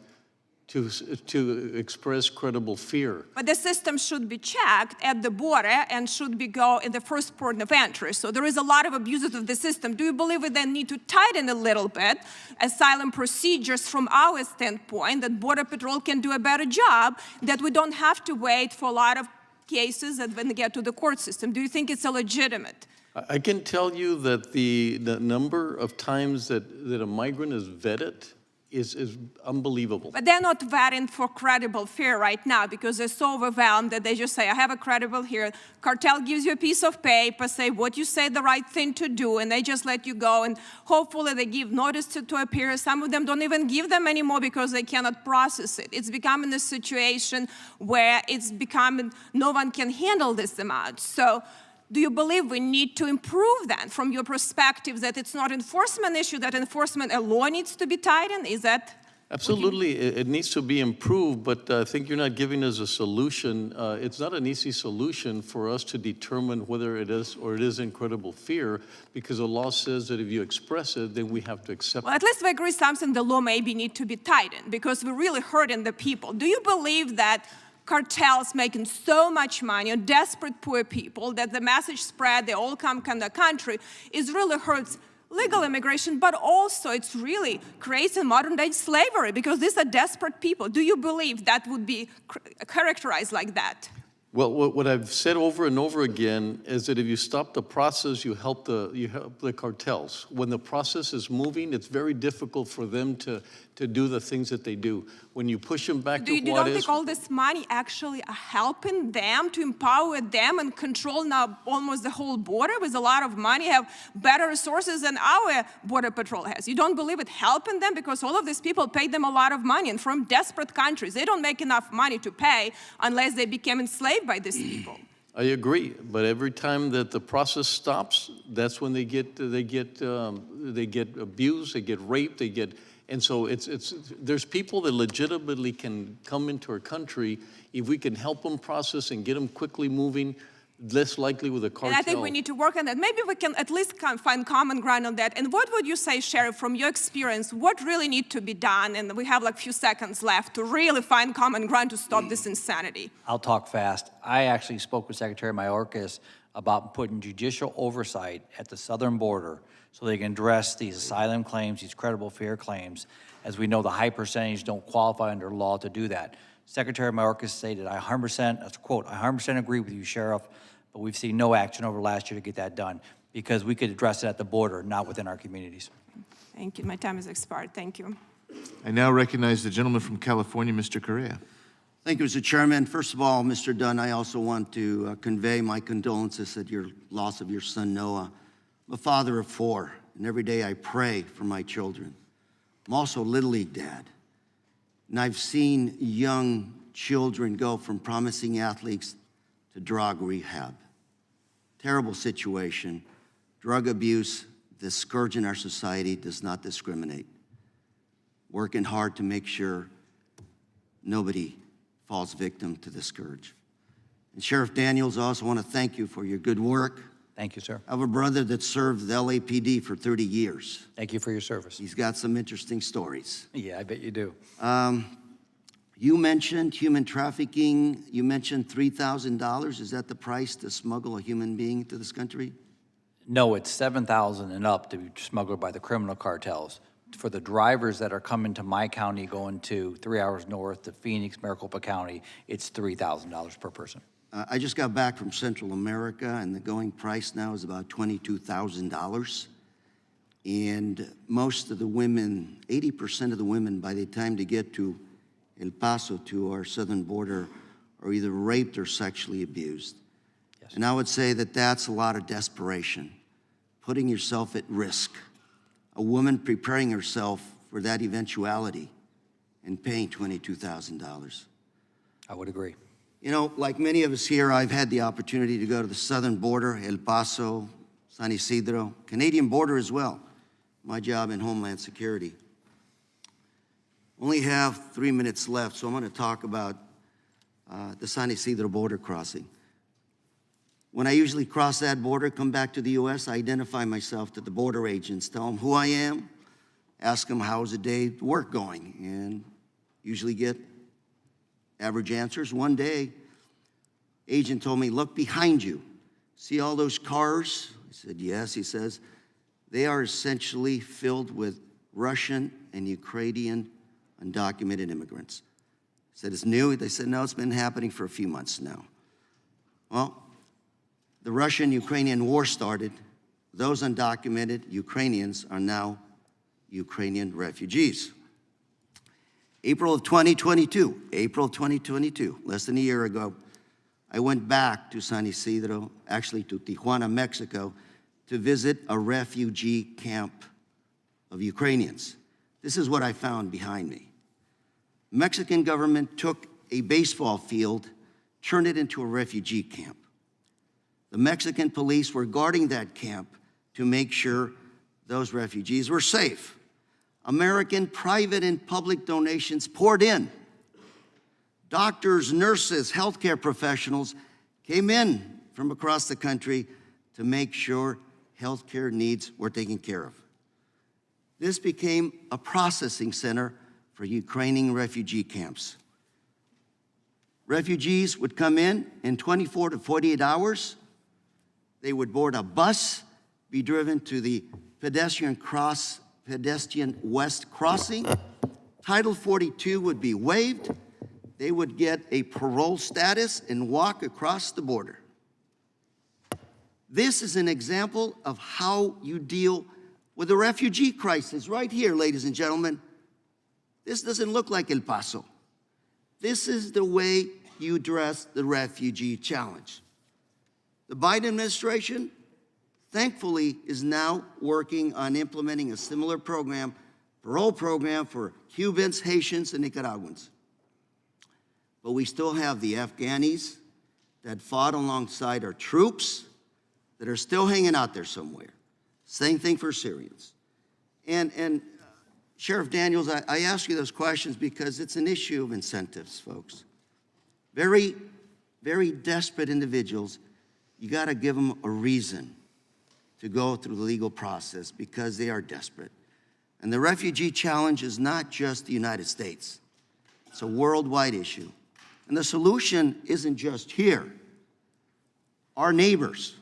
to express credible fear. But the system should be checked at the border and should be go in the first port of entry. So there is a lot of abuses of the system. Do you believe we then need to tighten a little bit asylum procedures from our standpoint, that Border Patrol can do a better job, that we don't have to wait for a lot of cases that when they get to the court system? Do you think it's illegitimate? I can tell you that the number of times that a migrant is vetted is unbelievable. But they're not vetting for credible fear right now because they're so overwhelmed that they just say, I have a credible fear. Cartel gives you a piece of paper, say what you say the right thing to do, and they just let you go. And hopefully they give notice to appear. Some of them don't even give them anymore because they cannot process it. It's becoming a situation where it's becoming, no one can handle this amount. So do you believe we need to improve that from your perspective, that it's not enforcement issue, that enforcement alone needs to be tightened? Is that Absolutely, it needs to be improved, but I think you're not giving us a solution. It's not an easy solution for us to determine whether it is or it isn't credible fear, because the law says that if you express it, then we have to accept Well, it. at least we agree something the law maybe need to be tightened because we're really hurting the people. Do you believe that cartels making so much money on desperate poor people that the message spread, they all come to the country, is really hurts legal immigration, but also it's really creating modern-day slavery because these are desperate people. Do you believe that would be characterized like that? Well, what I've said over and over again is that if you stop the process, you help the cartels. When the process is moving, it's very difficult for them to do the things that they do. When you push them back Do you to what don't is... think all this money actually are helping them to empower them and control now almost the whole border with a lot of money, have better resources than our Border Patrol has? You don't believe it helping them because all of these people pay them a lot of money and from desperate countries. They don't make enough money to pay unless they become enslaved by these people. I agree, but every time that the process stops, that's when they get abused, they get raped, and so there's people that legitimately can come into our country if we can help them process and get them quickly moving, less likely with a cartel. And I think we need to work on that. Maybe we can at least find common ground on that. And what would you say, Sheriff, from your experience, what really needs to be done? And we have like a few seconds left to really find common ground to stop this insanity. I'll talk fast. I actually spoke with Secretary Mayorkas about putting judicial oversight at the southern border so they can address these asylum claims, these credible fear claims. As we know, the high percentage don't qualify under law to do that. Secretary Mayorkas stated, I 100%, that's a quote, I 100% agree with you, Sheriff, but we've seen no action over last year to get that done because we could address it at the border, not within our communities. Thank you. My time has expired. Thank you. I now recognize the gentleman from California, Mr. Correa. Thank you, Mr. Chairman. First of all, Mr. Dunn, I also want to convey my condolences at your loss of your son, Noah. I'm a father of 4, and every day I pray for my children. I'm also a Little League dad, and I've seen young children go from promising athletes to drug rehab. Terrible situation. Drug abuse, the scourge in our society, does not discriminate. Working hard to make sure nobody falls victim to the scourge. And Sheriff Daniels, I also want to thank you for your good work. Thank you, sir. I have a brother that served the LAPD for 30 years. Thank you for your service. He's got some interesting stories. Yeah, I bet you do. You mentioned human trafficking. You mentioned $3,000. Is that the price to smuggle a human being to this country? No, it's $7,000 and up to be smuggled by the criminal cartels. For the drivers that are coming to my county, going to 3 hours north to Phoenix, Maricopa County, it's $3,000 per person. I just got back from Central America, and the going price now is about $22,000. And most of the women, 80% of the women, by the time they get to El Paso, to our southern border, are either raped or sexually abused. Yes. And I would say that that's a lot of desperation, putting yourself at risk. A woman preparing herself for that eventuality and paying $22,000. I would agree. You know, like many of us here, I've had the opportunity to go to the southern border, El Paso, San Isidro, Canadian border as well. My job in Homeland Security. Only have 3 minutes left, so I'm going to talk about the San Isidro border crossing. When I usually cross that border, come back to the U.S., I identify myself to the border agents, tell them who I am, ask them how's the day at work going, and usually get average answers. One day, agent told me, look behind you. See all those cars? I said, yes. He says, they are essentially filled with Russian and Ukrainian undocumented immigrants. I said, it's new? They said, no, it's been happening for a few months now. Well, the Russian-Ukrainian war started. Those undocumented Ukrainians are now Ukrainian refugees. April of 2022, less than a year ago, I went back to San Isidro, actually to Tijuana, Mexico, to visit a refugee camp of Ukrainians. This is what I found behind me. The Mexican government took a baseball field, turned it into a refugee camp. The Mexican police were guarding that camp to make sure those refugees were safe. American private and public donations poured in. Doctors, nurses, healthcare professionals came in from across the country to make sure healthcare needs were taken care of. This became a processing center for Ukrainian refugee camps. Refugees would come in 24 to 48 hours. They would board a bus, be driven to the pedestrian West Crossing. Title 42 would be waived. They would get a parole status and walk across the border. This is an example of how you deal with the refugee crisis right here, ladies and gentlemen. This doesn't look like El Paso. This is the way you address the refugee challenge. The Biden administration, thankfully, is now working on implementing a similar program, parole program for Cubans, Haitians, and Nicaraguans. But we still have the Afghanis that fought alongside our troops that are still hanging out there somewhere. Same thing for Syrians. And Sheriff Daniels, I ask you those questions because it's an issue of incentives, folks. Very, very desperate individuals, you got to give them a reason to go through the legal process because they are desperate. And the refugee challenge is not just the United States. It's a worldwide issue. And the solution isn't just here. Our neighbors,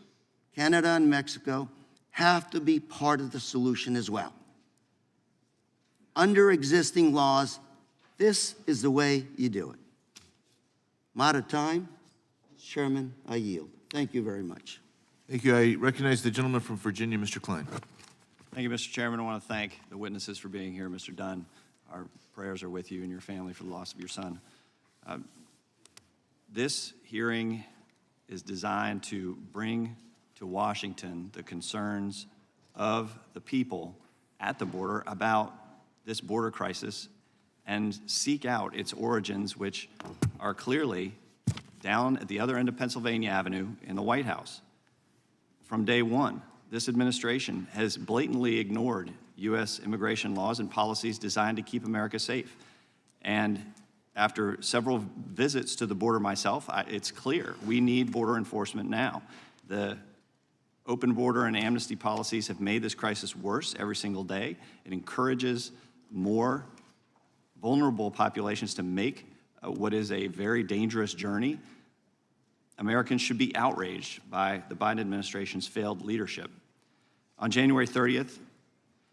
Canada and Mexico, have to be part of the solution as well. Under existing laws, this is the way you do it. I'm out of time. Chairman, I yield. Thank you very much. Thank you. I recognize the gentleman from Virginia, Mr. Klein. Thank you, Mr. Chairman. I want to thank the witnesses for being here. Mr. Dunn, our prayers are with you and your family for the loss of your son. This hearing is designed to bring to Washington the concerns of the people at the border about this border crisis and seek out its origins, which are clearly down at the other end of Pennsylvania Avenue in the White House. From day one, this administration has blatantly ignored U.S. immigration laws and policies designed to keep America safe. And after several visits to the border myself, it's clear we need border enforcement now. The open border and amnesty policies have made this crisis worse every single day. It encourages more vulnerable populations to make what is a very dangerous journey. Americans should be outraged by the Biden administration's failed leadership. On January 30th,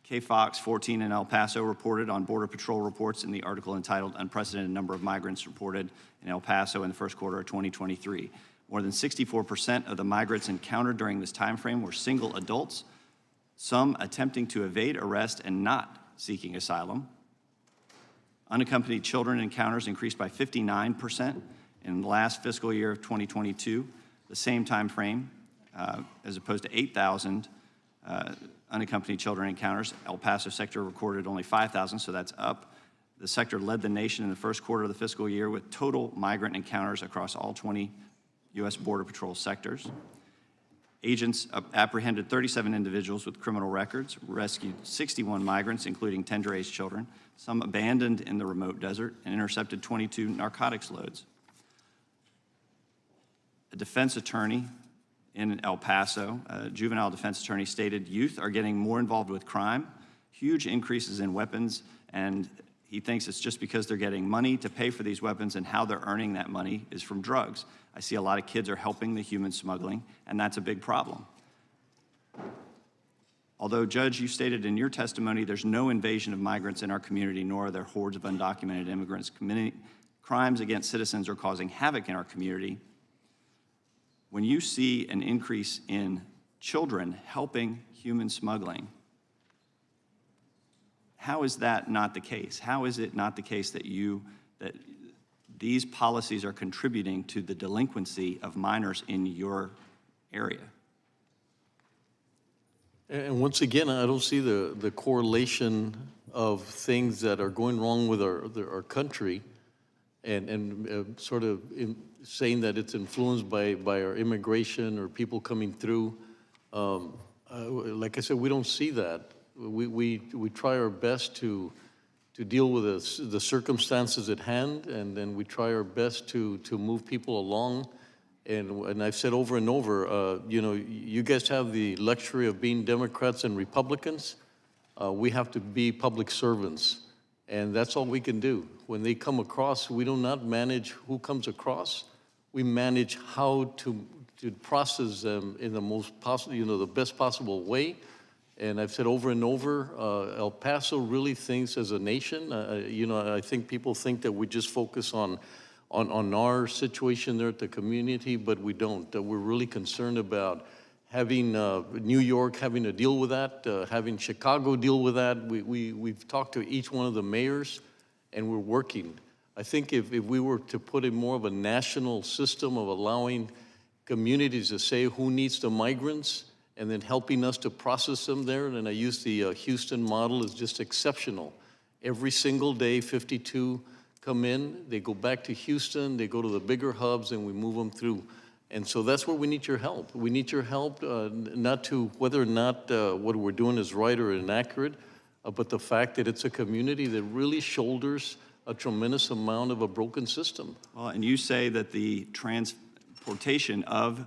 KFOX 14 in El Paso reported on Border Patrol reports in the article entitled Unprecedented Number of Migrants Reported in El Paso in the First Quarter of 2023. More than 64% of the migrants encountered during this time frame were single adults, some attempting to evade arrest and not seeking asylum. Unaccompanied children encounters increased by 59% in the last fiscal year of 2022, the same time frame, as opposed to 8,000 unaccompanied children encounters. El Paso sector recorded only 5,000, so that's up. The sector led the nation in the first quarter of the fiscal year with total migrant encounters across all 20 U.S. Border Patrol sectors. Agents apprehended 37 individuals with criminal records, rescued 61 migrants, including tender-age children, some abandoned in the remote desert, and intercepted 22 narcotics loads. A defense attorney in El Paso, a juvenile defense attorney, stated youth are getting more involved with crime, huge increases in weapons, and he thinks it's just because they're getting money to pay for these weapons, and how they're earning that money is from drugs. I see a lot of kids are helping the human smuggling, and that's a big problem. Although, Judge, you stated in your testimony there's no invasion of migrants in our community, nor are there hordes of undocumented immigrants. Crimes against citizens are causing havoc in our community. When you see an increase in children helping human smuggling, how is that not the case? How is it not the case that these policies are contributing to the delinquency of minors in your area? And once again, I don't see the correlation of things that are going wrong with our country and sort of saying that it's influenced by our immigration or people coming through. Like I said, we don't see that. We try our best to deal with the circumstances at hand, and then we try our best to move people along. And I've said over and over, you know, you guys have the luxury of being Democrats and Republicans. We have to be public servants, and that's all we can do. When they come across, we do not manage who comes across. We manage how to process them in the most possible, you know, the best possible way. And I've said over and over, El Paso really thinks as a nation. You know, I think people think that we just focus on our situation there at the community, but we don't. We're really concerned about having New York having to deal with that, having Chicago deal with that. We've talked to each one of the mayors, and we're working. I think if we were to put in more of a national system of allowing communities to say who needs the migrants, and then helping us to process them there, and I use the Houston model, is just exceptional. Every single day, 52 come in, they go back to Houston, they go to the bigger hubs, and we move them through. And so that's where we need your help. We need your help, not to whether or not what we're doing is right or inaccurate, but the fact that it's a community that really shoulders a tremendous amount of a broken system. Well, and you say that the transportation of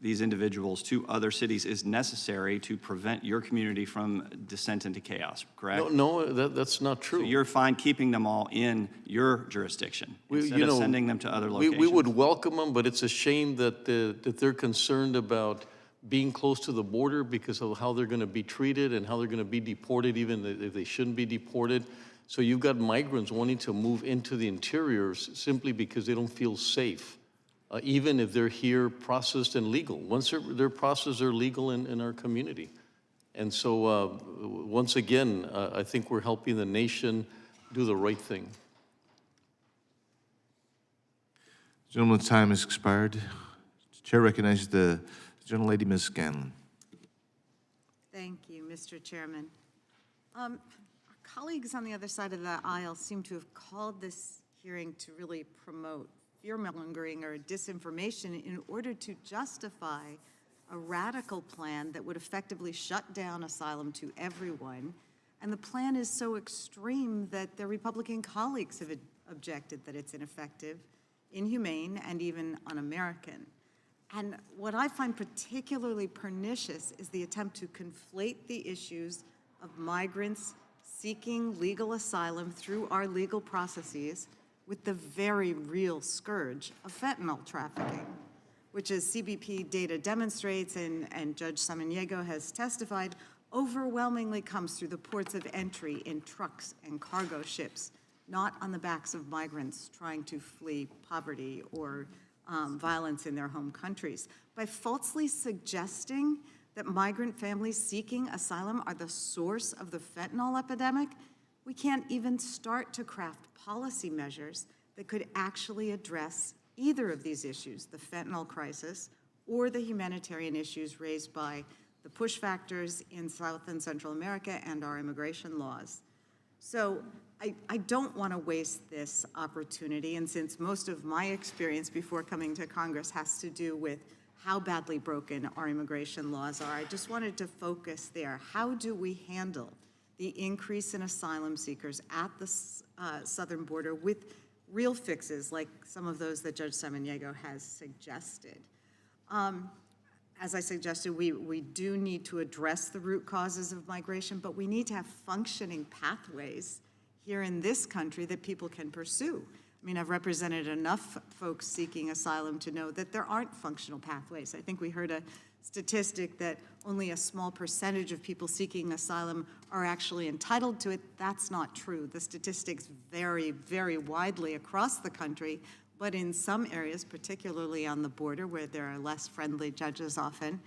these individuals to other cities is necessary to prevent your community from descent into chaos, correct? No, that's not true. So you're fine keeping them all in your jurisdiction instead of sending them to other locations? We would welcome them, but it's a shame that they're concerned about being close to the border because of how they're going to be treated and how they're going to be deported, even if they shouldn't be deported. So you've got migrants wanting to move into the interiors simply because they don't feel safe. Even if they're here processed and legal. Once they're processed, they're legal in our community. And so, once again, I think we're helping the nation do the right thing. Gentleman's time has expired. The chair recognizes the gentlelady, Ms. Scanlon. Thank you, Mr. Chairman. Our colleagues on the other side of the aisle seem to have called this hearing to really promote fear-mongering or disinformation in order to justify a radical plan that would effectively shut down asylum to everyone. And the plan is so extreme that their Republican colleagues have objected that it's ineffective, inhumane, and even un-American. And what I find particularly pernicious is the attempt to conflate the issues of migrants seeking legal asylum through our legal processes with the very real scourge of fentanyl trafficking, which, as CBP data demonstrates and Judge Samaniego has testified, overwhelmingly comes through the ports of entry in trucks and cargo ships, not on the backs of migrants trying to flee poverty or violence in their home countries. By falsely suggesting that migrant families seeking asylum are the source of the fentanyl epidemic, we can't even start to craft policy measures that could actually address either of these issues, the fentanyl crisis or the humanitarian issues raised by the push factors in South and Central America and our immigration laws. So I don't want to waste this opportunity, and since most of my experience before coming to Congress has to do with how badly broken our immigration laws are, I just wanted to focus there. How do we handle the increase in asylum seekers at the southern border with real fixes like some of those that Judge Samaniego has suggested? As I suggested, we do need to address the root causes of migration, but we need to have functioning pathways here in this country that people can pursue. I mean, I've represented enough folks seeking asylum to know that there aren't functional pathways. I think we heard a statistic that only a small percentage of people seeking asylum are actually entitled to it. That's not true. The statistics vary very widely across the country, but in some areas, particularly on the border where there are less friendly judges often,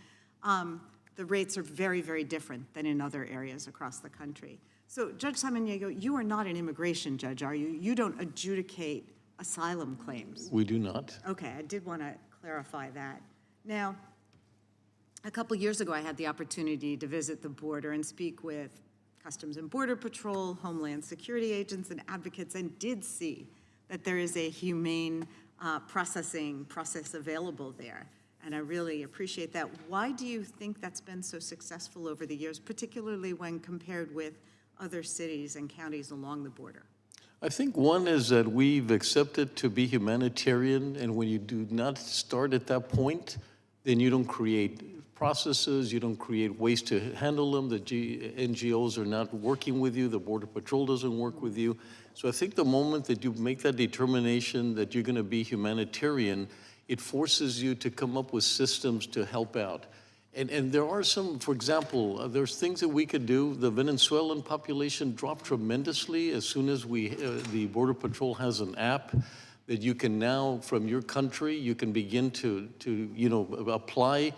the rates are very, very different than in other areas across the country. So, Judge Samaniego, you are not an immigration judge, are you? You don't adjudicate asylum claims. We do not. Okay, I did want to clarify that. Now, a couple years ago, I had the opportunity to visit the border and speak with Customs and Border Patrol, Homeland Security agents, and advocates, and did see that there is a humane process available there. and I really appreciate that. Why do you think that's been so successful over the years, particularly when compared with other cities and counties along the border? I think one is that we've accepted to be humanitarian, and when you do not start at that point, then you don't create processes, you don't create ways to handle them, the NGOs are not working with you, the Border Patrol doesn't work with you. So I think the moment that you make that determination that you're gonna be humanitarian, it forces you to come up with systems to help out. And there are some, for example, there's things that we could do. The Venezuelan population dropped tremendously as soon as the Border Patrol has an app that you can now, from your country, you can begin to apply.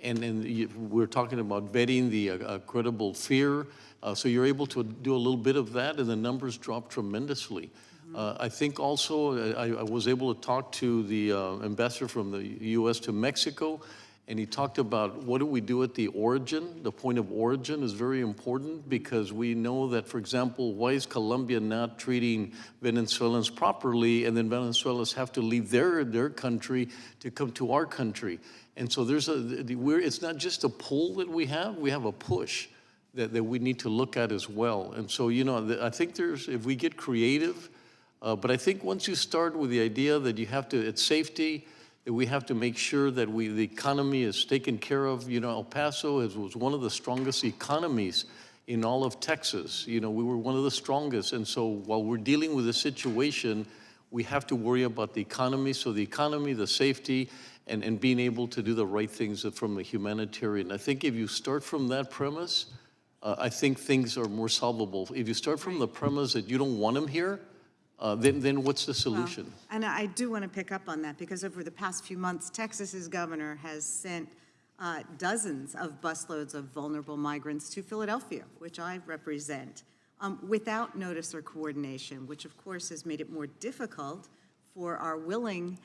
And we're talking about vetting the credible fear. So you're able to do a little bit of that, and the numbers drop tremendously. I think also I was able to talk to the ambassador from the U.S. to Mexico, and he talked about what do we do at the origin. The point of origin is very important because we know that, for example, why is Colombia not treating Venezuelans properly, and then Venezuelans have to leave their country to come to our country? And so it's not just a pull that we have a push that we need to look at as well. And so, I think if we get creative, but I think once you start with the idea that you have to, it's safety, that we have to make sure that the economy is taken care of. El Paso was one of the strongest economies in all of Texas. We were one of the strongest. And so while we're dealing with the situation, we have to worry about the economy. So the economy, the safety, and being able to do the right things from the humanitarian. I think if you start from that premise, I think things are more solvable. If you start from the premise that you don't want them here, then what's the solution? Well, and I do want to pick up on that because over the past few months, Texas's governor has sent dozens of busloads of vulnerable migrants to Philadelphia, which I represent, without notice or coordination, which of course has made it more difficult for our willing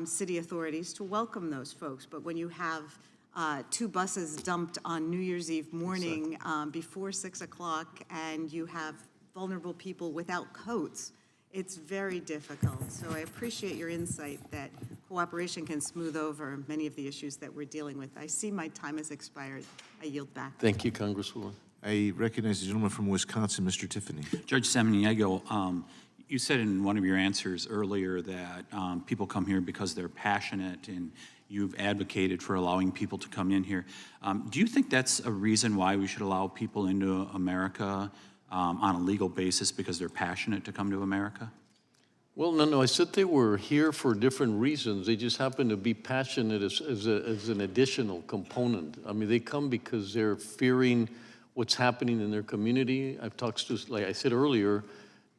city authorities to welcome those folks. But when you have 2 buses dumped on New Year's Eve morning before 6 o'clock and you have vulnerable people without coats, it's very difficult. So I appreciate your insight that cooperation can smooth over many of the issues that we're dealing with. I see my time has expired. I yield back. Thank you, Congresswoman. I recognize the gentleman from Wisconsin, Mr. Tiffany. Judge Samaniego, you said in one of your answers earlier that people come here because they're passionate, and you've advocated for allowing people to come in here. Do you think that's a reason why we should allow people into America on a legal basis because they're passionate to come to America? Well, no, I said they were here for different reasons. They just happen to be passionate as an additional component. I mean, they come because they're fearing what's happening in their community. I've talked to, like I said earlier,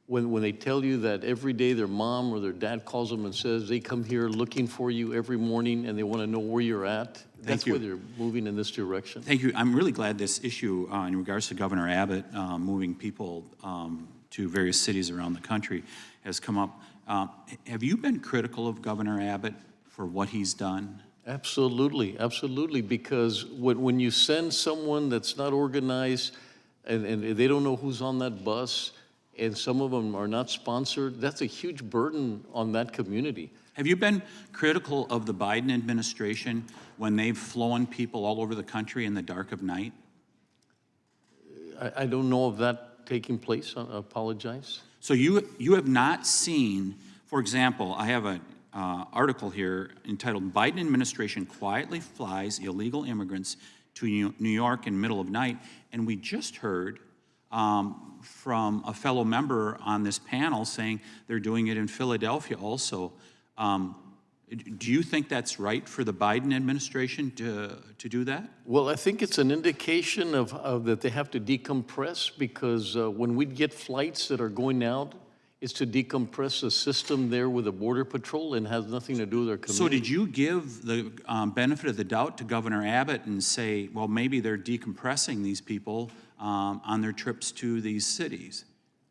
when they tell you that every day their mom or their dad calls them and says they come here looking for you every morning and they want to know where you're at, that's why they're moving in this direction. Thank you. I'm really glad this issue in regards to Governor Abbott moving people to various cities around the country has come up. Have you been critical of Governor Abbott for what he's done? Absolutely, absolutely, because when you send someone that's not organized and they don't know who's on that bus, and some of them are not sponsored, that's a huge burden on that community. Have you been critical of the Biden administration when they've flown people all over the country in the dark of night? I don't know of that taking place. I apologize. So you have not seen, for example, I have an article here entitled "Biden Administration Quietly Flies Illegal Immigrants to New York in Middle of Night," and we just heard from a fellow member on this panel saying they're doing it in Philadelphia also. Do you think that's right for the Biden administration to do that? Well, I think it's an indication of that they have to decompress, because when we get flights that are going out, it's to decompress the system there with the Border Patrol and has nothing to do with our community. So did you give the benefit of the doubt to Governor Abbott and say, well, maybe they're decompressing these people on their trips to these cities?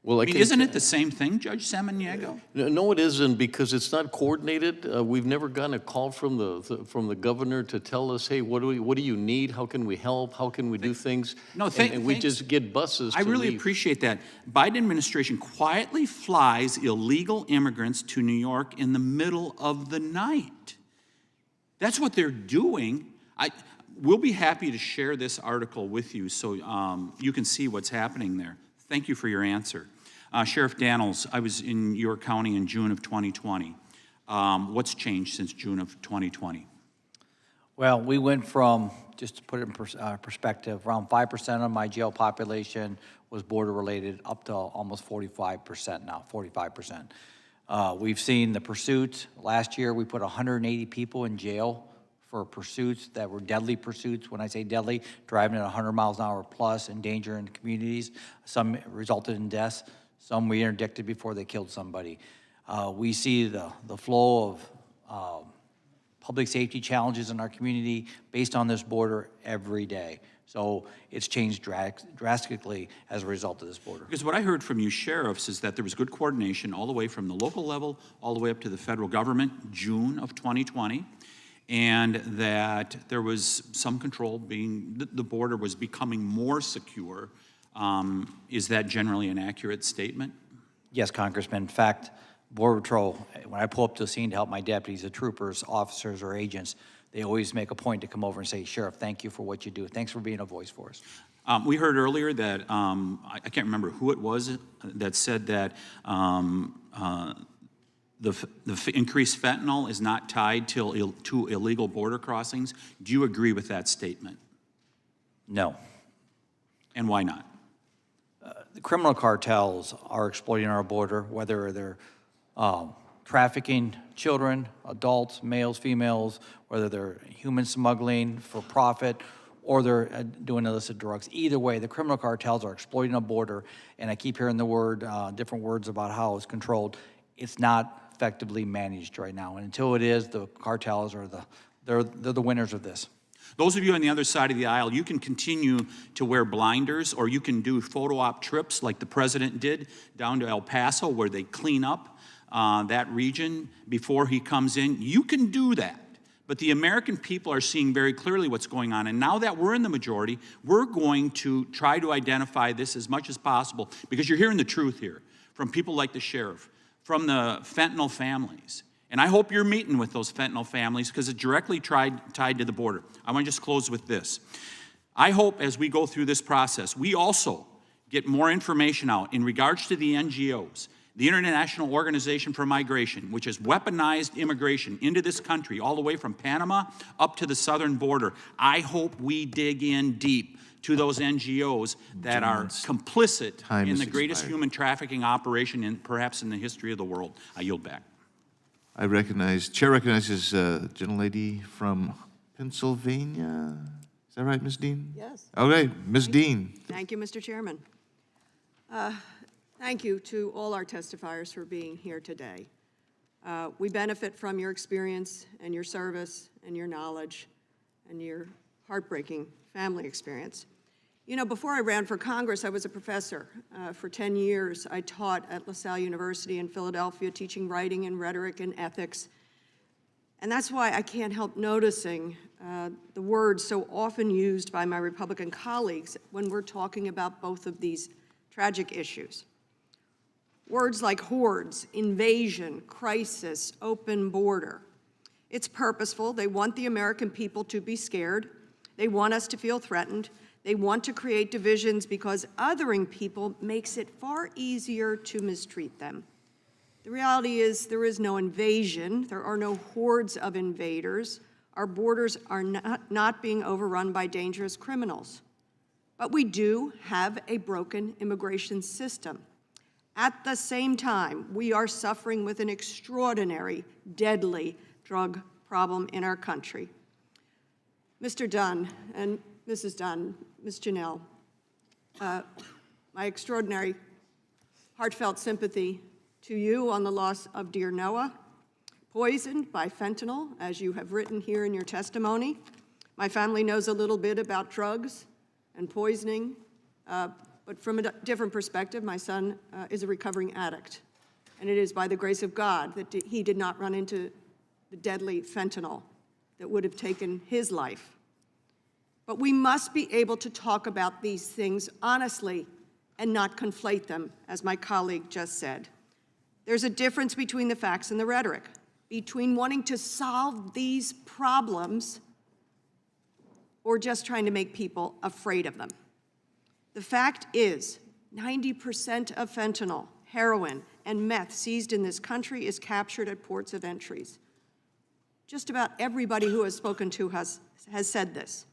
Well, isn't it the same thing, Judge Samaniego? No, it isn't, because it's not coordinated. We've never gotten a call from the governor to tell us, hey, what do you need? How can we help? How can we do things? No, and we just get buses I to really leave. appreciate that. Biden administration quietly flies illegal immigrants to New York in the middle of the night. That's what they're doing. We'll be happy to share this article with you so you can see what's happening there. Thank you for your answer. Sheriff Daniels, I was in your county in June of 2020. What's changed since June of 2020? Well, we went from, just to put it in perspective, around 5% of my jail population was border-related, up to almost 45% now, 45%. We've seen the pursuits. Last year, we put 180 people in jail for pursuits that were deadly pursuits. When I say deadly, driving at 100 miles an hour plus, endangering communities. Some resulted in deaths. Some we interdicted before they killed somebody. We see the flow of public safety challenges in our community based on this border every day. So it's changed drastically as a result of this border. Because what I heard from you sheriffs is that there was good coordination all the way from the local level, all the way up to the federal government, June of 2020, and that there was some control the border was becoming more secure. Is that generally an accurate statement? Yes, Congressman. In fact, Border Patrol, when I pull up to the scene to help my deputies, the troopers, officers, or agents, they always make a point to come over and say, Sheriff, thank you for what you do. Thanks for being a voice for us. We heard earlier that, I can't remember who it was that said that the increased fentanyl is not tied to illegal border crossings. Do you agree with that statement? No. And why not? The criminal cartels are exploiting our border, whether they're trafficking children, adults, males, females, whether they're human smuggling for profit, or they're doing illicit drugs. Either way, the criminal cartels are exploiting a border, and I keep hearing the word, different words about how it's controlled. It's not effectively managed right now, and until it is, the cartels are they're the winners of this. Those of you on the other side of the aisle, you can continue to wear blinders, or you can do photo op trips like the president did down to El Paso, where they clean up that region before he comes in. You can do that. But the American people are seeing very clearly what's going on. And now that we're in the majority, we're going to try to identify this as much as possible, because you're hearing the truth here from people like the sheriff, from the fentanyl families. And I hope you're meeting with those fentanyl families, because it's directly tied to the border. I want to just close with this. I hope as we go through this process, we also get more information out in regards to the NGOs, the International Organization for Migration, which has weaponized immigration into this country all the way from Panama up to the southern border. I hope we dig in deep to those NGOs that are complicit in the greatest human trafficking operation perhaps in the history of the world. I yield back. Chair recognizes gentlelady from Pennsylvania. Is that right, Ms. Dean? Yes. Okay, Ms. Dean. Thank you, Mr. Chairman. Thank you to all our testifiers for being here today. We benefit from your experience and your service and your knowledge and your heartbreaking family experience. You know, before I ran for Congress, I was a professor. For 10 years, I taught at LaSalle University in Philadelphia, teaching writing and rhetoric and ethics. And that's why I can't help noticing the words so often used by my Republican colleagues when we're talking about both of these tragic issues. Words like hordes, invasion, crisis, open border. It's purposeful. They want the American people to be scared. They want us to feel threatened. They want to create divisions because othering people makes it far easier to mistreat them. The reality is there is no invasion. There are no hordes of invaders. Our borders are not being overrun by dangerous criminals. But we do have a broken immigration system. At the same time, we are suffering with an extraordinary, deadly drug problem in our country. Mr. Dunn and Mrs. Dunn, Ms. Janelle, my extraordinary heartfelt sympathy to you on the loss of dear Noah, poisoned by fentanyl, as you have written here in your testimony. My family knows a little bit about drugs and poisoning, but from a different perspective, my son is a recovering addict. And it is by the grace of God that he did not run into the deadly fentanyl that would have taken his life. But we must be able to talk about these things honestly and not conflate them, as my colleague just said. There's a difference between the facts and the rhetoric. between wanting to solve these problems or just trying to make people afraid of them. The fact is, 90% of fentanyl, heroin, and meth seized in this country is captured at ports of entries. Just about everybody who has spoken to has said this.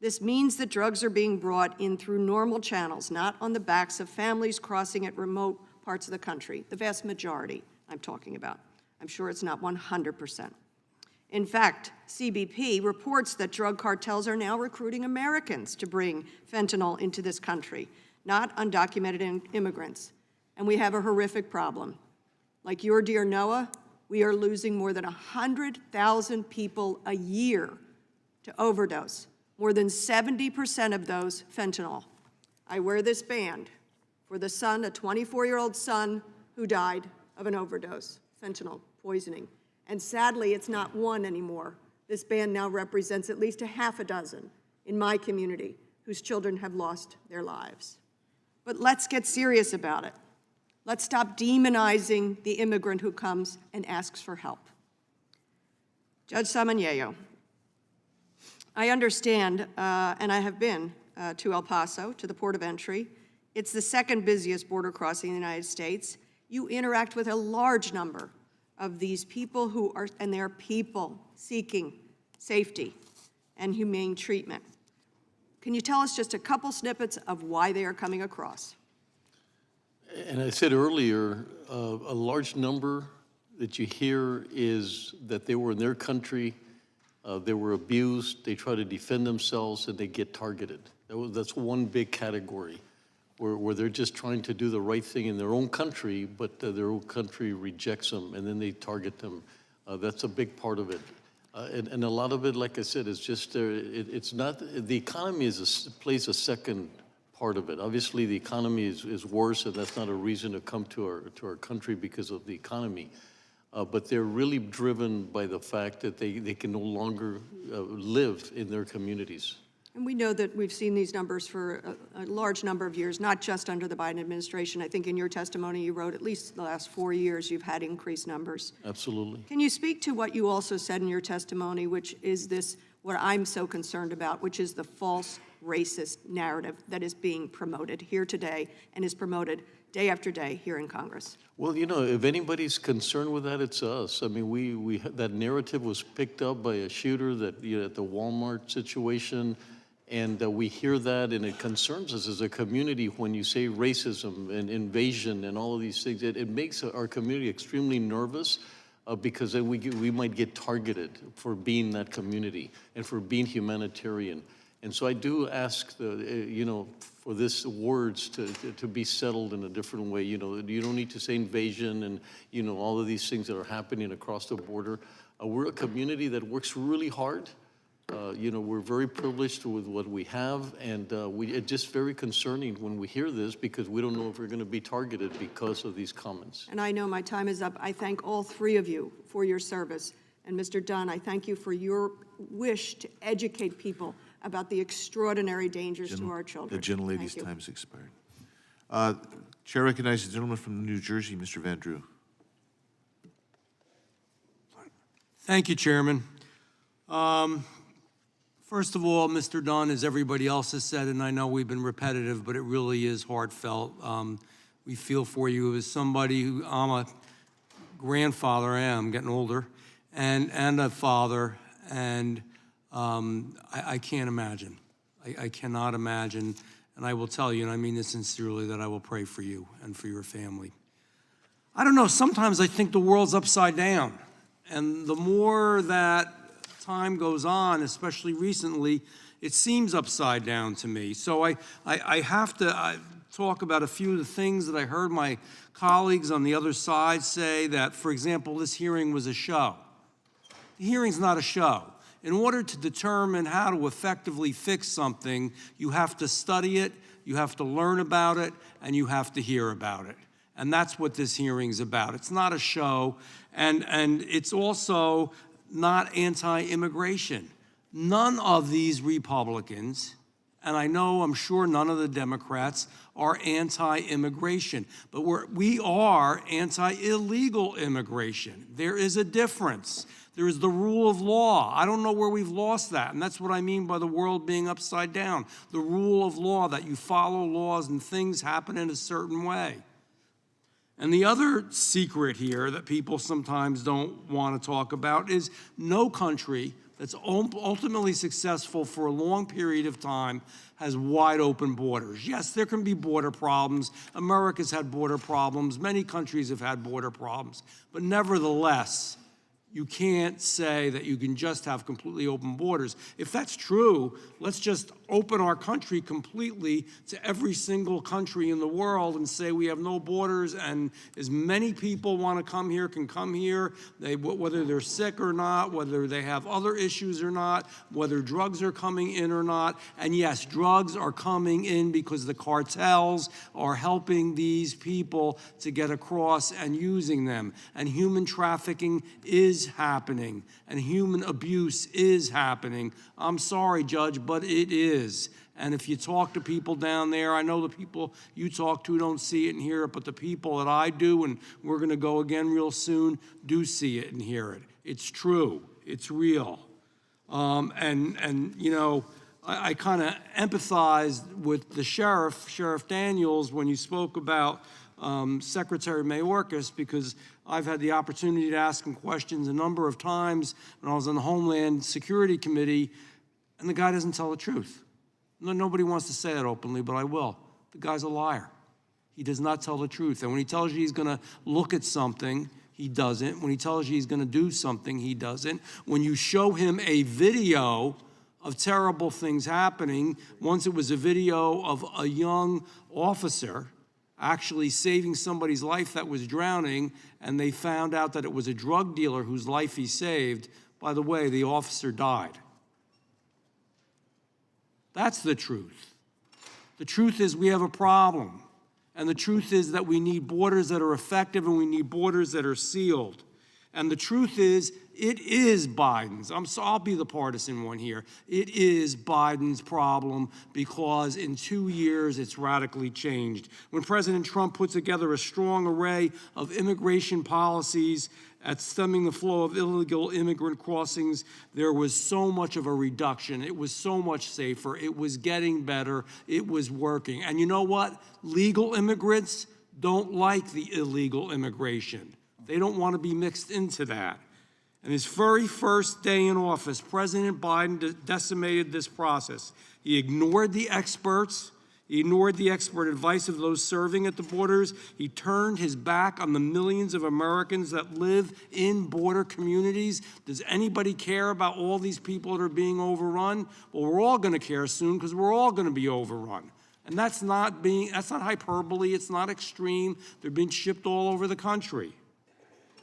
This means that drugs are being brought in through normal channels, not on the backs of families crossing at remote parts of the country. The vast majority I'm talking about. I'm sure it's not 100%. In fact, CBP reports that drug cartels are now recruiting Americans to bring fentanyl into this country, not undocumented immigrants. And we have a horrific problem. Like your dear Noah, we are losing more than 100,000 people a year to overdose. More than 70% of those fentanyl. I wear this band for the son, a 24-year-old son who died of an overdose, fentanyl poisoning. And sadly, it's not one anymore. This band now represents at least a half a dozen in my community whose children have lost their lives. But let's get serious about it. Let's stop demonizing the immigrant who comes and asks for help. Judge Samaniego, I understand, and I have been to El Paso, to the port of entry. It's the second busiest border crossing in the United States. You interact with a large number of these people and they're people seeking safety and humane treatment. Can you tell us just a couple snippets of why they are coming across? And I said earlier, a large number that you hear is that they were in their country, they were abused, they try to defend themselves, and they get targeted. That's one big category, where they're just trying to do the right thing in their own country, but their own country rejects them, and then they target them. That's a big part of it. And a lot of it, like I said, is just, it's not, the economy plays a second part of it. Obviously, the economy is worse, and that's not a reason to come to our country because of the economy. But they're really driven by the fact that they can no longer live in their communities. And we know that we've seen these numbers for a large number of years, not just under the Biden administration. I think in your testimony you wrote at least the last 4 years you've had increased numbers. Absolutely. Can you speak to what you also said in your testimony, which is this, what I'm so concerned about, which is the false racist narrative that is being promoted here today and is promoted day after day here in Congress? Well, you know, if anybody's concerned with that, it's us. I mean, that narrative was picked up by a shooter that, you know, at the Walmart situation, and we hear that, and it concerns us as a community when you say racism and invasion and all of these things. It makes our community extremely nervous because then we might get targeted for being that community and for being humanitarian. And so I do ask, you know, for this words to be settled in a different way. You know, you don't need to say invasion and, you know, all of these things that are happening across the border. We're a community that works really hard. You know, we're very privileged with what we have, and it's just very concerning when we hear this because we don't know if we're going to be targeted because of these comments. And I know my time is up. I thank all three of you for your service. And Mr. Dunn, I thank you for your wish to educate people about the extraordinary dangers to our children. The gentlelady's time's expired. Chair recognizes the gentleman from New Jersey, Mr. Van Drew. Thank you, Chairman. First of all, Mr. Dunn, as everybody else has said, and I know we've been repetitive, but it really is heartfelt. We feel for you as somebody who, I'm a grandfather, I am getting older, and a father, and I can't imagine. I cannot imagine, and I will tell you, and I mean this sincerely, that I will pray for you and for your family. I don't know, sometimes I think the world's upside down, and the more that time goes on, especially recently, it seems upside down to me. So I have to talk about a few of the things that I heard my colleagues on the other side say that, for example, this hearing was a show. The hearing's not a show. In order to determine how to effectively fix something, you have to study it, you have to learn about it, and you have to hear about it. And that's what this hearing's about. It's not a show, and it's also not anti-immigration. None of these Republicans, And I'm sure none of the Democrats are anti-immigration, but we are anti-illegal immigration. There is a difference. There is the rule of law. I don't know where we've lost that, and that's what I mean by the world being upside down. The rule of law, that you follow laws and things happen in a certain way. And the other secret here that people sometimes don't want to talk about is no country that's ultimately successful for a long period of time has wide open borders. Yes, there can be border problems. America's had border problems. Many countries have had border problems. But nevertheless, you can't say that you can just have completely open borders. If that's true, let's just open our country completely to every single country in the world and say we have no borders, and as many people want to come here can come here, whether they're sick or not, whether they have other issues or not, whether drugs are coming in or not. And yes, drugs are coming in because the cartels are helping these people to get across and using them. And human trafficking is happening, and human abuse is happening. I'm sorry, Judge, but it is. And if you talk to people down there, I know the people you talk to don't see it and hear it, but the people that I do, and we're going to go again real soon, do see it and hear it. It's true. It's real. I kind of empathized with the Sheriff Daniels, when you spoke about Secretary Mayorkas, because I've had the opportunity to ask him questions a number of times when I was on the Homeland Security Committee, and the guy doesn't tell the truth. Nobody wants to say that openly, but I will. The guy's a liar. He does not tell the truth. And when he tells you he's going to look at something, he doesn't. When he tells you he's going to do something, he doesn't. When you show him a video of terrible things happening, once it was a video of a young officer actually saving somebody's life that was drowning, and they found out that it was a drug dealer whose life he saved. By the way, the officer died. That's the truth. The truth is we have a problem. And the truth is that we need borders that are effective, and we need borders that are sealed. And the truth is, it is Biden's. I'll be the partisan one here. It is Biden's problem, because in 2 years it's radically changed. When President Trump put together a strong array of immigration policies at stemming the flow of illegal immigrant crossings, there was so much of a reduction. It was so much safer. It was getting better. It was working. And you know what? Legal immigrants don't like the illegal immigration. They don't want to be mixed into that. And his very first day in office, President Biden decimated this process. He ignored the experts. He ignored the expert advice of those serving at the borders. He turned his back on the millions of Americans that live in border communities. Does anybody care about all these people that are being overrun? Well, we're all going to care soon, because we're all going to be overrun. And that's not hyperbole. It's not extreme. They're being shipped all over the country.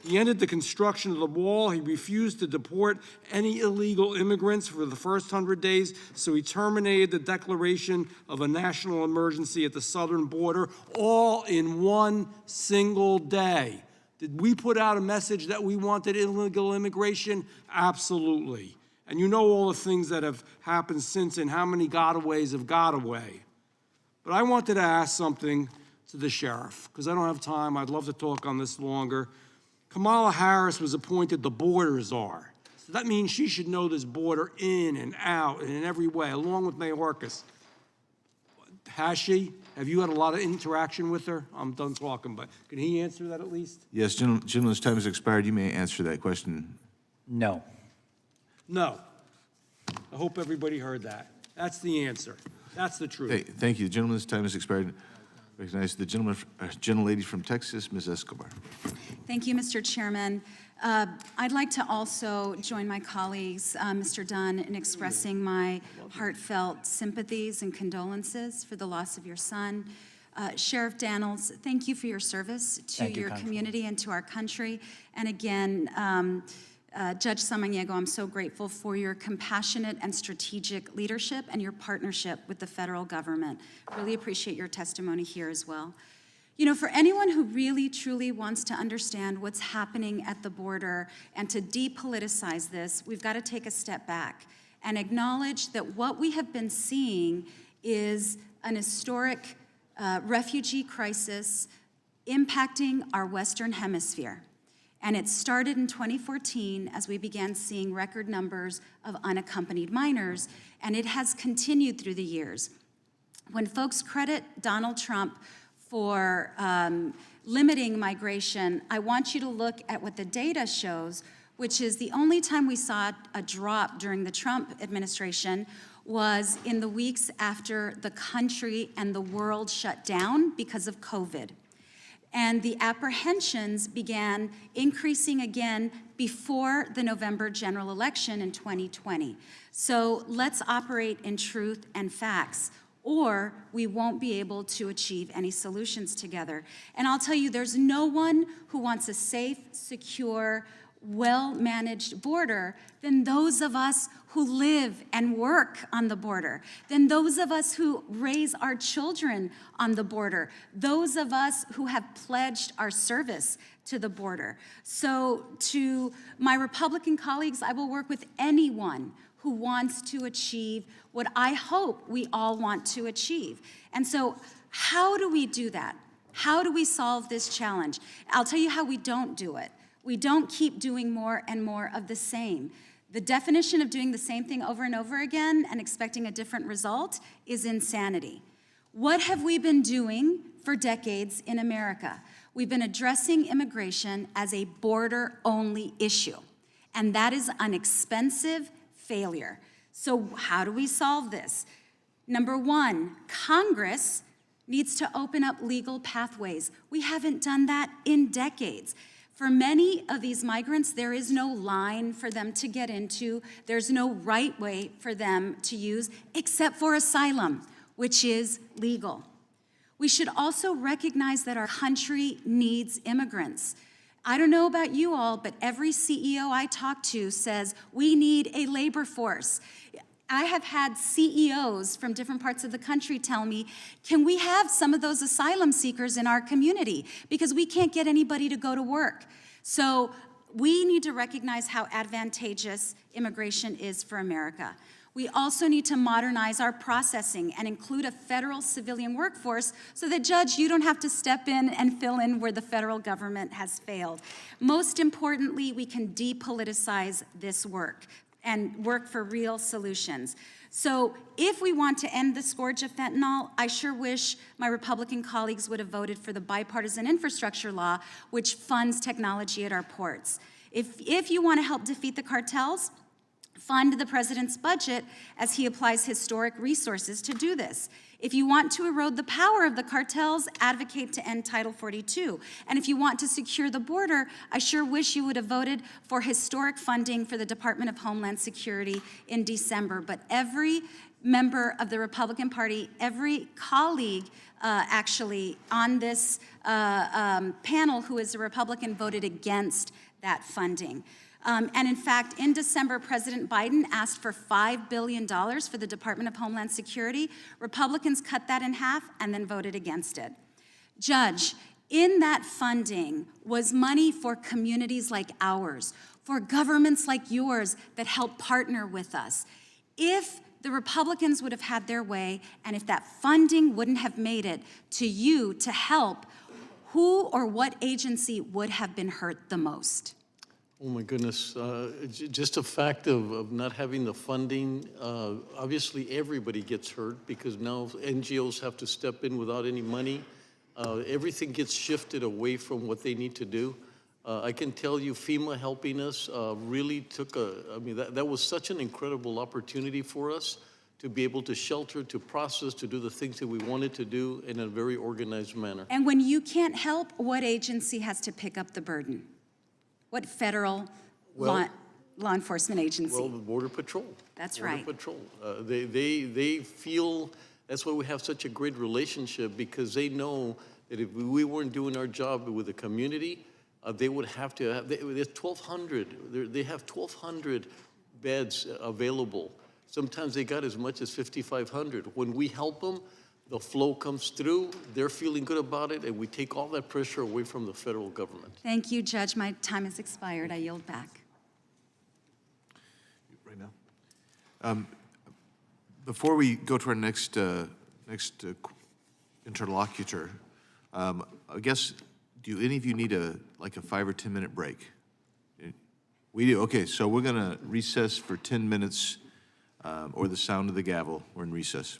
He ended the construction of the wall. He refused to deport any illegal immigrants for the first 100 days, so he terminated the declaration of a national emergency at the southern border, all in one single day. Did we put out a message that we wanted illegal immigration? Absolutely. And you know all the things that have happened since and how many gotaways have got away. But I wanted to ask something to the sheriff, because I don't have time. I'd love to talk on this longer. Kamala Harris was appointed the border czar. So that means she should know this border in and out and in every way, along with Mayorkas. Has she? Have you had a lot of interaction with her? I'm done talking, but can he answer that at least? Yes, gentleman's time has expired. You may answer that question. No. No. I hope everybody heard that. That's the answer. That's the truth. Thank you. The gentleman's time has expired. Recognize the gentlelady from Texas, Ms. Escobar. Thank you, Mr. Chairman. I'd like to also join my colleagues, Mr. Dunn, in expressing my heartfelt sympathies and condolences for the loss of your son. Sheriff Daniels, thank you for your service to your community and to our country. And again, Judge Samaniego, I'm so grateful for your compassionate and strategic leadership and your partnership with the federal government. Really appreciate your testimony here as well. You know, for anyone who really, truly wants to understand what's happening at the border and to depoliticize this, we've got to take a step back and acknowledge that what we have been seeing is an historic refugee crisis impacting our Western Hemisphere. And it started in 2014 as we began seeing record numbers of unaccompanied minors, and it has continued through the years. When folks credit Donald Trump for limiting migration, I want you to look at what the data shows, which is the only time we saw a drop during the Trump administration was in the weeks after the country and the world shut down because of COVID. And the apprehensions began increasing again before the November general election in 2020. So let's operate in truth and facts, or we won't be able to achieve any solutions together. And I'll tell you, there's no one who wants a safe, secure, well-managed border than those of us who live and work on the border, than those of us who raise our children on the border, those of us who have pledged our service to the border. So to my Republican colleagues, I will work with anyone who wants to achieve what I hope we all want to achieve. And so how do we do that? How do we solve this challenge? I'll tell you how we don't do it. We don't keep doing more and more of the same. The definition of doing the same thing over and over again and expecting a different result is insanity. What have we been doing for decades in America? We've been addressing immigration as a border-only issue, and that is an expensive failure. So how do we solve this? Number one, Congress needs to open up legal pathways. We haven't done that in decades. For many of these migrants, there is no line for them to get into. There's no right way for them to use, except for asylum, which is legal. We should also recognize that our country needs immigrants. I don't know about you all, but every CEO I talk to says we need a labor force. I have had CEOs from different parts of the country tell me, can we have some of those asylum seekers in our community? Because we can't get anybody to go to work. So we need to recognize how advantageous immigration is for America. We also need to modernize our processing and include a federal civilian workforce so that, Judge, you don't have to step in and fill in where the federal government has failed. Most importantly, we can depoliticize this work and work for real solutions. So if we want to end the scourge of fentanyl, I sure wish my Republican colleagues would have voted for the bipartisan infrastructure law, which funds technology at our ports. If you want to help defeat the cartels, fund the president's budget as he applies historic resources to do this. If you want to erode the power of the cartels, advocate to end Title 42. And if you want to secure the border, I sure wish you would have voted for historic funding for the Department of Homeland Security in December. But every member of the Republican Party, every colleague actually on this panel who is a Republican voted against that funding. And in fact, in December, President Biden asked for $5 billion for the Department of Homeland Security. Republicans cut that in half and then voted against it. Judge, in that funding was money for communities like ours, for governments like yours that help partner with us. If the Republicans would have had their way, and if that funding wouldn't have made it to you to help, who or what agency would have been hurt the most? Oh my goodness, just a fact of not having the funding, obviously everybody gets hurt because now NGOs have to step in without any money. Everything gets shifted away from what they need to do. I can tell you FEMA helping us really took that was such an incredible opportunity for us to be able to shelter, to process, to do the things that we wanted to do in a very organized manner. And when you can't help, what agency has to pick up the burden? What federal law enforcement agency? Well, the Border Patrol. That's Border right. Patrol. They feel, that's why we have such a great relationship, because they know that if we weren't doing our job with the community, they would have to have, there's 1,200, they have 1,200 beds available. Sometimes they got as much as 5,500. When we help them, the flow comes through, they're feeling good about it, and we take all that pressure away from the federal government. Thank you, Judge. My time has expired. I yield back. Right now. Before we go to our next interlocutor, I guess, do any of you need like a 5 or 10 minute break? We do. Okay, so we're going to recess for 10 minutes, or the sound of the gavel. We're in recess.